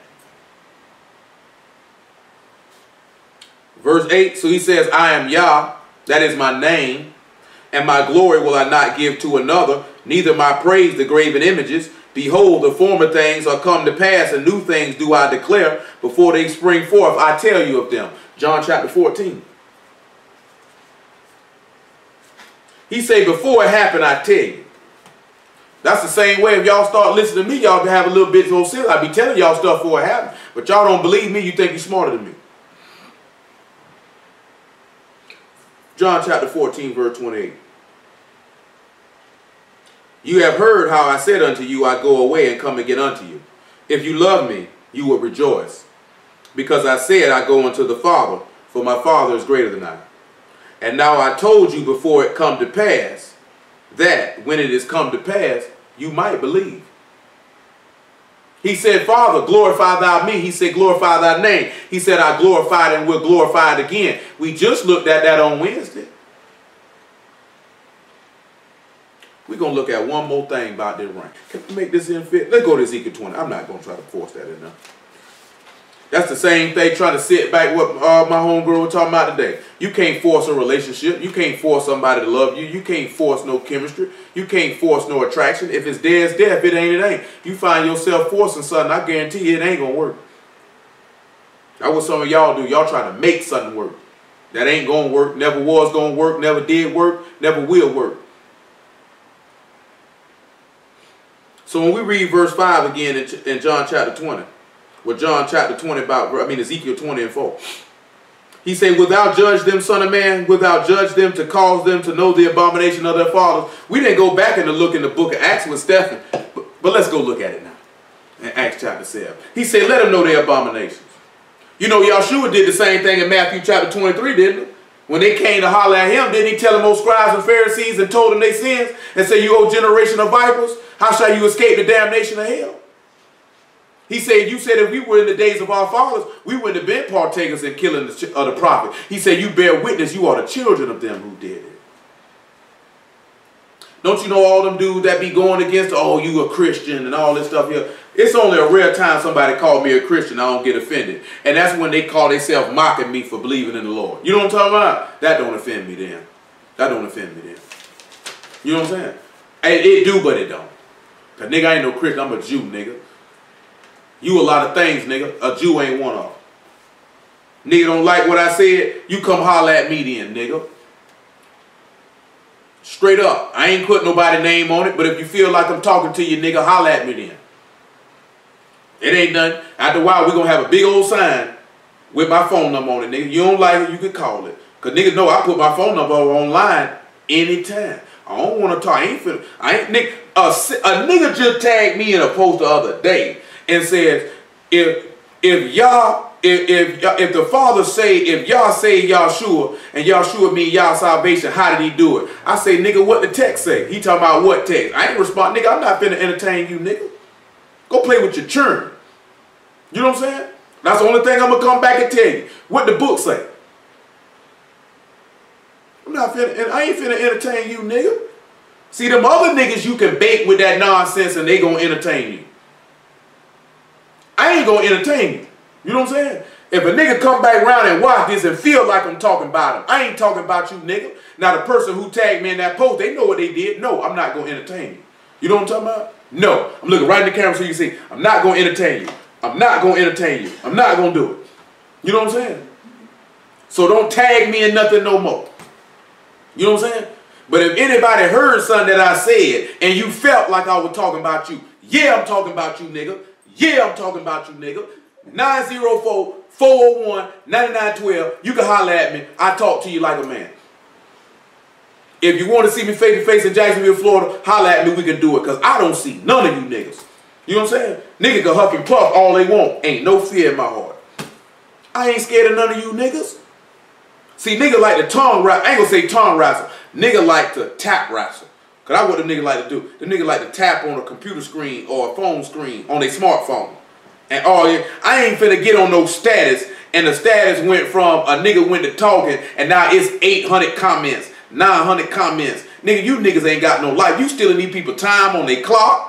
Speaker 1: Verse 8, so he says, I am Yah, that is my name, and my glory will I not give to another, neither my praise to graven images. Behold, the former things are come to pass, and new things do I declare. Before they spring forth, I tell you of them. John chapter 14. He say, before it happened, I tell you. That's the same way if y'all start listening to me, y'all have a little bit more sense. I be telling y'all stuff before it happened. But y'all don't believe me, you think you're smarter than me. John chapter 14, verse 28. You have heard how I said unto you, I go away and come again unto you. If you love me, you will rejoice. Because I said, I go unto the Father, for my Father is greater than I. And now I told you before it come to pass, that when it is come to pass, you might believe. He said, Father, glorify thou me. He said, glorify thy name. He said, I glorified and will glorify it again. We just looked at that on Wednesday. We're going to look at one more thing about this ring. Can we make this in fit? Let's go to Ezekiel 20. I'm not going to try to force that in there. That's the same thing trying to sit back what my homegirl was talking about today. You can't force a relationship. You can't force somebody to love you. You can't force no chemistry. You can't force no attraction. If it's there, it's there. If it ain't, it ain't. You find yourself forcing something, I guarantee you it ain't going to work. That's what some of y'all do. Y'all trying to make something work. That ain't going to work. Never was going to work. Never did work. Never will work. So when we read verse 5 again in John chapter 20, with John chapter 20 Ezekiel 20 and 4. He said, wilt thou judge them, son of man? Wilt thou judge them to cause them to know the abomination of their fathers? We didn't go back and look in the book of Acts with Stephen, but let's go look at it now. In Acts chapter 7. He said, let them know their abominations. You know, Yahshua did the same thing in Matthew chapter 23, didn't he? When they came to holler at him, didn't he tell them, O scribes and Pharisees, and told them their sins, and say, you old generation of vipers, how shall you escape the damnation of hell? He said, you said if we were in the days of our fathers, we wouldn't have been partakers in killing the prophet. He said, you bear witness, you are the children of them who did it. Don't you know all them dudes that be going against, oh, you a Christian and all this stuff here? It's only a rare time somebody called me a Christian, I don't get offended. And that's when they call themselves mocking me for believing in the Lord. You know what I'm talking about? That don't offend me then. That don't offend me then. You know what I'm saying? It do, but it don't. Because nigga, I ain't no Christian, I'm a Jew, nigga. You a lot of things, nigga. A Jew ain't one of them. Nigga don't like what I said, you come holler at me then, nigga. Straight up. I ain't put nobody's name on it, but if you feel like I'm talking to you, nigga, holler at me then. It ain't done. After a while, we're going to have a big old sign with my phone number on it, nigga. You don't like it, you can call it. Because niggas know I put my phone number online anytime. I don't want to talk. Nigga, a nigga just tagged me in a post the other day and says, if the Father say, if y'all say Yahshua, and Yahshua mean y'all salvation, how did he do it? I say, nigga, what the text say? He talking about what text? I ain't respond, nigga, I'm not finna entertain you, nigga. Go play with your churn. You know what I'm saying? That's the only thing I'm gonna come back and tell you. What the book say? I ain't finna entertain you, nigga. See, them other niggas you can bait with that nonsense and they gonna entertain you. I ain't gonna entertain you. You know what I'm saying? If a nigga come back around and watch this and feel like I'm talking about him, I ain't talking about you, nigga. Now the person who tagged me in that post, they know what they did. No, I'm not gonna entertain you. You know what I'm talking about? No. I'm looking right in the camera so you can see. I'm not gonna entertain you. I'm not gonna entertain you. I'm not gonna do it. You know what I'm saying? So don't tag me in nothing no more. You know what I'm saying? But if anybody heard something that I said and you felt like I was talking about you, yeah, I'm talking about you, nigga. Yeah, I'm talking about you, nigga. 904-401-9912. You can holler at me. I talk to you like a man. If you want to see me face to face in Jacksonville, Florida, holler at me. We can do it because I don't see none of you niggas. You know what I'm saying? Niggas can huff and puff all they want. Ain't no fear in my heart. I ain't scared of none of you niggas. See, nigga like to tongue wrestle. I ain't gonna say tongue wrestle. Nigga like to tap wrestle. Because that's what the nigga like to do. The nigga like to tap on a computer screen or a phone screen on their smartphone. And oh yeah, I ain't finna get on no status. And the status went from a nigga went to talking and now it's 800 comments, 900 comments. Nigga, you niggas ain't got no life. You still need people time on their clock.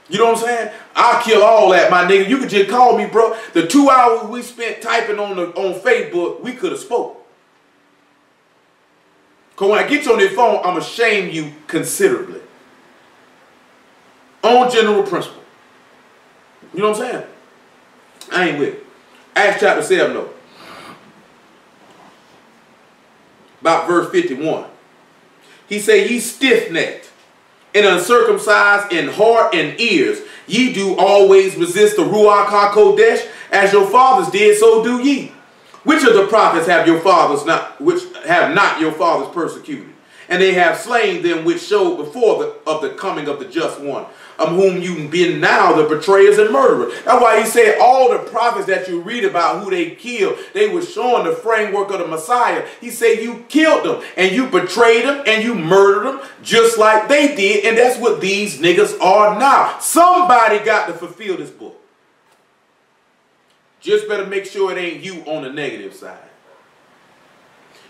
Speaker 1: You know what I'm saying? I'll kill all that, my nigga. You could just call me, bro. The 2 hours we spent typing on Facebook, we could have spoke. Because when I get you on their phone, I'm going to shame you considerably. On general principle. You know what I'm saying? I ain't with it. Acts chapter 7, though. About verse 51. He said, ye stiff-necked and uncircumcised in heart and ears, ye do always resist the Ruach HaKodesh, as your fathers did, so do ye. Which of the prophets have your fathers not, which have not your fathers persecuted? And they have slain them which showed before of the coming of the just one. of whom you been now the betrayers and murderers. That's why he said all the prophets that you read about who they killed, they were showing the framework of the Messiah. He said you killed them and you betrayed them and you murdered them just like they did. And that's what these niggas are now. Somebody got to fulfill this book. Just better make sure it ain't you on the negative side.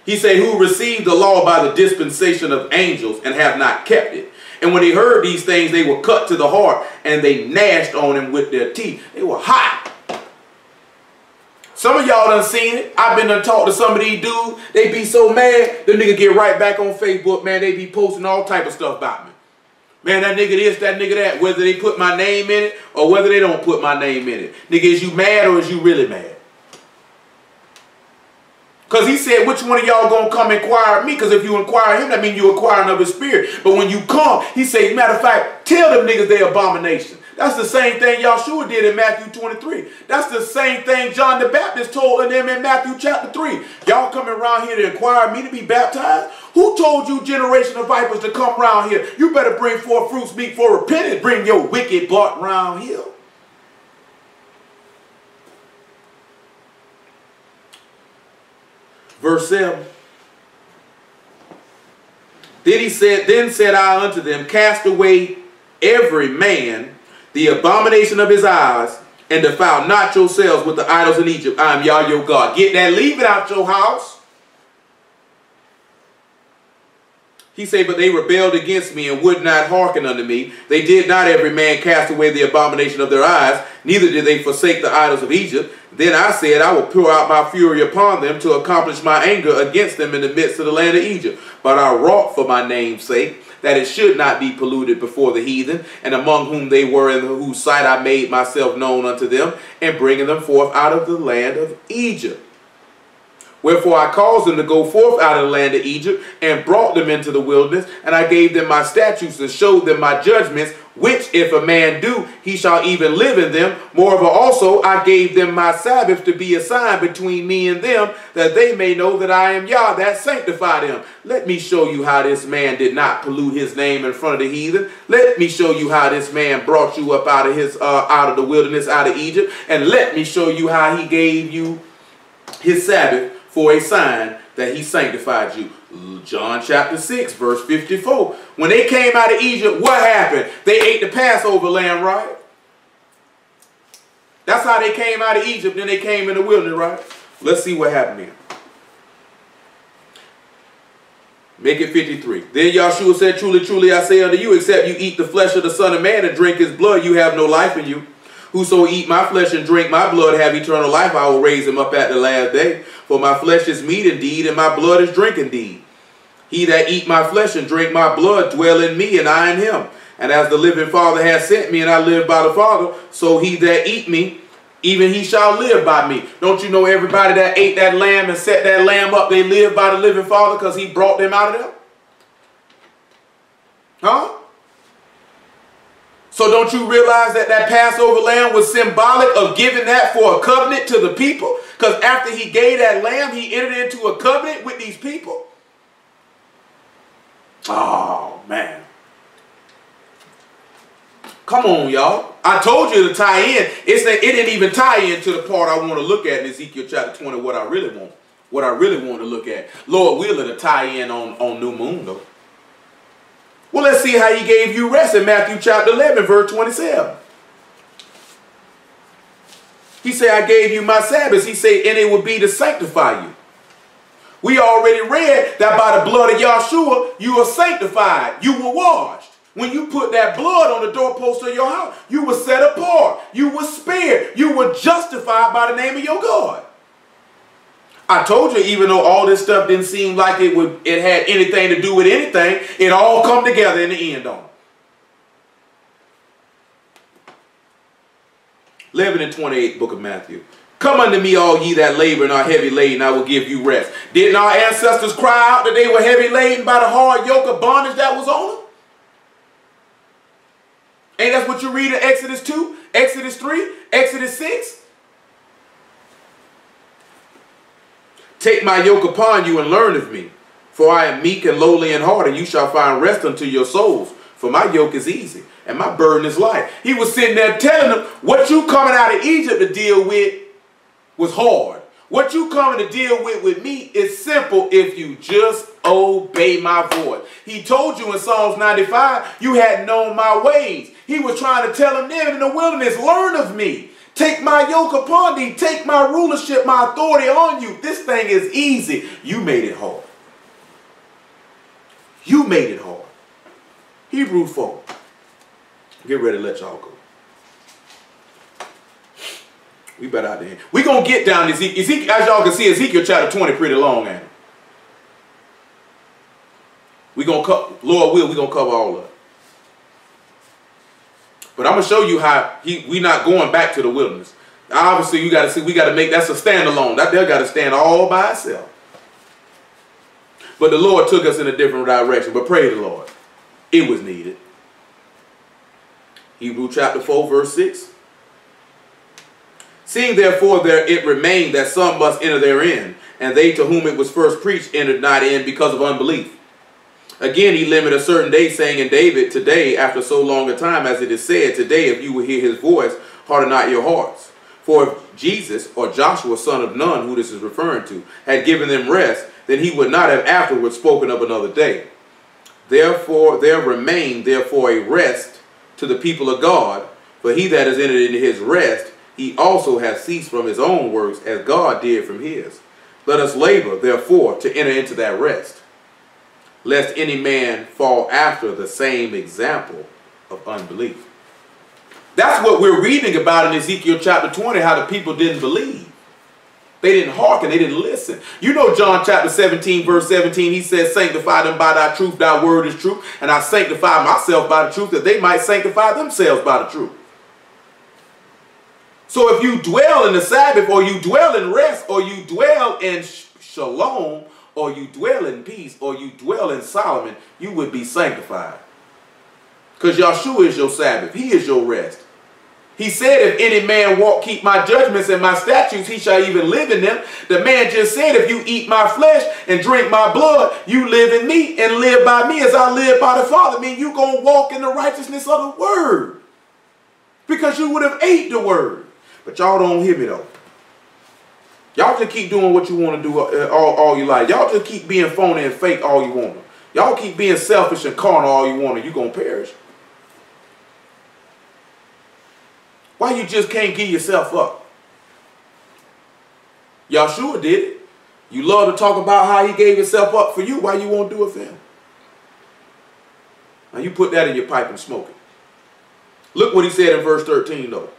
Speaker 1: He said, who received the law by the dispensation of angels and have not kept it. And when they heard these things, they were cut to the heart and they gnashed on him with their teeth. They were hot. Some of y'all done seen it. I've been done talked to some of these dudes. They be so mad, the nigga get right back on Facebook, man. They be posting all type of stuff about me. Man, that nigga this, that nigga that. Whether they put my name in it or whether they don't put my name in it. Nigga, is you mad or is you really mad? Because he said, which one of y'all going to come inquire me? Because if you inquire him, that means you inquiring of his spirit. But when you come, he said, matter of fact, tell them niggas they abomination. That's the same thing Yahshua did in Matthew 23. That's the same thing John the Baptist told them in Matthew chapter 3. Y'all coming around here to inquire me to be baptized? Who told you generation of vipers to come around here? You better bring forth fruits meet for repentance. Bring your wicked butt around here. Verse 7. Then said I unto them, cast away every man the abomination of his eyes, and defile not yourselves with the idols in Egypt. I am Yah your God. Get that, leave it out your house. He said, but they rebelled against me and would not hearken unto me. They did not every man cast away the abomination of their eyes, neither did they forsake the idols of Egypt. Then I said, I will pour out my fury upon them to accomplish my anger against them in the midst of the land of Egypt. But I wrought for my name's sake, that it should not be polluted before the heathen, and among whom they were, in whose sight I made myself known unto them, and bringing them forth out of the land of Egypt. Wherefore I caused them to go forth out of the land of Egypt, and brought them into the wilderness, and I gave them my statutes, and showed them my judgments, which if a man do, he shall even live in them. Moreover also I gave them my Sabbath to be a sign between me and them, that they may know that I am Yah, that sanctify them. Let me show you how this man did not pollute his name in front of the heathen. Let me show you how this man brought you up out of the wilderness, out of Egypt, and let me show you how he gave you his Sabbath for a sign that he sanctified you. John chapter 6, verse 54. When they came out of Egypt, what happened? They ate the Passover lamb, right? That's how they came out of Egypt. Then they came in the wilderness, right? Let's see what happened here. Make it 53. Then Yahshua said, truly, truly, I say unto you, except you eat the flesh of the Son of Man and drink his blood, you have no life in you. Whoso eat my flesh and drink my blood have eternal life. I will raise him up at the last day. For my flesh is meat indeed, and my blood is drink indeed. He that eat my flesh and drink my blood dwell in me, and I in him. And as the living Father has sent me, and I live by the Father, so he that eat me, even he shall live by me. Don't you know everybody that ate that lamb and set that lamb up, they live by the living Father because he brought them out of there? Huh? So don't you realize that that Passover lamb was symbolic of giving that for a covenant to the people? Because after he gave that lamb, he entered into a covenant with these people. Oh, man. Come on, y'all. I told you to tie in. It didn't even tie into the part I want to look at in Ezekiel chapter 20, what I really want. What I really want to look at. Lord willing to tie in on New Moon, though. Well, let's see how he gave you rest in Matthew chapter 11, verse 27. He said, I gave you my Sabbath. He said, and it would be to sanctify you. We already read that by the blood of Yahshua, you are sanctified. You were washed. When you put that blood on the doorpost of your house, you were set apart. You were spared. You were justified by the name of your God. I told you, even though all this stuff didn't seem like it had anything to do with anything, it all come together in the end on it. 11 and 28, book of Matthew. Come unto me, all ye that labor and are heavy laden, I will give you rest. Didn't our ancestors cry out that they were heavy laden by the hard yoke of bondage that was on them? Ain't that what you read in Exodus 2, Exodus 3, Exodus 6? Take my yoke upon you and learn of me, for I am meek and lowly in heart, and you shall find rest unto your souls. For my yoke is easy and my burden is light. He was sitting there telling them, what you coming out of Egypt to deal with was hard. What you coming to deal with me is simple if you just obey my voice. He told you in Psalms 95, you had known my ways. He was trying to tell them then in the wilderness, learn of me. Take my yoke upon thee. Take my rulership, my authority on you. This thing is easy. You made it hard. You made it hard. Hebrews 4. Get ready to let y'all go. We better out there. We're going to get down to Ezekiel. As y'all can see, Ezekiel chapter 20 pretty long, ain't it? We're going to cover, Lord will, we're going to cover all of it. But I'm going to show you how we're not going back to the wilderness. Obviously, you got to see, we got to make, that's a standalone. That there got to stand all by itself. But the Lord took us in a different direction. But praise the Lord. It was needed. Hebrews chapter 4, verse 6. Seeing therefore there it remained that some must enter therein, and they to whom it was first preached entered not in because of unbelief. Again he limited a certain day, saying in David, today, after so long a time, as it is said, today if you will hear his voice, harden not your hearts. For if Jesus, or Joshua son of Nun, who this is referring to, had given them rest, then he would not have afterwards spoken of another day. Therefore there remained therefore a rest to the people of God, for he that is entered into his rest, he also has ceased from his own works, as God did from his. Let us labor, therefore, to enter into that rest, lest any man fall after the same example of unbelief. That's what we're reading about in Ezekiel chapter 20, how the people didn't believe. They didn't hearken, they didn't listen. You know John chapter 17, verse 17, he says, sanctify them by thy truth, thy word is truth, and I sanctify myself by the truth, that they might sanctify themselves by the truth. So if you dwell in the Sabbath, or you dwell in rest, or you dwell in shalom, or you dwell in peace, or you dwell in Solomon, you would be sanctified. Because Yahshua is your Sabbath. He is your rest. He said, if any man keep my judgments and my statutes, he shall even live in them. The man just said, if you eat my flesh and drink my blood, you live in me and live by me as I live by the Father. I mean, you're going to walk in the righteousness of the word. Because you would have ate the word. But y'all don't hear me though. Y'all just keep doing what you want to do all you like. Y'all just keep being phony and fake all you want to. Y'all keep being selfish and carnal all you want to. You're going to perish. Why you just can't give yourself up? Yahshua did it. You love to talk about how he gave himself up for you. Why you won't do it for him? Now you put that in your pipe and smoke it. Look what he said in verse 13 though.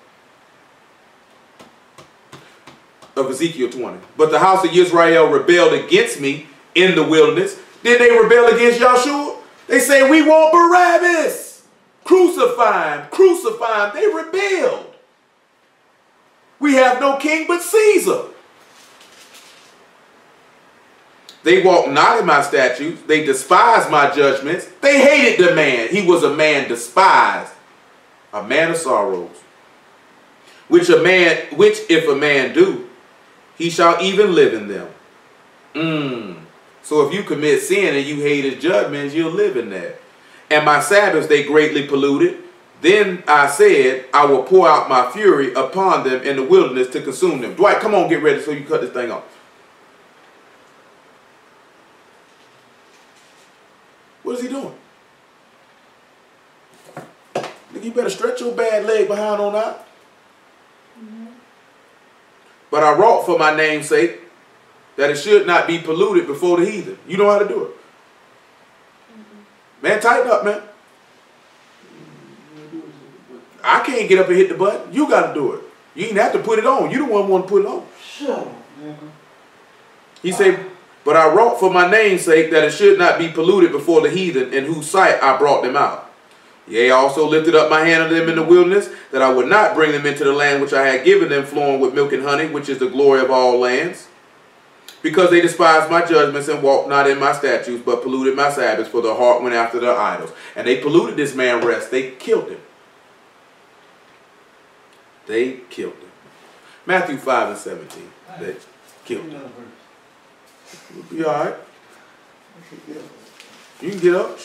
Speaker 1: Of Ezekiel 20. But the house of Israel rebelled against me in the wilderness. Did they rebel against Yahshua? They say, we want Barabbas. Crucify him. Crucify him. They rebelled. We have no king but Caesar. They walked not in my statutes. They despised my judgments. They hated the man. He was a man despised. A man of sorrows. Which if a man do, he shall even live in them. So if you commit sin and you hate his judgments, you'll live in that. And my Sabbaths they greatly polluted. Then I said, I will pour out my fury upon them in the wilderness to consume them. Dwight, come on, get ready so you cut this thing off. What is he doing? You better stretch your bad leg behind on out. But I wrought for my name's sake that it should not be polluted before the heathen. You know how to do it. Man, tighten up, man. I can't get up and hit the button. You got to do it. You ain't have to put it on. You the one who want to put it on.
Speaker 2: Sure.
Speaker 1: He said, but I wrought for my name's sake that it should not be polluted before the heathen, in whose sight I brought them out. Yea, I also lifted up my hand on them in the wilderness, that I would not bring them into the land which I had given them, flowing with milk and honey, which is the glory of all lands. Because they despised my judgments and walked not in my statutes, but polluted my Sabbaths, for their heart went after their idols. And they polluted this man rest. They killed him. They killed him. Matthew 5 and 17. They killed him. You'll be all right. You can get up.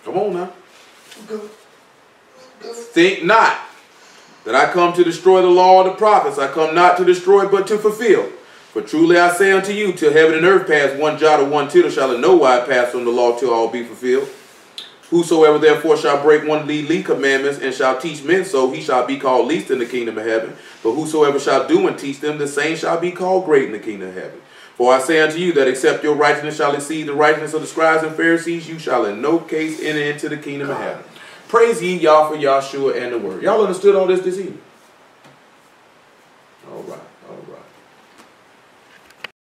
Speaker 1: Come on now.
Speaker 2: Go.
Speaker 1: Think not that I come to destroy the law of the prophets. I come not to destroy, but to fulfill. For truly I say unto you, till heaven and earth pass, one jot or one tittle shall in no wise pass from the law till all be fulfilled. Whosoever therefore shall break one of these least commandments and shall teach men so, he shall be called least in the kingdom of heaven. But whosoever shall do and teach them, the same shall be called great in the kingdom of heaven. For I say unto you that except your righteousness shall exceed the righteousness of the scribes and Pharisees, you shall in no case enter into the kingdom of heaven. Praise ye Yah for Yahshua and the word. Y'all understood all this evening?